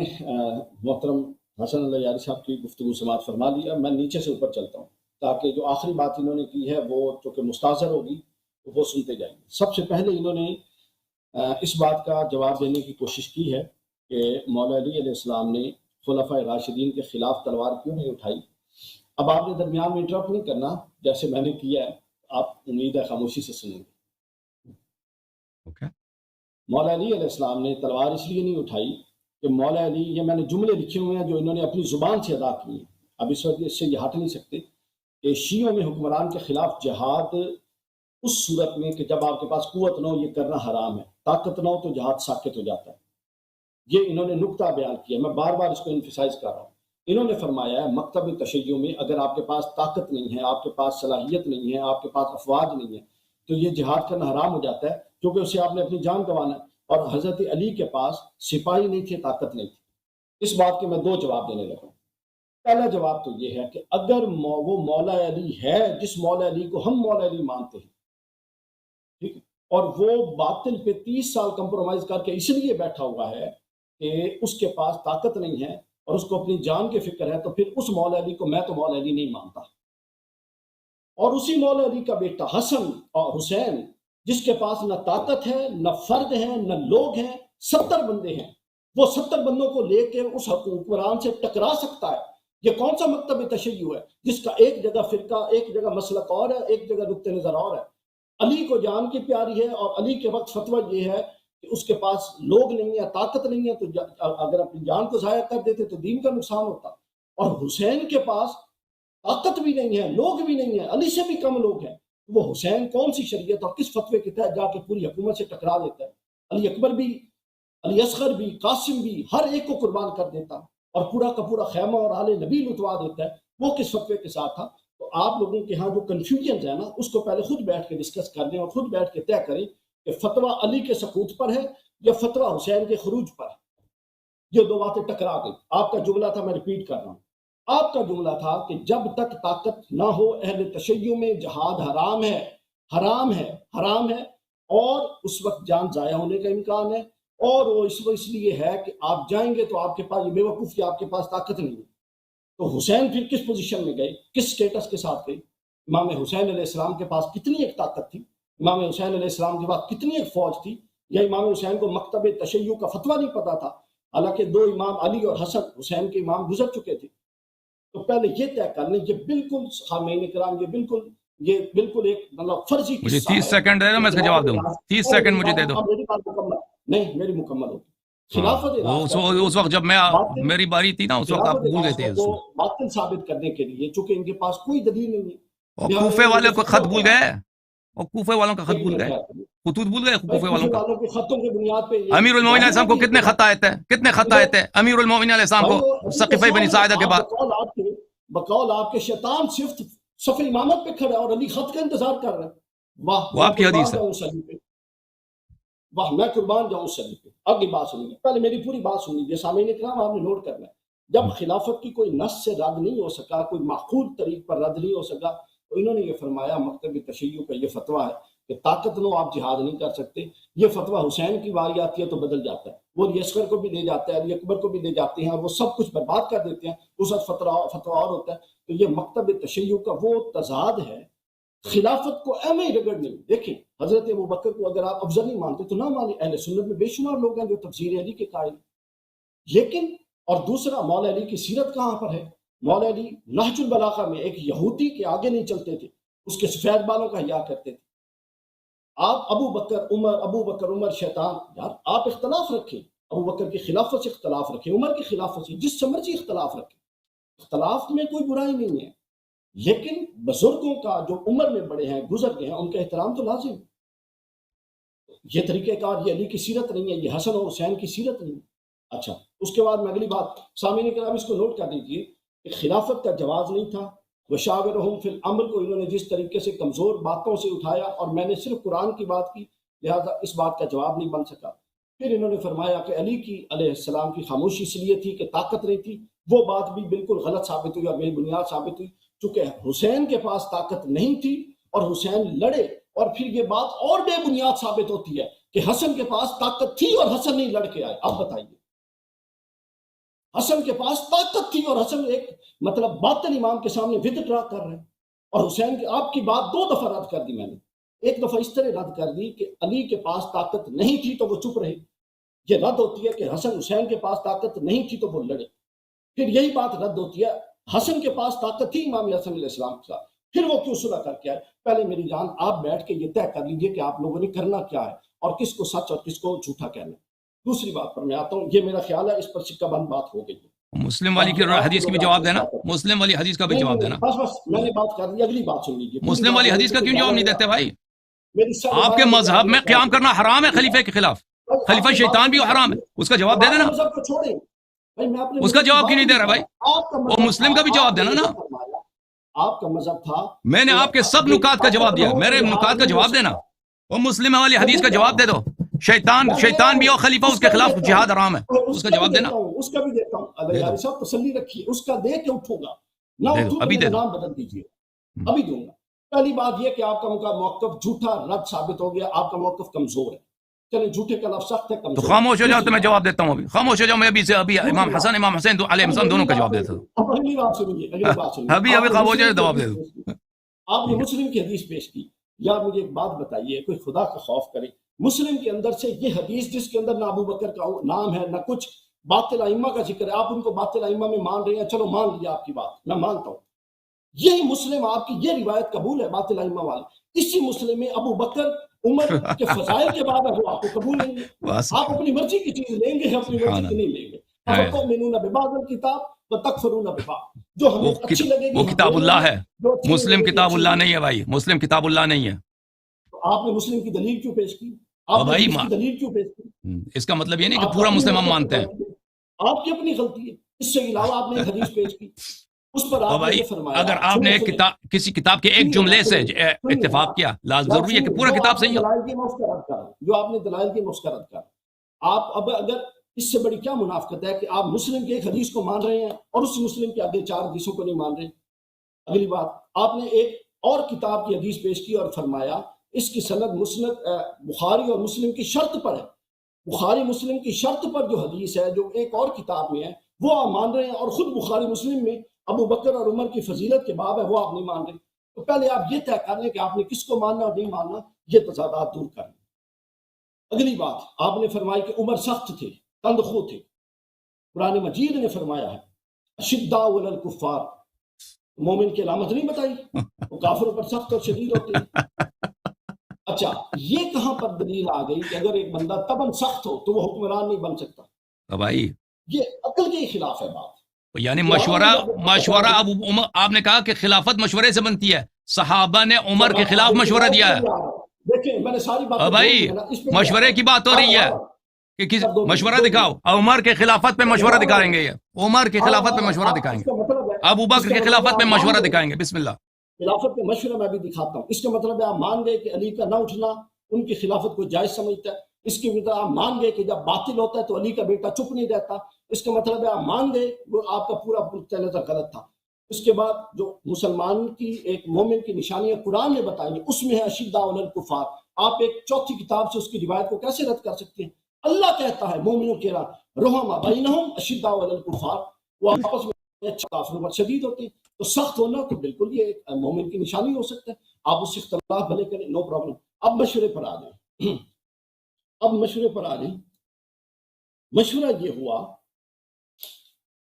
محترم حسن اللہ یاری صاحب کی گفتگو سماعت فرما لیا. میں نیچے سے اوپر چلتا ہوں تاکہ جو آخری بات انہوں نے کی ہے وہ چونکہ مستحضر ہوگی وہ سنتے جائیں گے. سب سے پہلے انہوں نے اس بات کا جواب دینے کی کوشش کی ہے کہ مولا علی علیہ السلام نے خلفائے راشدین کے خلاف تلوار کیوں نہیں اٹھائی. اب آپ نے درمیان میں انٹرپٹ نہیں کرنا، جیسے میں نے کیا ہے. آپ امید ہے خاموشی سے سنیں گے. مولا علی علیہ السلام نے تلوار اس لیے نہیں اٹھائی کہ مولا علی، یہ میں نے جملے لکھے ہوئے ہیں جو انہوں نے اپنی زبان سے ادا کیے ہیں، اب اس وقت اس سے یہ ہٹ نہیں سکتے کہ شیعوں میں حکمران کے خلاف جہاد اس صورت میں کہ جب آپ کے پاس قوت نہ ہو یہ کرنا حرام ہے، طاقت نہ ہو تو جہاد ساکت ہو جاتا ہے. یہ انہوں نے نقطہ بیان کیا، میں بار بار اس کو انفسائز کر رہا ہوں. انہوں نے فرمایا ہے مکتب تشیع میں اگر آپ کے پاس طاقت نہیں ہے، آپ کے پاس صلاحیت نہیں ہے، آپ کے پاس افواج نہیں ہے تو یہ جہاد کرنا حرام ہو جاتا ہے، کیونکہ اسے آپ نے اپنی جان گنوانا ہے. اور حضرت علی کے پاس سپاہی نہیں تھے، طاقت نہیں تھی. اس بات کے میں دو جواب دینے لگا ہوں. پہلا جواب تو یہ ہے کہ اگر وہ مولا علی ہے جس مولا علی کو ہم مولا علی مانتے ہیں، ٹھیک، اور وہ باطل پہ 30 سال کمپرومائز کر کے اس لیے بیٹھا ہوا ہے کہ اس کے پاس طاقت نہیں ہے اور اس کو اپنی جان کی فکر ہے، تو پھر اس مولا علی کو میں تو مولا علی نہیں مانتا. اور اسی مولا علی کا بیٹا حسن اور حسین جس کے پاس نہ طاقت ہے، نہ فرد ہیں، نہ لوگ ہیں، 70 بندے ہیں، وہ 70 بندوں کو لے کے اس حکمران سے ٹکرا سکتا ہے. یہ کون سا مکتب تشیع ہے جس کا ایک جگہ فرقہ، ایک جگہ مسلک اور ہے، ایک جگہ نقطہ نظر اور ہے. علی کو جان کی پیاری ہے اور علی کے وقت فتویٰ یہ ہے کہ اس کے پاس لوگ نہیں ہے، طاقت نہیں ہے، تو اگر اپنی جان کو ضائع کر دیتے تو دین کا نقصان ہوتا. اور حسین کے پاس طاقت بھی نہیں ہے، لوگ بھی نہیں ہے، علی سے بھی کم لوگ ہیں. وہ حسین کون سی شریعت اور کس فتوے کے تحت جا کے پوری حکومت سے ٹکرا دیتا ہے؟ علی اکبر بھی، علی اصغر بھی، قاسم بھی، ہر ایک کو قربان کر دیتا اور پورا کا پورا خیمہ اور آل نبی لٹوا دیتا ہے. وہ کس فتوے کے ساتھ تھا؟ تو آپ لوگوں کے ہاں جو کنفیوژنز ہے نا، اس کو پہلے خود بیٹھ کے ڈسکس کر لیں اور خود بیٹھ کے طے کریں کہ فتویٰ علی کے سقوط پر ہے یا فتویٰ حسین کے خروج پر ہے. یہ دو باتیں ٹکرا گئی. آپ کا جملہ تھا، میں ریپیٹ کر رہا ہوں، آپ کا جملہ تھا کہ جب تک طاقت نہ ہو اہل تشیع میں جہاد حرام ہے، حرام ہے، حرام ہے، اور اس وقت جان ضائع ہونے کا امکان ہے، اور وہ اس لیے ہے کہ آپ جائیں گے تو آپ کے پاس یہ بے وقوف کہ آپ کے پاس طاقت نہیں ہے. تو حسین پھر کس پوزیشن میں گئے، کس سٹیٹس کے ساتھ گئے؟ امام حسین علیہ السلام کے پاس کتنی ایک طاقت تھی؟ امام حسین علیہ السلام کے پاس کتنی ایک فوج تھی؟ یا امام حسین کو مکتب تشیع کا فتویٰ نہیں پتا تھا، حالانکہ دو امام علی اور حسن حسین کے امام گزر چکے تھے. تو پہلے یہ طے کر لیں، یہ بالکل سامعین کرام، یہ بالکل ایک مطلب فرضی
مجھے 30 سیکنڈ دے دو، میں اس کا جواب دوں گا. 30 سیکنڈ مجھے دے دو.
میری بات مکمل نہیں، میری مکمل ہوگی. خلافت
اس وقت جب میری باری تھی نا، اس وقت آپ بھول گئے تھے اس کو
باطل ثابت کرنے کے لیے، چونکہ ان کے پاس کوئی دلیل نہیں ہے.
اور کوفے والے کو خط بھول گئے، اور کوفے والوں کا خط بھول گئے، خطوط بھول گئے کوفے والوں کا.
خطوں کی بنیاد پہ
امیر المومنین علیہ السلام کو کتنے خط آئے تھے؟ کتنے خط آئے تھے امیر المومنین علیہ السلام کو ثقیفہ بنی ساعدہ کے بعد؟
بقول آپ کے شیطان صرف صف امامت پہ کھڑا اور علی خط کا انتظار کر رہے ہیں. واہ،
وہ آپ کی حدیث ہے.
واہ، میں قربان جاؤں اس صدی پہ. آگے بات سنیے، پہلے میری پوری بات سنیے. سامعین کرام، آپ نے نوٹ کرنا ہے، جب خلافت کی کوئی نص سے رد نہیں ہو سکا، کوئی معقول طریق پر رد نہیں ہو سکا، تو انہوں نے یہ فرمایا مکتب تشیع کا یہ فتویٰ ہے کہ طاقت نو آپ جہاد نہیں کر سکتے. یہ فتویٰ حسین کی باری آتی ہے تو بدل جاتا ہے، وہ علی اصغر کو بھی لے جاتا ہے، علی اکبر کو بھی لے جاتے ہیں، اور وہ سب کچھ برباد کر دیتے ہیں. اس وقت فتویٰ اور ہوتا ہے. تو یہ مکتب تشیع کا وہ تضاد ہے. خلافت کو ایم ہی رگڑ نہیں. دیکھیں، حضرت ابوبکر کو اگر آپ افضل نہیں مانتے تو نہ مانیں. اہل سنت میں بے شمار لوگ ہیں جو تفسیر علی کے قائل. لیکن اور دوسرا، مولا علی کی سیرت کہاں پر ہے؟ مولا علی نہج البلاغہ میں ایک یہودی کے آگے نہیں چلتے تھے، اس کے سفید بالوں کا حیا کرتے تھے. آپ ابو بکر عمر شیطان، یار آپ اختلاف رکھیں، ابو بکر کی خلافت سے اختلاف رکھیں، عمر کی خلافت سے، جس سے مرضی اختلاف رکھیں، اختلاف میں کوئی برائی نہیں ہے. لیکن بزرگوں کا جو عمر میں بڑے ہیں، گزر گئے ہیں، ان کا احترام تو لازم. یہ طریقہ کار یہ علی کی سیرت نہیں ہے، یہ حسن اور حسین کی سیرت نہیں ہے. اچھا، اس کے بعد میں اگلی بات، سامعین کرام اس کو نوٹ کر دیجیے کہ خلافت کا جواز نہیں تھا، وشاورہم فی الامر کو انہوں نے جس طریقے سے کمزور باتوں سے اٹھایا اور میں نے صرف قرآن کی بات کی، لہذا اس بات کا جواب نہیں بن سکا۔ پھر انہوں نے فرمایا کہ علی کی علیہ السلام کی خاموشی اس لیے تھی کہ طاقت نہیں تھی، وہ بات بھی بالکل غلط ثابت ہوئی اور بے بنیاد ثابت ہوئی، چونکہ حسین کے پاس طاقت نہیں تھی اور حسین لڑے، اور پھر یہ بات اور بے بنیاد ثابت ہوتی ہے کہ حسن کے پاس طاقت تھی اور حسن نہیں لڑ کے آئے۔ اب بتائیے، حسن کے پاس طاقت تھی اور حسن ایک مطلب باطل امام کے سامنے ود ڈرا کر رہے ہیں، اور حسین کی آپ کی بات 2 دفعہ رد کر دی میں نے، ایک دفعہ اس طرح رد کر دی کہ علی کے پاس طاقت نہیں تھی تو وہ چپ رہے، یہ رد ہوتی ہے کہ حسن حسین کے پاس طاقت نہیں تھی تو وہ لڑے، پھر یہی بات رد ہوتی ہے حسن کے پاس طاقت تھی امام حسن علیہ السلام کے ساتھ، پھر وہ کیوں صلح کر کے آئے؟ پہلے میری جان آپ بیٹھ کے یہ طے کر لیجئے کہ آپ لوگوں نے کرنا کیا ہے اور کس کو سچ اور کس کو جھوٹا کہنا ہے۔ دوسری بات پر میں آتا ہوں، یہ میرا خیال ہے اس پر سکہ بند بات ہو گئی ہے۔
مسلم والی کی حدیث کی بھی جواب دینا، مسلم والی حدیث کا بھی جواب دینا۔
بس میں نے بات کر دی، اگلی بات سن لیجیے۔
مسلم والی حدیث کا کیوں جواب نہیں دیتے بھائی؟
میری سب
آپ کے مذہب میں قیام کرنا حرام ہے خلیفہ کے خلاف، خلیفہ شیطان بھی حرام ہے، اس کا جواب دے دینا۔
مذہب کو چھوڑیں بھائی، میں اپنے
اس کا جواب کیوں نہیں دے رہا بھائی؟ اور مسلم کا بھی جواب دینا نا۔
آپ کا مذہب تھا،
میں نے آپ کے سب نکات کا جواب دیا، میرے نکات کا جواب دینا۔ وہ مسلم والی حدیث کا جواب دے دو، شیطان بھی اور خلیفہ اس کے خلاف جہاد حرام ہے، اس کا جواب دینا۔
اس کا بھی دیتا ہوں، اللہ یار صاحب تسلی رکھیے، اس کا دے کے اٹھوں گا نہ اٹھوں
ابھی
تو نام بدل دیجیے، ابھی دوں گا۔ پہلی بات یہ کہ آپ کا موقف جھوٹا رد ثابت ہو گیا، آپ کا موقف کمزور ہے، چلے جھوٹے کا لفظ سخت ہے،
تو
کمزور۔
خاموش ہو جاؤ تو میں جواب دیتا ہوں، ابھی خاموش ہو جاؤ، میں ابھی امام حسن علیہ السلام دونوں کا جواب دیتا ہوں۔
اب اگلی بات سنیے، اگلی بات سنیے۔
ابھی خاموش ہو جاؤ، جواب دے دو۔
آپ نے مسلم کی حدیث پیش کی، یار مجھے ایک بات بتائیے، کوئی خدا کا خوف کرے، مسلم کے اندر سے یہ حدیث جس کے اندر نہ ابو بکر کا نام ہے نہ کچھ باطل ائمہ کا ذکر ہے، آپ ان کو باطل ائمہ میں مان رہے ہیں، چلو مان لیا آپ کی بات، میں مانتا ہوں، یہی مسلم آپ کی یہ روایت قبول ہے باطل ائمہ والی، اسی مسلم میں ابو بکر عمر کے فضائل کے بعد ہے وہ آپ کو قبول نہیں ہے، آپ اپنی مرضی کی چیز لیں گے، اپنی مرضی کی نہیں لیں گے۔ تؤمنون ببعض الکتاب وتکفرون ببعض، جو ہمیں اچھی لگے گی
وہ کتاب اللہ ہے، مسلم کتاب اللہ نہیں ہے بھائی، مسلم کتاب اللہ نہیں ہے۔
آپ نے مسلم کی دلیل کیوں پیش کی؟ آپ نے اس کی دلیل کیوں پیش کی؟
اس کا مطلب یہ نہیں کہ پورا مسلم ہم مانتے ہیں۔
آپ کی اپنی غلطی ہے، اس سے علاوہ آپ نے ایک حدیث پیش کی، اس پر آپ نے فرمایا
اگر آپ نے کسی کتاب کے ایک جملے سے اتفاق کیا، لازم ضروری ہے کہ پورا کتاب صحیح ہو۔
دلائل کی مسکرت کر، جو آپ نے دلائل کی مسکرت کر، آپ اب اگر اس سے بڑی کیا منافقت ہے کہ آپ مسلم کے ایک حدیث کو مان رہے ہیں اور اس مسلم کے آگے 4 حدیثوں کو نہیں مان رہے۔ اگلی بات، آپ نے ایک اور کتاب کی حدیث پیش کی اور فرمایا اس کی سند مسند بخاری اور مسلم کی شرط پر ہے، بخاری مسلم کی شرط پر جو حدیث ہے جو ایک اور کتاب میں ہے وہ آپ مان رہے ہیں، اور خود بخاری مسلم میں ابو بکر اور عمر کی فضیلت کے باب ہے وہ آپ نہیں مان رہے۔ تو پہلے آپ یہ طے کر لیں کہ آپ نے کس کو ماننا اور نہیں ماننا، یہ تضادات دور کر لیں۔ اگلی بات، آپ نے فرمائی کہ عمر سخت تھے، تندخو تھے، قرآن مجید نے فرمایا ہے اشداء علی الکفار، مومن کی علامت نہیں بتائی، وہ کافروں پر سخت اور شدید ہوتے ہیں۔ اچھا، یہ کہاں پر دلیل آ گئی کہ اگر ایک بندہ تباً سخت ہو تو وہ حکمران نہیں بن سکتا؟
بھائی
یہ عقل کے خلاف ہے بات،
یعنی مشورہ آپ نے کہا کہ خلافت مشورے سے بنتی ہے، صحابہ نے عمر کے خلاف مشورہ دیا ہے۔
دیکھیں میں نے ساری بات
بھائی مشورے کی بات ہو رہی ہے کہ کسی مشورہ دکھاؤ، عمر کے خلافت پہ مشورہ دکھائیں گے، یہ عمر کے خلافت پہ مشورہ دکھائیں گے، ابو بکر کے خلافت پہ مشورہ دکھائیں گے۔ بسم اللہ۔
خلافت پہ مشورہ میں بھی دکھاتا ہوں، اس کا مطلب ہے آپ مان گئے کہ علی کا نہ اٹھنا ان کی خلافت کو جائز سمجھتا ہے، اس کے مطلب آپ مان گئے کہ جب باطل ہوتا ہے تو علی کا بیٹا چپ نہیں رہتا، اس کا مطلب ہے آپ مان گئے وہ آپ کا پورا نقطہ نظر غلط تھا۔ اس کے بعد جو مسلمان کی ایک مومن کی نشانیاں قرآن نے بتائی ہیں اس میں ہے اشداء علی الکفار، آپ ایک چوتھی کتاب سے اس کی روایت کو کیسے رد کر سکتے ہیں؟ اللہ کہتا ہے مومنوں کے رحماء بینہم اشداء علی الکفار، وہ آپس میں کافروں پر شدید ہوتے ہیں، تو سخت ہونا تو بالکل یہ ایک مومن کی نشانی ہو سکتا ہے، آپ اس سے اختلاف بھلے کریں، نو پرابلم۔ اب مشورے پر آ جائیں، اب مشورے پر آ جائیں۔ مشورہ یہ ہوا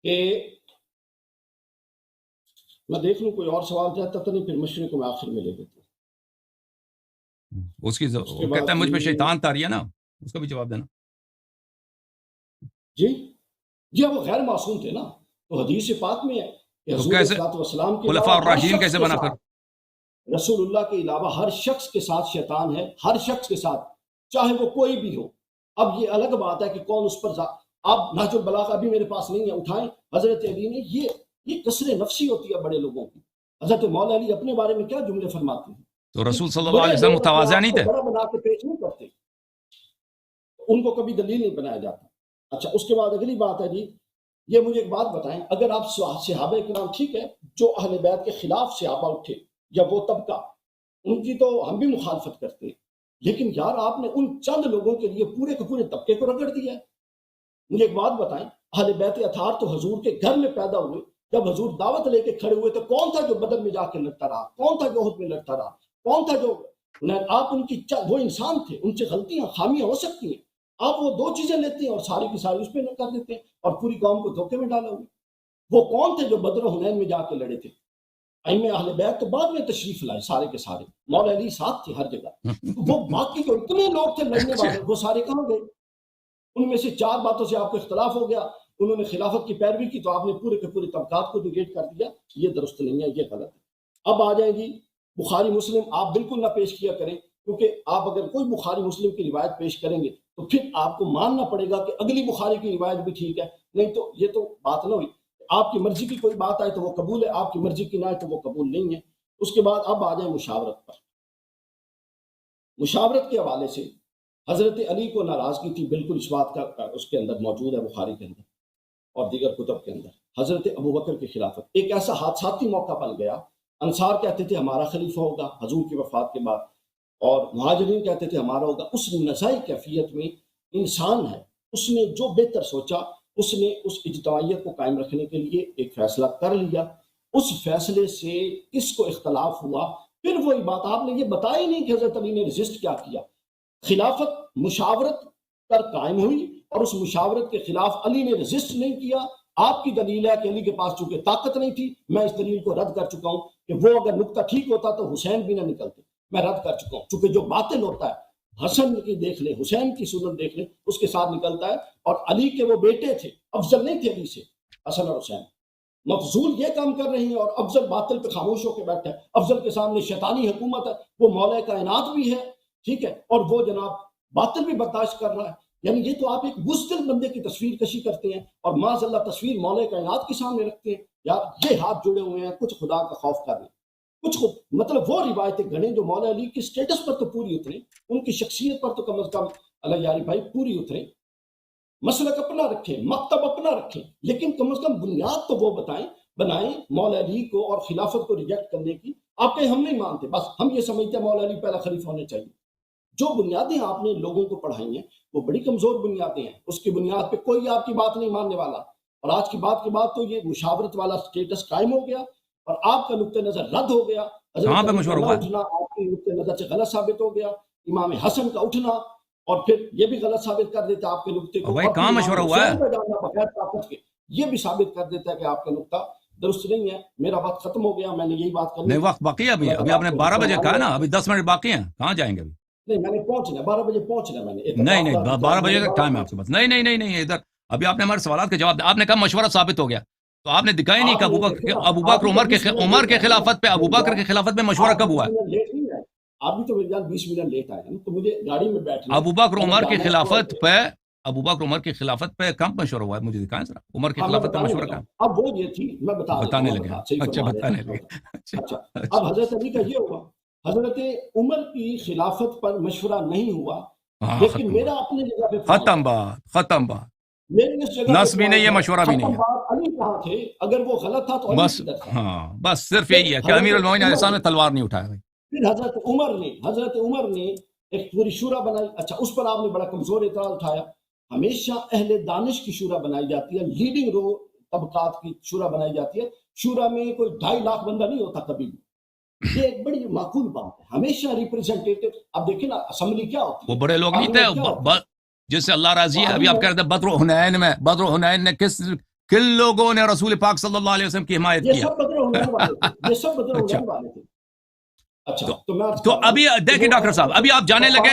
کہ میں دیکھ لوں کوئی اور سوال چاہتا تو نہیں، پھر مشورے کو میں آخر میں لے لیتا ہوں۔
اس کی کہتا ہے مجھ پہ شیطان طاری ہے نا، اس کا بھی جواب دینا۔
جی وہ غیر معصوم تھے نا، تو حدیث پاک میں ہے کہ حضور صلی اللہ علیہ وسلم کے
خلفاء الراشدین کیسے بنا کر
رسول اللہ کے علاوہ ہر شخص کے ساتھ شیطان ہے، ہر شخص کے ساتھ، چاہے وہ کوئی بھی ہو۔ اب یہ الگ بات ہے کہ کون اس پر اب نہج البلاغہ ابھی میرے پاس نہیں ہے، اٹھائیں، حضرت علی نے یہ کثر نفسی ہوتی ہے بڑے لوگوں کی، حضرت مولا علی اپنے بارے میں کیا جملے فرماتے ہیں؟
تو رسول صلی اللہ علیہ وسلم
بڑے لوگ اپنے
متواضع
آپ
نہیں
کو
تھے؟
بڑا بنا کے پیش نہیں کرتے، ان کو کبھی دلیل نہیں بنایا جاتا۔ اچھا، اس کے بعد اگلی بات ہے جی، یہ مجھے ایک بات بتائیں، اگر آپ صحابہ کرام، ٹھیک ہے، جو اہل بیت کے خلاف صحابہ اٹھے یا وہ طبقہ، ان کی تو ہم بھی مخالفت کرتے ہیں، لیکن یار آپ نے ان چند لوگوں کے لیے پورے کے پورے طبقے کو رگڑ دیا ہے۔ مجھے ایک بات بتائیں، اہل بیت اطہار تو حضور کے گھر میں پیدا ہوئے، جب حضور دعوت لے کے کھڑے ہوئے تو کون تھا جو بدر میں جا کے لڑتا رہا؟ کون تھا جو احد میں لڑتا رہا؟ کون تھا جو آپ ان کی وہ انسان تھے، ان سے غلطیاں خامیاں ہو سکتی ہیں، آپ وہ دو چیزیں لیتے ہیں اور ساری کی ساری اس پہ کر دیتے ہیں اور پوری قوم کو دھوکے میں ڈالا ہوئے۔ وہ کون تھے جو بدر و حنین میں جا کے لڑے تھے؟ ائمہ اہل بیت تو بعد میں تشریف لائے سارے کے سارے، مولا علی ساتھ تھے ہر جگہ، وہ باقی جو اتنے لوگ تھے لڑنے والے وہ سارے کہاں گئے؟ ان میں سے چار باتوں سے آپ کو اختلاف ہو گیا، انہوں نے خلافت کی پیروی کی تو آپ نے پورے کے پورے طبقات کو نگیٹ کر دیا، یہ درست نہیں ہے، یہ غلط ہے۔ اب آ جائیں گی بخاری مسلم، آپ بالکل نہ پیش کیا کریں، کیونکہ آپ اگر کوئی بخاری مسلم کی روایت پیش کریں گے تو پھر آپ کو ماننا پڑے گا کہ اگلی بخاری کی روایت بھی ٹھیک ہے، نہیں تو یہ تو بات نہ ہوئی۔ آپ کی مرضی کی کوئی بات آئے تو وہ قبول ہے، آپ کی مرضی کی نہ آئے تو وہ قبول نہیں ہے۔ اس کے بعد اب آ جائیں مشاورت پر۔ مشاورت کے حوالے سے حضرت علی کو ناراضگی تھی، بالکل اس بات کا اس کے اندر موجود ہے، بخاری کے اندر اور دیگر کتب کے اندر۔ حضرت ابوبکر کی خلافت ایک ایسا حادثاتی موقع بن گیا، انصار کہتے تھے ہمارا خلیفہ ہوگا حضور کی وفات کے بعد، اور مہاجرین کہتے تھے ہمارا ہوگا۔ اس نزاعی کیفیت میں انسان ہے، اس نے جو بہتر سوچا، اس نے اس اجتماعیت کو قائم رکھنے کے لیے ایک فیصلہ کر لیا۔ اس فیصلے سے کس کو اختلاف ہوا؟ پھر وہی بات آپ نے یہ بتایا نہیں کہ حضرت علی نے رجسٹ کیا کیا۔ خلافت مشاورت پر قائم ہوئی اور اس مشاورت کے خلاف علی نے رجسٹ نہیں کیا۔ آپ کی دلیل ہے کہ علی کے پاس چونکہ طاقت نہیں تھی، میں اس دلیل کو رد کر چکا ہوں کہ وہ اگر نقطہ ٹھیک ہوتا تو حسین بھی نہ نکلتے، میں رد کر چکا ہوں، چونکہ جو باطل ہوتا ہے حسن کی دیکھ لیں، حسین کی سنت دیکھ لیں، اس کے ساتھ نکلتا ہے۔ اور علی کے وہ بیٹے تھے، افضل نہیں تھے علی سے، حسن اور حسین، مفضول یہ کام کر رہے ہیں اور افضل باطل پہ خاموش ہو کے بیٹھا ہے۔ افضل کے سامنے شیطانی حکومت ہے، وہ مولا کائنات بھی ہے، ٹھیک ہے، اور وہ جناب باطل بھی برداشت کر رہا ہے۔ یعنی یہ تو آپ ایک بزدل بندے کی تصویر کشی کرتے ہیں اور معاذ اللہ تصویر مولا کائنات کے سامنے رکھتے ہیں۔ یار یہ ہاتھ جڑے ہوئے ہیں، کچھ خدا کا خوف کر لیں، کچھ مطلب وہ روایتیں گھڑیں جو مولا علی کی سٹیٹس پر تو پوری اتریں، ان کی شخصیت پر تو کم از کم اللہ یاری بھائی پوری اتریں، مسلک اپنا رکھیں، مکتب اپنا رکھیں، لیکن کم از کم بنیاد تو وہ بنائیں مولا علی کو اور خلافت کو ریجیکٹ کرنے کی۔ آپ کہیں ہم نہیں مانتے، بس ہم یہ سمجھتے ہیں مولا علی پہلا خلیفہ ہونے چاہیے۔ جو بنیادیں آپ نے لوگوں کو پڑھائی ہیں وہ بڑی کمزور بنیادیں ہیں، اس کی بنیاد پہ کوئی آپ کی بات نہیں ماننے والا۔ اور آج کی بات کے بعد تو یہ مشاورت والا سٹیٹس قائم ہو گیا اور آپ کا نقطہ نظر رد ہو گیا۔
کہاں پہ
حضرت
مشورہ
علی
ہوا
کا اٹھنا آپ کے نقطہ نظر سے غلط ثابت ہو گیا، امام حسن کا اٹھنا اور پھر یہ بھی غلط ثابت کر دیتا ہے آپ کے نقطے کو،
بھائی
اور پھر
کہاں
امام
مشورہ ہوا ہے؟
حسین پہ ڈالنا بغیر طاقت کے یہ بھی ثابت کر دیتا ہے کہ آپ کا نقطہ درست نہیں ہے۔ میرا وقت ختم ہو گیا، میں نے یہی بات کرنی
نہیں،
تھی۔
وقت باقی ہے ابھی آپ نے 12 بجے کہا نا، ابھی 10 منٹ باقی ہیں، کہاں جائیں گے ابھی؟
نہیں، میں نے پہنچنا 12 بجے پہنچنا، میں نے
نہیں 12 بجے تک ٹائم ہے آپ کے پاس۔ نہیں ادھر ابھی آپ نے ہمارے سوالات کے جواب آپ نے کہا مشورہ ثابت ہو گیا، تو آپ نے دکھایا نہیں کہ ابوبکر عمر کے خلافت پہ ابوبکر کے خلافت پہ مشورہ کب ہوا ہے؟
لیٹ نہیں آئے آپ بھی تو میرے جان 20 منٹ لیٹ آئے ہیں، تو مجھے گاڑی میں بیٹھنا ہے،
ابوبکر
میں نے
عمر کی
جانا ہے
خلافت پہ خلافت پہ کب مشورہ ہوا ہے؟ مجھے دکھائیں ذرا، عمر کی
ہاں میں
خلافت پہ
بتانے
مشورہ
لگا
کب؟
ہوں۔ اب وہ یہ تھی، میں بتا دیتا
بتانے
ہوں،
لگے ہیں،
صحیح
اچھا
فرما رہے
بتانے
ہیں۔
لگے،
اچھا، اب حضرت علی کا یہ ہوا، حضرت عمر کی خلافت پر مشورہ نہیں ہوا،
ہاں
لیکن میرا اپنے جگہ پہ
ختم بات
میری اس جگہ
نس
پہ
بھی نہیں ہے،
پوائنٹ ہے،
مشورہ بھی نہیں
ختم
ہے،
بات علی کہاں تھے؟ اگر وہ غلط تھا تو علی
بس
کدھر تھا؟
ہاں، بس صرف
پھر
یہی ہے کہ
حضرت
امیر المومنین علیہ
عمر
السلام
نے
نے تلوار نہیں اٹھایا بھائی۔
پھر حضرت عمر نے ایک پوری شورا بنائی۔ اچھا، اس پر آپ نے بڑا کمزور اعتراض اٹھایا۔ ہمیشہ اہل دانش کی شورا بنائی جاتی ہے، لیڈنگ رو طبقات کی شورا بنائی جاتی ہے، شورا میں کوئی 2.5 لاکھ بندہ نہیں ہوتا کبھی بھی، یہ ایک بڑی معقول بات ہے۔ ہمیشہ ریپرزینٹیٹو، اب دیکھیں نا اسمبلی کیا ہوتی
وہ
ہے،
بڑے لوگ نہیں
پارلیمنٹ کیا ہوتی
تھے
ہے،
جس سے اللہ راضی ہے؟ ابھی آپ کہہ
پارلیمنٹ
رہے تھے بدر و حنین میں کن لوگوں نے رسول پاک صلی اللہ علیہ وسلم کی حمایت
یہ
کیا؟
سب بدر حنین والے تھے، یہ سب بدر
اچھا،
حنین والے تھے۔ اچھا، تو میں عرض
تو
کر رہا ہوں
ابھی
کہ
دیکھیں
وہ
ڈاکٹر صاحب، ابھی آپ جانے لگے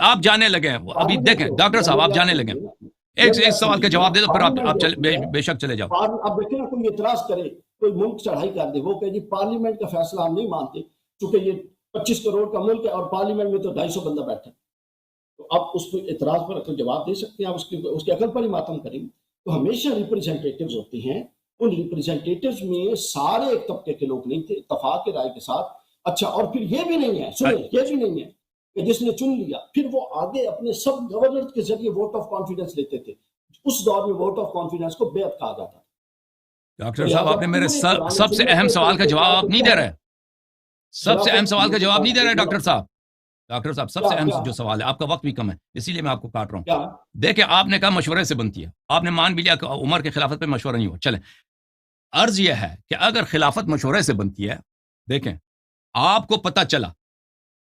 آپ جانے لگے ابھی دیکھیں ڈاکٹر صاحب، آپ جانے لگے ایک سوال کا جواب دے دو، پھر آپ بے شک چلے جاؤ۔
اب دیکھیں نا، کوئی اعتراض کرے، کوئی ملک چڑھائی کر دے، وہ کہ جی پارلیمنٹ کا فیصلہ ہم نہیں مانتے، چونکہ یہ 25 کروڑ کا ملک ہے اور پارلیمنٹ میں تو 250 بندہ بیٹھا ہے، تو اب اس کو اعتراض پر جواب دے سکتے ہیں، آپ اس کی عقل پر ہی ماتم کریں گے۔ تو ہمیشہ ریپرزینٹیٹیوز ہوتے ہیں ان ریپرزینٹیٹیوز میں سارے ایک طبقے کے لوگ نہیں تھے اتفاق کے رائے کے ساتھ. اچھا اور پھر یہ بھی نہیں ہے، سنیں یہ بھی نہیں ہے کہ جس نے چن لیا پھر وہ آگے اپنے سب گورنر کے ذریعے ووٹ آف کانفیڈنس لیتے تھے. اس دور میں ووٹ آف کانفیڈنس کو بیعت کہا جاتا تھا.
ڈاکٹر صاحب آپ نے میرے سب سے اہم سوال کا جواب آپ نہیں دے رہے. سب سے اہم سوال کا جواب نہیں دے رہے ڈاکٹر صاحب. ڈاکٹر صاحب سب سے اہم جو سوال ہے، آپ کا وقت بھی کم ہے اسی لیے میں آپ کو کاٹ رہا ہوں. دیکھیں آپ نے کہا مشورے سے بنتی ہے، آپ نے مان بھی لیا کہ عمر کے خلافت پہ مشورہ نہیں ہوا. چلیں عرض یہ ہے کہ اگر خلافت مشورے سے بنتی ہے، دیکھیں آپ کو پتہ چلا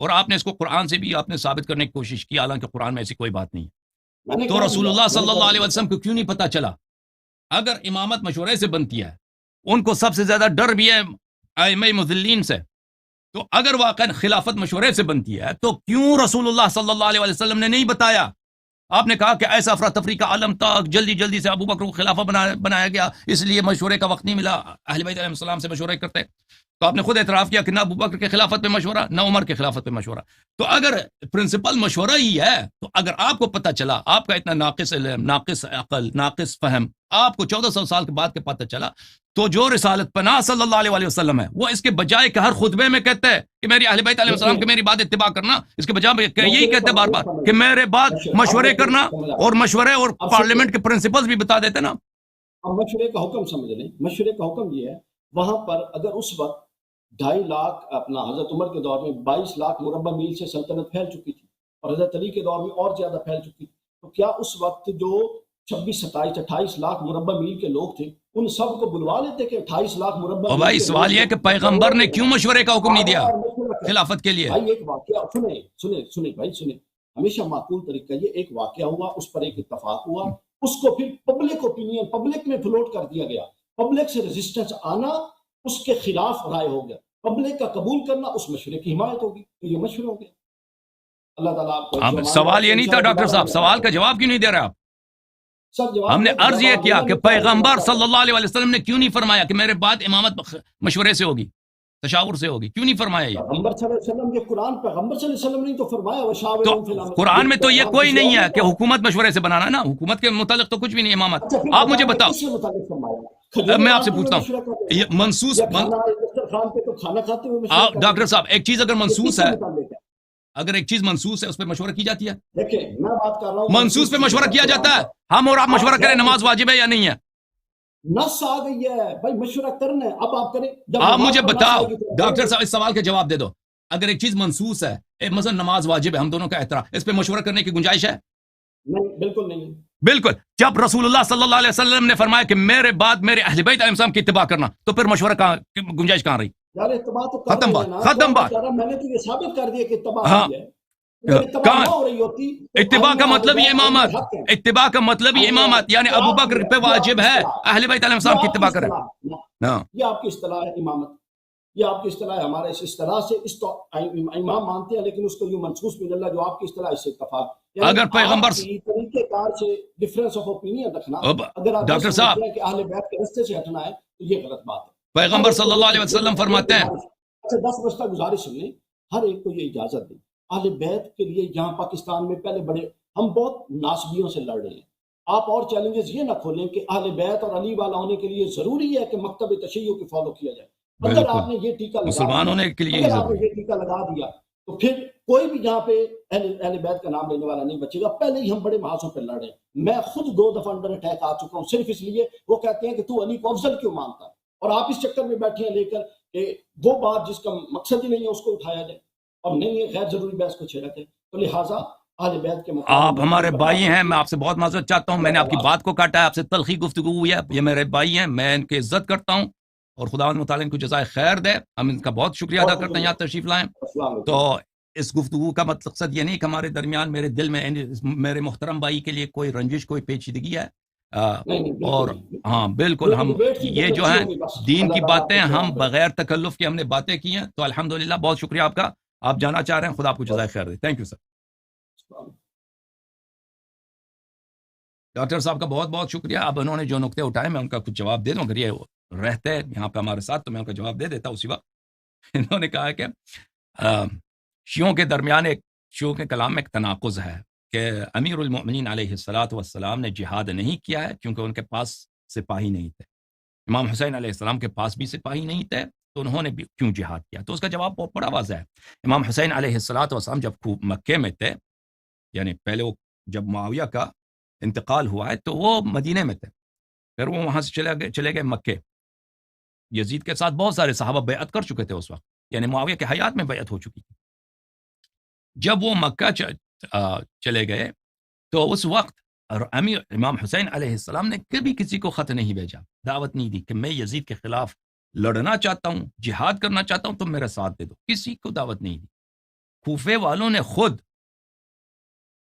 اور آپ نے اس کو قرآن سے بھی آپ نے ثابت کرنے کی کوشش کی، حالانکہ قرآن میں ایسی کوئی بات نہیں ہے، تو رسول اللہ صلی اللہ علیہ وسلم کو کیوں نہیں پتہ چلا؟ اگر امامت مشورے سے بنتی ہے، ان کو سب سے زیادہ ڈر بھی ہے ائمہ مضلین سے، تو اگر واقعا خلافت مشورے سے بنتی ہے تو کیوں رسول اللہ صلی اللہ علیہ وسلم نے نہیں بتایا؟ آپ نے کہا کہ ایسا افراتفری کا عالم تھا، جلدی جلدی سے ابو بکر کو خلافہ بنایا گیا، اس لیے مشورے کا وقت نہیں ملا، اہل بیت علیہ السلام سے مشورے کرتے. تو آپ نے خود اعتراف کیا کہ نہ ابو بکر کے خلافت پہ مشورہ، نہ عمر کے خلافت پہ مشورہ. تو اگر پرنسپل مشورہ ہی ہے تو اگر آپ کو پتہ چلا، آپ کا اتنا ناقص علم، ناقص عقل، ناقص فہم، آپ کو 1400 سال کے بعد کے پتہ چلا، تو جو رسالت پناہ صلی اللہ علیہ وسلم ہے وہ اس کے بجائے کہ ہر خطبے میں کہتے ہیں کہ میری اہل بیت علیہ السلام کی میری بات اتباع کرنا، اس کے بجائے یہی کہتے ہیں بار بار کہ میرے بعد مشورے کرنا، اور مشورے اور پارلیمنٹ کے پرنسپلز بھی بتا دیتے نا.
اب مشورے کا حکم سمجھ لیں. مشورے کا حکم یہ ہے، وہاں پر اگر اس وقت 2.5 لاکھ اپنا حضرت عمر کے دور میں 22 لاکھ مربع میل سے سلطنت پھیل چکی تھی اور حضرت علی کے دور میں اور زیادہ پھیل چکی تھی، تو کیا اس وقت جو 26 27 28 لاکھ مربع میل کے لوگ تھے ان سب کو بلوا لیتے کہ 28 لاکھ مربع
اور بھائی سوال یہ ہے کہ پیغمبر نے کیوں مشورے کا حکم نہیں دیا خلافت کے لیے؟
بھائی ایک واقعہ سنیں ہمیشہ معقول طریقہ یہ ایک واقعہ ہوا، اس پر ایک اتفاق ہوا، اس کو پھر پبلک اوپینین پبلک میں فلوٹ کر دیا گیا، پبلک سے ریزسٹنس آنا اس کے خلاف رائے ہو گیا، پبلک کا قبول کرنا اس مشورے کی حمایت ہوگی، تو یہ مشورہ ہو گیا. اللہ تعالیٰ
سوال یہ نہیں تھا ڈاکٹر صاحب، سوال کا جواب کیوں نہیں دے رہے آپ؟ ہم نے عرض یہ کیا کہ پیغمبر صلی اللہ علیہ وسلم نے کیوں نہیں فرمایا کہ میرے بعد امامت مشورے سے ہوگی، تشاور سے ہوگی؟ کیوں نہیں فرمایا یہ؟
پیغمبر صلی اللہ علیہ وسلم، یہ قرآن پیغمبر صلی اللہ علیہ وسلم نے تو فرمایا
تو قرآن میں تو یہ کوئی نہیں ہے کہ حکومت مشورے سے بنانا ہے نا، حکومت کے متعلق تو کچھ بھی نہیں امامت. آپ مجھے بتاؤ، میں آپ سے پوچھتا ہوں یہ منسوس ڈاکٹر صاحب ایک چیز اگر منسوس ہے، اگر ایک چیز منسوس ہے اس پہ مشورہ کی جاتی ہے؟
دیکھیں میں بات کر رہا ہوں
منسوس پہ مشورہ کیا جاتا ہے. ہم اور آپ مشورہ کریں نماز واجب ہے یا نہیں ہے؟
نص آ گئی ہے بھائی مشورہ کرنا ہے، اب آپ کریں.
آپ مجھے بتاؤ ڈاکٹر صاحب اس سوال کا جواب دے دو. اگر ایک چیز منسوس ہے، مثلا نماز واجب ہے، ہم دونوں کا احترام، اس پہ مشورہ کرنے کی گنجائش ہے؟
نہیں، بالکل نہیں.
بالکل. جب رسول اللہ صلی اللہ علیہ وسلم نے فرمایا کہ میرے بعد میرے اہل بیت علیہ السلام کی اتباع کرنا، تو پھر مشورہ کہاں گنجائش کہاں رہی؟
یار اتباع تو
ختم بات، ختم بات.
میں نے تو یہ ثابت کر دیا کہ اتباع ہے.
اتباع کا مطلب یہ امامت، اتباع کا مطلب یہ امامت، یعنی ابو بکر پہ واجب ہے اہل بیت علیہ السلام کی اتباع کریں.
یہ آپ کی اصطلاح ہے امامت، یہ آپ کی اصطلاح ہے. ہمارے اس طرح سے اس تو امام مانتے ہیں لیکن اس کو یوں منسوس من اللہ جو آپ کی اصطلاح اس سے اتفاق.
اگر پیغمبر
طریقے کار سے ڈفرینس آف اوپینین رکھنا، اگر آپ
ڈاکٹر صاحب
کہ اہل بیت کے رستے سے ہٹنا ہے تو یہ غلط بات ہے.
پیغمبر صلی اللہ علیہ وسلم فرماتے ہیں،
اچھا 10 بجے تک گزارش سن لیں، ہر ایک کو یہ اجازت دیں اہل بیت کے لیے. یہاں پاکستان میں پہلے بڑے ہم بہت ناسبیوں سے لڑ رہے ہیں. آپ اور چیلنجز یہ نہ کھولیں کہ اہل بیت اور علی والا ہونے کے لیے ضروری ہے کہ مکتب تشیع کو فالو کیا جائے. اگر آپ نے یہ ٹیکہ
مسلمان ہونے کے لیے
یہ ٹیکہ لگا دیا تو پھر کوئی بھی یہاں پہ اہل بیت کا نام لینے والا نہیں بچے گا. پہلے ہی ہم بڑے محاذوں پہ لڑ رہے ہیں. میں خود 2 دفعہ انڈر اٹیک آ چکا ہوں صرف اس لیے وہ کہتے ہیں کہ تو علی کو افضل کیوں مانتا ہے، اور آپ اس چکر میں بیٹھے ہیں لے کر کہ وہ بات جس کا مقصد ہی نہیں ہے اس کو اٹھایا جائے اور نہیں ہے غیر ضروری بحث کو چھیڑا جائے. تو لہٰذا اہل بیت کے
آپ ہمارے بھائی ہیں، میں آپ سے بہت معذرت چاہتا ہوں، میں نے آپ کی بات کو کاٹا ہے، آپ سے تلخی گفتگو ہوئی ہے. یہ میرے بھائی ہیں، میں ان کی عزت کرتا ہوں اور خدا متعالی ان کو جزائے خیر دے. ہم ان کا بہت شکریہ ادا کرتے ہیں یہاں تشریف لائیں. تو اس گفتگو کا مقصد یہ نہیں کہ ہمارے درمیان میرے دل میں میرے محترم بھائی کے لیے کوئی رنجش کوئی پیچیدگی ہے. اور ہاں بالکل ہم یہ جو ہیں دین کی باتیں ہم بغیر تکلف کے ہم نے باتیں کی ہیں. تو الحمدللہ بہت شکریہ آپ کا. آپ جانا چاہ رہے ہیں، خدا آپ کو جزائے خیر دے. Thank you sir. ڈاکٹر صاحب کا بہت بہت شکریہ. اب انہوں نے جو نقطے اٹھائے میں ان کا کچھ جواب دے دوں. اگر یہ رہتے ہیں یہاں پہ ہمارے ساتھ تو میں ان کا جواب دے دیتا اسی وقت. انہوں نے کہا کہ شیعوں کے درمیان شیعوں کے کلام میں ایک تناقض ہے کہ امیر المؤمنین علیہ الصلاۃ والسلام نے جہاد نہیں کیا ہے کیونکہ ان کے پاس سپاہی نہیں تھے. امام حسین علیہ السلام کے پاس بھی سپاہی نہیں تھے تو انہوں نے بھی کیوں جہاد کیا؟ تو اس کا جواب بہت بڑا واضح ہے. امام حسین علیہ السلام جب مکے میں تھے، یعنی پہلے وہ جب معاویہ کا انتقال ہوا ہے تو وہ مدینے میں تھے، پھر وہ وہاں سے چلے گئے مکے. یزید کے ساتھ بہت سارے صحابہ بیعت کر چکے تھے اس وقت، یعنی معاویہ کے حیات میں بیعت ہو چکی تھی. جب وہ مکہ چلے گئے تو اس وقت امیر امام حسین علیہ السلام نے کبھی کسی کو خط نہیں بھیجا، دعوت نہیں دی کہ میں یزید کے خلاف لڑنا چاہتا ہوں، جہاد کرنا چاہتا ہوں، تم میرا ساتھ دے دو. کسی کو دعوت نہیں دی. کوفے والوں نے خود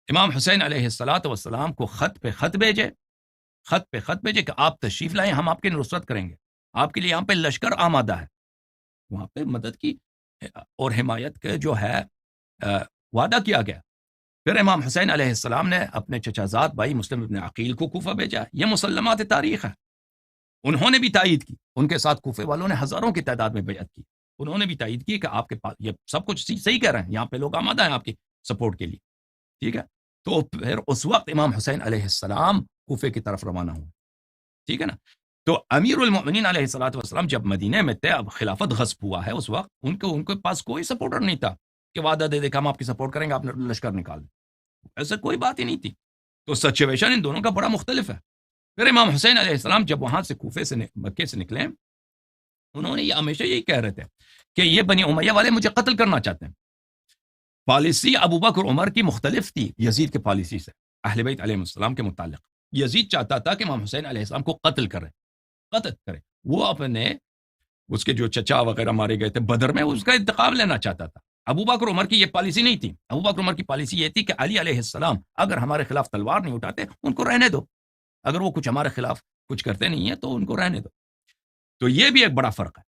امام حسین علیہ السلام کو خط پہ خط بھیجے کہ آپ تشریف لائیں، ہم آپ کی نصرت کریں گے، آپ کے لیے یہاں پہ لشکر آمادہ ہے. وہاں پہ مدد کی اور حمایت کے جو ہے وعدہ کیا گیا. پھر امام حسین علیہ السلام نے اپنے چچا زاد بھائی مسلم ابن عقیل کو کوفہ بھیجا. یہ مسلمات تاریخ ہے. انہوں نے بھی تائید کی، ان کے ساتھ کوفے والوں نے ہزاروں کی تعداد میں بیعت کی. انہوں نے بھی تائید کی کہ آپ کے پاس یہ سب کچھ صحیح کہہ رہے ہیں، یہاں پہ لوگ آمادہ ہیں آپ کی سپورٹ کے لیے. ٹھیک ہے. تو پھر اس وقت امام حسین علیہ السلام کوفے کی طرف روانہ ہوئے. ٹھیک ہے نا. تو امیر المؤمنین علیہ السلام جب مدینے میں تھے، اب خلافت غصب ہوا ہے، اس وقت ان کے پاس کوئی سپورٹر نہیں تھا کہ وعدہ دے دے کہ ہم آپ کی سپورٹ کریں گے، آپ لشکر نکال دیں. ایسا کوئی بات ہی نہیں تھی. تو سچویشن ان دونوں کا بڑا مختلف ہے. پھر امام حسین علیہ السلام جب وہاں سے مکے سے نکلے، انہوں نے یہ ہمیشہ یہی کہہ رہے تھے کہ یہ بنی امیہ والے مجھے قتل کرنا چاہتے ہیں. پالیسی ابو بکر عمر کی مختلف تھی یزید کے پالیسی سے اہل بیت علیہ السلام کے متعلق. یزید چاہتا تھا کہ امام حسین علیہ السلام کو قتل کرے. وہ اپنے اس کے جو چچا وغیرہ مارے گئے تھے بدر میں، اس کا انتقام لینا چاہتا تھا. ابو بکر عمر کی یہ پالیسی نہیں تھی. ابو بکر عمر کی پالیسی یہ تھی کہ علی علیہ السلام اگر ہمارے خلاف تلوار نہیں اٹھاتے ان کو رہنے دو، اگر وہ کچھ ہمارے خلاف کچھ کرتے نہیں ہیں تو ان کو رہنے دو. تو یہ بھی ایک بڑا فرق ہے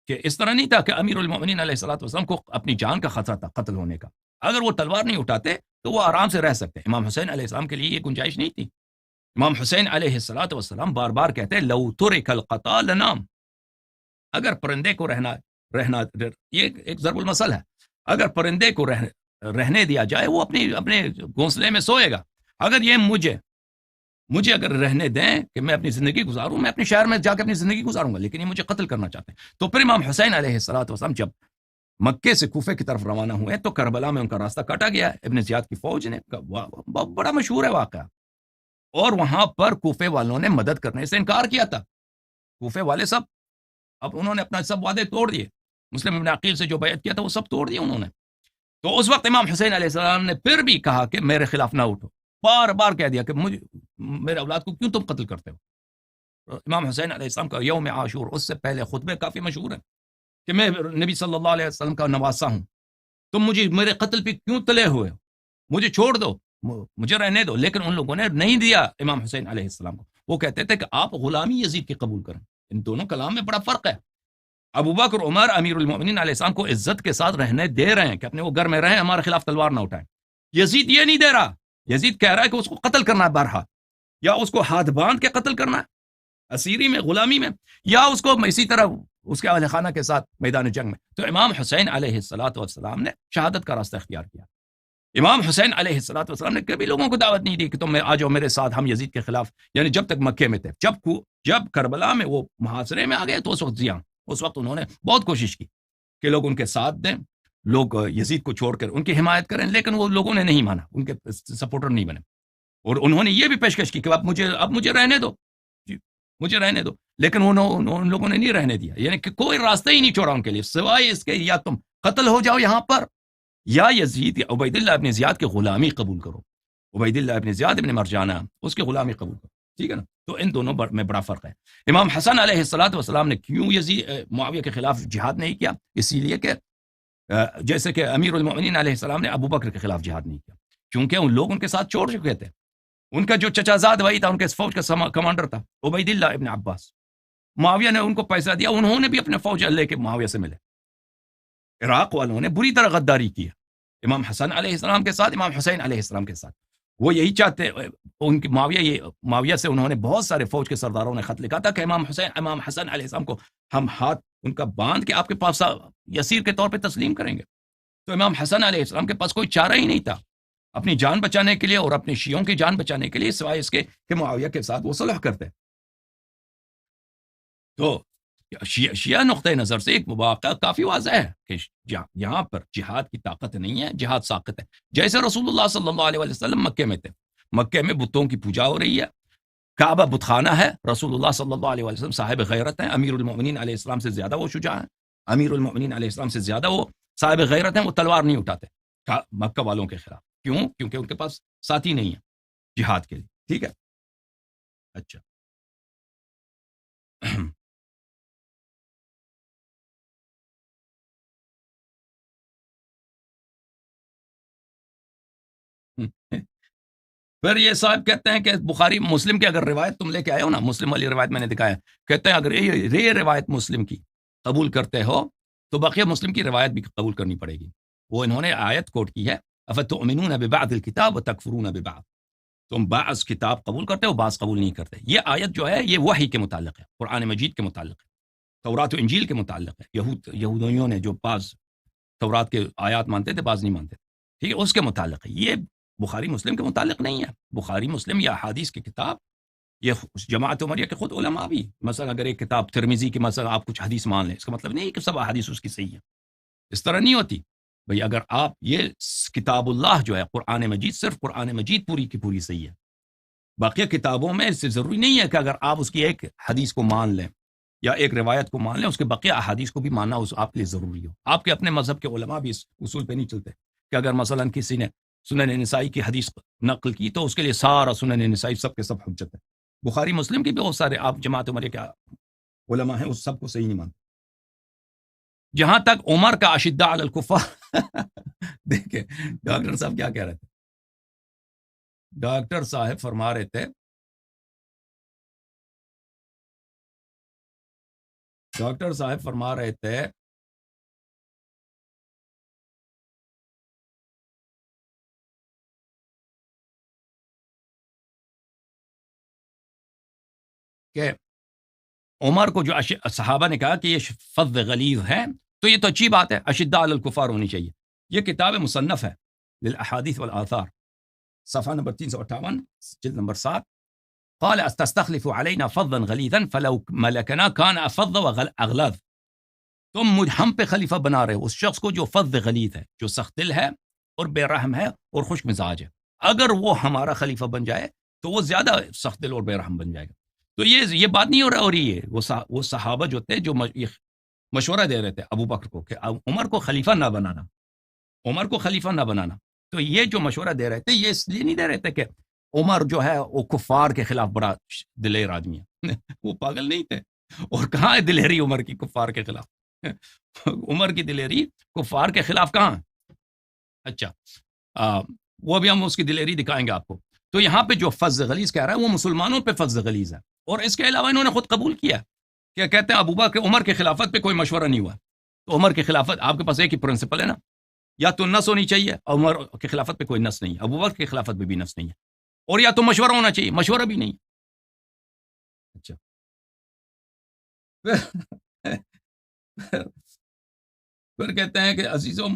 کہ اس طرح نہیں تھا کہ امیر المؤمنین علیہ السلام کو اپنی جان کا خطرہ تھا قتل ہونے کا. اگر وہ تلوار نہیں اٹھاتے تو وہ آرام سے رہ سکتے. امام حسین علیہ السلام کے لیے یہ گنجائش نہیں تھی. امام حسین علیہ السلام بار بار کہتے ہیں لو ترک القطا لنام. اگر پرندے کو رہنا یہ ایک ضرب المثل ہے، اگر پرندے کو رہنے دیا جائے وہ اپنے گھونسلے میں سوئے گا. اگر یہ مجھے اگر رہنے دیں کہ میں اپنی زندگی گزاروں، میں اپنے شہر میں جا کے اپنی زندگی گزاروں گا، لیکن یہ مجھے قتل کرنا چاہتے ہیں. تو پھر امام حسین علیہ السلام جب مکے سے کوفے کی طرف روانہ ہوئے تو کربلا میں ان کا راستہ کاٹا گیا ابن زیاد کی فوج نے. بڑا مشہور ہے واقعہ. اور وہاں پر کوفے والوں نے مدد کرنے سے انکار کیا تھا. کوفے والے سب اب انہوں نے اپنا سب وعدے توڑ دیے. مسلم ابن عقیل سے جو بیعت کیا تھا وہ سب توڑ دیے انہوں نے. تو اس وقت امام حسین علیہ السلام نے پھر بھی کہا کہ میرے خلاف نہ اٹھو. بار بار کہہ دیا کہ میرے اولاد کو کیوں تم قتل کرتے ہو. امام حسین علیہ السلام کا یوم عاشور، اس سے پہلے خطبے کافی مشہور ہیں کہ میں نبی صلی اللہ علیہ وسلم کا نواسا ہوں، تم مجھے میرے قتل پہ کیوں تلے ہوئے ہو، مجھے چھوڑ دو، مجھے رہنے دو. لیکن ان لوگوں نے نہیں دیا امام حسین علیہ السلام کو. وہ کہتے تھے کہ آپ غلامی یزید کی قبول کریں. ان دونوں کلام میں بڑا فرق ہے. ابو بکر عمر امیر المؤمنین علیہ السلام کو عزت کے ساتھ رہنے دے رہے ہیں کہ اپنے وہ گھر میں رہیں، ہمارے خلاف تلوار نہ اٹھائیں. یزید یہ نہیں دے رہا. یزید کہہ رہا ہے کہ اس کو قتل کرنا ہے بارہا، یا اس کو ہاتھ باندھ کے قتل کرنا ہے اسیری میں، غلامی میں، یا اس کو اسی طرح اس کے اہل خانہ کے ساتھ میدان جنگ میں. تو امام حسین علیہ السلام نے شہادت کا راستہ اختیار کیا. امام حسین علیہ السلام نے کبھی لوگوں کو دعوت نہیں دی کہ تم آ جاؤ میرے ساتھ، ہم یزید کے خلاف، یعنی جب تک مکے میں تھے. جب کربلا میں وہ محاصرے میں آ گئے تو اس وقت انہوں نے بہت کوشش کی کہ لوگ ان کے ساتھ دیں، لوگ یزید کو چھوڑ کر ان کی حمایت کریں، لیکن وہ لوگوں نے نہیں مانا، ان کے سپورٹر نہیں بنے. اور انہوں نے یہ بھی پیشکش کی کہ اب مجھے رہنے دو، مجھے رہنے دو. لیکن ان لوگوں نے نہیں رہنے دیا. یعنی کہ کوئی راستہ ہی نہیں چھوڑا ان کے لیے سوائے اس کے یا تم قتل ہو جاؤ یہاں پر، یا یزید یا عبید اللہ ابن زیاد کی غلامی قبول کرو. عبید اللہ ابن زیاد ابن مرجانہ اس کی غلامی قبول کرو. ٹھیک ہے نا. تو ان دونوں میں بڑا فرق ہے. امام حسن علیہ السلام نے کیوں معاویہ کے خلاف جہاد نہیں کیا؟ اسی لیے کہ جیسے کہ امیر المؤمنین علیہ السلام نے ابو بکر کے خلاف جہاد نہیں کیا، کیونکہ ان لوگ ان کے ساتھ چھوڑ چکے تھے. ان کا جو چچا زاد بھائی تھا، ان کے فوج کا کمانڈر تھا عبید اللہ ابن عباس. معاویہ نے ان کو پیسہ دیا، انہوں نے بھی اپنے فوج لے کے معاویہ سے ملے. عراق والوں نے بری طرح غداری کی امام حسن علیہ السلام کے ساتھ، امام حسین علیہ السلام کے ساتھ. وہ یہی چاہتے ان کی معاویہ سے انہوں نے بہت سارے فوج کے سرداروں نے خط لکھا تھا کہ امام حسن علیہ السلام کو ہم ہاتھ ان کا باندھ کے آپ کے پاس یسیر کے طور پہ تسلیم کریں گے. تو امام حسن علیہ السلام کے پاس کوئی چارہ ہی نہیں تھا اپنی جان بچانے کے لیے اور اپنے شیعوں کی جان بچانے کے لیے، سوائے اس کے کہ معاویہ کے ساتھ وہ صلح کرتے. تو شیعہ نقطۂ نظر سے ایک واقعہ کافی واضح ہے کہ یہاں پر جہاد کی طاقت نہیں ہے، جہاد ساقط ہے. جیسے رسول اللہ صلی اللہ علیہ وسلم مکے میں تھے، مکے میں بتوں کی پوجا ہو رہی ہے، کعبہ بت خانہ ہے، رسول اللہ صلی اللہ علیہ وسلم صاحب غیرت ہیں، امیر المؤمنین علیہ السلام سے زیادہ وہ شجاع ہیں، امیر المؤمنین علیہ السلام سے زیادہ وہ صاحب غیرت ہیں، وہ تلوار نہیں اٹھاتے مکہ والوں کے خلاف. کیوں؟ کیونکہ ان کے پاس ساتھی نہیں ہے جہاد کے لیے. ٹھیک ہے. اچھا پھر یہ صاحب کہتے ہیں کہ بخاری مسلم کی اگر روایت تم لے کے آئے ہو نا، مسلم والی روایت میں نے دکھایا، کہتے ہیں اگر یہ روایت مسلم کی قبول کرتے ہو تو بقیہ مسلم کی روایت بھی قبول کرنی پڑے گی. وہ انہوں نے آیت کوٹ کی ہے، افتؤمنون ببعض الکتاب وتکفرون ببعض، تم بعض کتاب قبول کرتے ہو، بعض قبول نہیں کرتے. یہ آیت جو ہے یہ وحی کے متعلق ہے، قرآن مجید کے متعلق ہے، تورات و انجیل کے متعلق ہے. یہودیوں نے جو بعض تورات کے آیات مانتے تھے، بعض نہیں مانتے تھے، ٹھیک ہے، اس کے متعلق ہے. یہ بخاری مسلم کے متعلق نہیں ہے. بخاری مسلم یا حدیث کی کتاب، یہ جماعت عمریہ کے خود علماء بھی، مثلا اگر ایک کتاب ترمذی کی مثلا آپ کچھ حدیث مان لیں، اس کا مطلب نہیں کہ سب حدیث اس کی صحیح ہے، اس طرح نہیں ہوتی. بھئی اگر آپ یہ کتاب اللہ جو ہے قرآن مجید، صرف قرآن مجید پوری کی پوری صحیح ہے، باقی کتابوں میں اس سے ضروری نہیں ہے کہ اگر آپ اس کی ایک حدیث کو مان لیں یا ایک روایت کو مان لیں، اس کے بقیہ احادیث کو بھی ماننا آپ کے لیے ضروری ہو. آپ کے اپنے مذہب کے علماء بھی اس اصول پہ نہیں چلتے کہ اگر مثلا کسی نے سنن نسائی کی حدیث نقل کی تو اس کے لیے سارا سنن نسائی سب کے سب حجت ہے. بخاری مسلم کی بھی بہت سارے آپ جماعت عمریہ کے علماء ہیں، اس سب کو صحیح نہیں مانتے. جہاں تک عمر کا اشداء علی الکفار دیکھیں ڈاکٹر صاحب کیا کہہ رہے تھے، ڈاکٹر صاحب فرما رہے تھے، ڈاکٹر صاحب فرما رہے تھے کہ عمر کو جو صحابہ نے کہا کہ یہ فظ غلیظ ہے، تو یہ تو اچھی بات ہے، اشداء علی الکفار ہونی چاہیے. یہ کتاب مصنف ہے للاحادیث والآثار، صفحہ نمبر 358، جلد نمبر 7. قال استخلف علينا فظا غليظا فلو ملكنا كان افظ واغلظ. تم ہم پہ خلیفہ بنا رہے ہو اس شخص کو جو فظ غلیظ ہے، جو سخت دل ہے اور بے رحم ہے اور خوش مزاج ہے. اگر وہ ہمارا خلیفہ بن جائے تو وہ زیادہ سخت دل اور بے رحم بن جائے گا. تو یہ بات نہیں ہو رہی ہے. وہ صحابہ جو تھے جو مشورہ دے رہے تھے ابو بکر کو کہ عمر کو خلیفہ نہ بنانا، عمر کو خلیفہ نہ بنانا. تو یہ جو مشورہ دے رہے تھے یہ اس لیے نہیں دے رہے تھے کہ عمر جو ہے وہ کفار کے خلاف بڑا دلیر آدمی ہے وہ پاگل نہیں تھے. اور کہاں ہے دلیری عمر کی کفار کے خلاف؟ عمر کی دلیری کفار کے خلاف کہاں؟ اچھا وہ بھی ہم اس کی دلیری دکھائیں گے آپ کو. تو یہاں پہ جو فظ غلیظ کہہ رہا ہے وہ مسلمانوں پہ فظ غلیظ ہے. اور اس کے علاوہ انہوں نے خود قبول کیا کہ کہتے ہیں ابو بکر عمر کے خلافت پہ کوئی مشورہ نہیں ہوا. تو عمر کی خلافت آپ کے پاس ایک ہی پرنسپل ہے نا، یا تو نس ہونی چاہیے، عمر کی خلافت پہ کوئی نس نہیں ہے، ابو بکر کی خلافت پہ بھی نس نہیں ہے، اور یا تو مشورہ ہونا چاہیے، مشورہ بھی نہیں. اچھا پھر کہتے ہیں کہ عزیزوں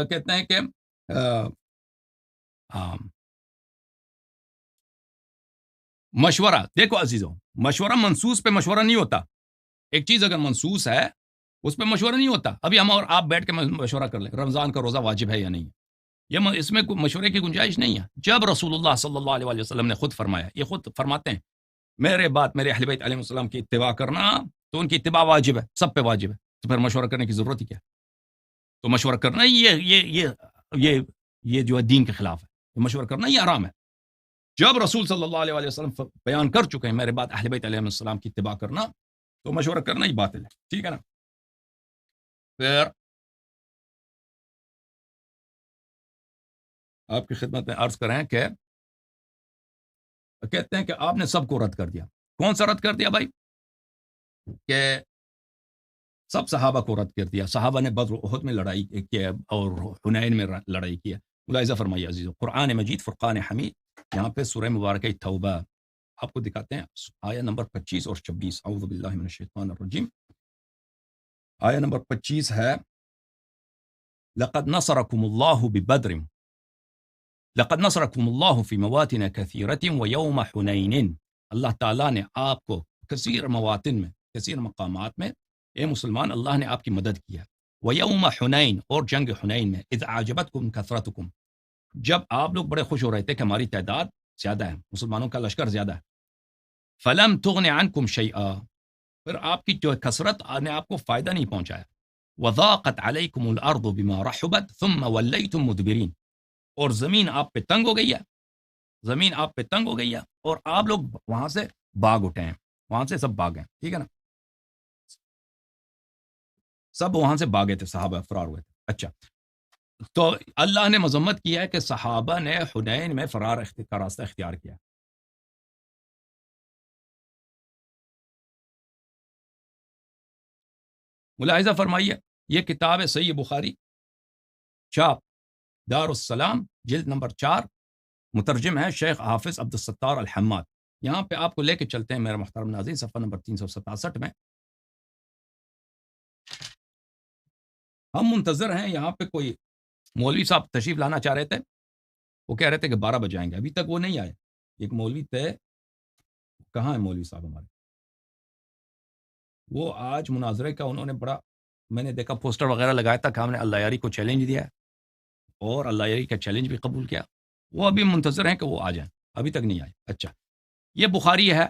کہتے ہیں کہ مشورہ، دیکھو عزیزوں، مشورہ منصوص پہ مشورہ نہیں ہوتا. ایک چیز اگر منصوص ہے اس پہ مشورہ نہیں ہوتا. ابھی ہم اور آپ بیٹھ کے مشورہ کر لیں رمضان کا روزہ واجب ہے یا نہیں، یہ اس میں کوئی مشورے کی گنجائش نہیں ہے. جب رسول اللہ صلی اللہ علیہ وسلم نے خود فرمایا، یہ خود فرماتے ہیں میرے بعد میرے اہل بیت علیہ السلام کی اتباع کرنا، تو ان کی اتباع واجب ہے، سب پہ واجب ہے. تو پھر مشورہ کرنے کی ضرورت ہی کیا؟ تو مشورہ کرنا یہ جو ہے دین کے خلاف ہے، یہ مشورہ کرنا یہ حرام ہے. جب رسول صلی اللہ علیہ وسلم بیان کر چکے ہیں میرے بعد اہل بیت علیہ السلام کی اتباع کرنا، تو مشورہ کرنا ہی باطل ہے. ٹھیک ہے نا؟ پھر آپ کی خدمت میں عرض کریں کہ کہتے ہیں کہ آپ نے سب کو رد کر دیا. کون سا رد کر دیا بھائی؟ کہ سب صحابہ کو رد کر دیا. صحابہ نے بدر احد میں لڑائی کی اور حنین میں لڑائی کی ہے. ملاحظہ فرمائیے عزیزو، قرآن مجید فرقان حمید، یہاں پہ سورہ مبارکہ توبہ آپ کو دکھاتے ہیں، آیہ نمبر 25 اور 26. اعوذ باللہ من الشیطان الرجیم. آیہ نمبر 25 ہے لقد نصرکم اللہ ببدر لقد نصرکم اللہ فی مواطن کثیرۃ ویوم حنین. اللہ تعالیٰ نے آپ کو کثیر مواطن میں کثیر مقامات میں اے مسلمان اللہ نے آپ کی مدد کیا. وَيَوْمَ حُنَيْن اور جنگ حنین میں اذ اعجبتکم کثرتکم جب آپ لوگ بڑے خوش ہو رہے تھے کہ ہماری تعداد زیادہ ہے, مسلمانوں کا لشکر زیادہ ہے. فَلَمْ تُغْنِ عَنْكُمْ شَيْئًا پھر آپ کی جو کثرت نے آپ کو فائدہ نہیں پہنچایا. وَضَاقَتْ عَلَيْكُمُ الْأَرْضُ بِمَا رَحُبَتْ ثُمَّ وَلَّيْتُمْ مُدْبِرِينَ اور زمین آپ پہ تنگ ہو گئی ہے, زمین آپ پہ تنگ ہو گئی ہے اور آپ لوگ وہاں سے بھاگ اٹھے ہیں, وہاں سے سب بھاگے ہیں, ٹھیک ہے نا, سب وہاں سے بھاگے تھے, صحابہ فرار ہوئے تھے. اچھا, تو اللہ نے مذمت کیا ہے کہ صحابہ نے حنین میں فرار کا راستہ اختیار کیا. ملاحظہ فرمائیے, یہ کتاب ہے صحیح بخاری, چھاپ دار السلام, جلد نمبر 4, مترجم ہے شیخ حافظ عبد الستار الحماد. یہاں پہ آپ کو لے کے چلتے ہیں میرے محترم ناظرین, صفحہ نمبر 367 میں. ہم منتظر ہیں, یہاں پہ کوئی مولوی صاحب تشریف لانا چاہ رہے تھے, وہ کہہ رہے تھے کہ 12 بجے آئیں گے, ابھی تک وہ نہیں آئے. ایک مولوی تھے, کہاں ہے مولوی صاحب ہمارے, وہ آج مناظرے کا انہوں نے بڑا, میں نے دیکھا پوسٹر وغیرہ لگایا تھا کہ ہم نے اللہ یاری کو چیلنج دیا ہے اور اللہ یاری کا چیلنج بھی قبول کیا. وہ ابھی منتظر ہیں کہ وہ آ جائیں, ابھی تک نہیں آئے. اچھا, یہ بخاری ہے,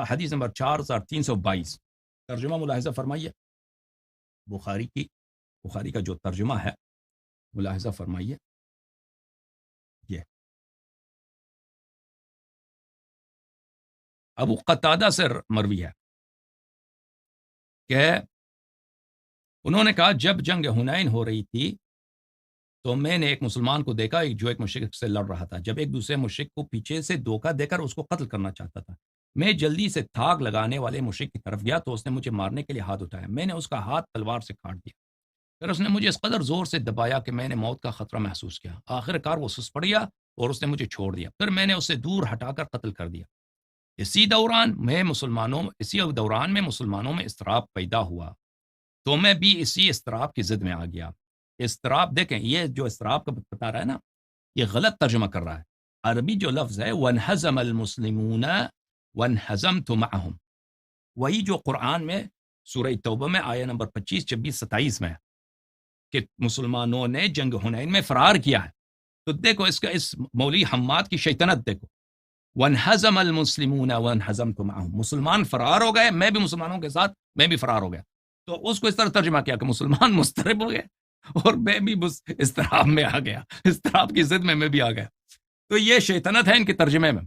حدیث نمبر 4322. ترجمہ ملاحظہ فرمائیے, بخاری کا جو ترجمہ ہے ملاحظہ فرمائیے. یہ ابو قتادہ سے مروی ہے کہ انہوں نے کہا جب جنگ حنین ہو رہی تھی تو میں نے ایک مسلمان کو دیکھا جو ایک مشرک سے لڑ رہا تھا. جب ایک دوسرے مشرک کو پیچھے سے دھوکہ دے کر اس کو قتل کرنا چاہتا تھا, میں جلدی سے تھاگ لگانے والے مشرک کی طرف گیا تو اس نے مجھے مارنے کے لیے ہاتھ اٹھایا. میں نے اس کا ہاتھ تلوار سے کاٹ دیا. پھر اس نے مجھے اس قدر زور سے دبایا کہ میں نے موت کا خطرہ محسوس کیا. آخر کار وہ سست پڑ گیا اور اس نے مجھے چھوڑ دیا. پھر میں نے اسے دور ہٹا کر قتل کر دیا. اسی دوران میں مسلمانوں میں اضطراب پیدا ہوا تو میں بھی اسی اضطراب کی زد میں آ گیا. اضطراب دیکھیں, یہ جو اضطراب کا بتا رہا ہے نا, یہ غلط ترجمہ کر رہا ہے. عربی جو لفظ ہے وَانْهَزَمَ الْمُسْلِمُونَ وَانْهَزَمْتُ مَعَهُمْ, وہی جو قرآن میں سورہ توبہ میں آیہ نمبر 25, 26, 27 میں ہے کہ مسلمانوں نے جنگ حنین میں فرار کیا ہے. تو دیکھو اس مولوی حماد کی شیطنت دیکھو, وَانْهَزَمَ الْمُسْلِمُونَ وَانْهَزَمْتُ مَعَهُمْ, مسلمان فرار ہو گئے, میں بھی مسلمانوں کے ساتھ میں بھی فرار ہو گیا. تو اس کو اس طرح ترجمہ کیا کہ مسلمان مضطرب ہو گئے اور میں بھی اضطراب میں آ گیا, اضطراب کی ضد میں بھی آ گیا. تو یہ شیطنت ہے ان کے ترجمے میں.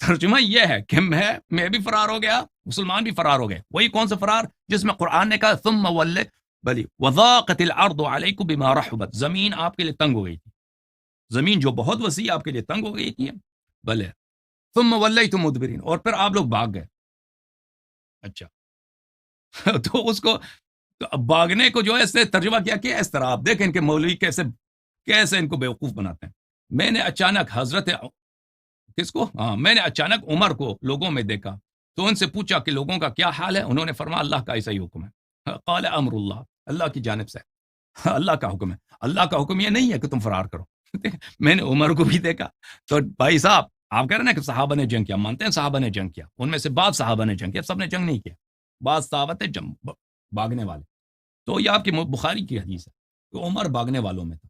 ترجمہ یہ ہے کہ میں بھی فرار ہو گیا, مسلمان بھی فرار ہو گئے. وہی کون سا فرار جس میں قرآن نے کہا ثم بلی وضاقت الارض علیکم بما رحبت, زمین آپ کے لیے تنگ ہو گئی تھی, زمین جو بہت وسیع آپ کے لیے تنگ ہو گئی تھی. بلے ثم ولیتم مدبرین, اور پھر آپ لوگ بھاگ گئے. اچھا, تو اس کو بھاگنے کو جو ہے اس سے ترجمہ کیا کہ اضطراب. دیکھیں ان کے مولوی کیسے ان کو بیوقوف بناتے ہیں. میں نے اچانک میں نے اچانک عمر کو لوگوں میں دیکھا تو ان سے پوچھا کہ لوگوں کا کیا حال ہے. انہوں نے فرمایا اللہ کا ایسا ہی حکم ہے. قال امر اللہ, اللہ کی جانب سے اللہ کا حکم ہے. اللہ کا حکم یہ نہیں ہے کہ تم فرار کرو. میں نے عمر کو بھی دیکھا. تو بھائی صاحب آپ کہہ رہے ہیں کہ صحابہ نے جنگ کیا, مانتے ہیں صحابہ نے جنگ کیا, ان میں سے بعض صحابہ نے جنگ کیا, سب نے جنگ نہیں کیا. بعض صحابہ تھے بھاگنے والے. تو یہ آپ کی بخاری کی حدیث ہے کہ عمر بھاگنے والوں میں تھا.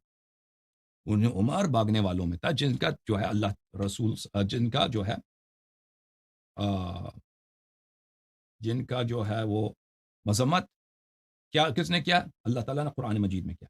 عمر بھاگنے والوں میں تھا جن کا جو ہے اللہ رسول, جن کا جو ہے وہ مذمت کیا کس نے کیا, اللہ تعالیٰ نے قرآن مجید میں کیا.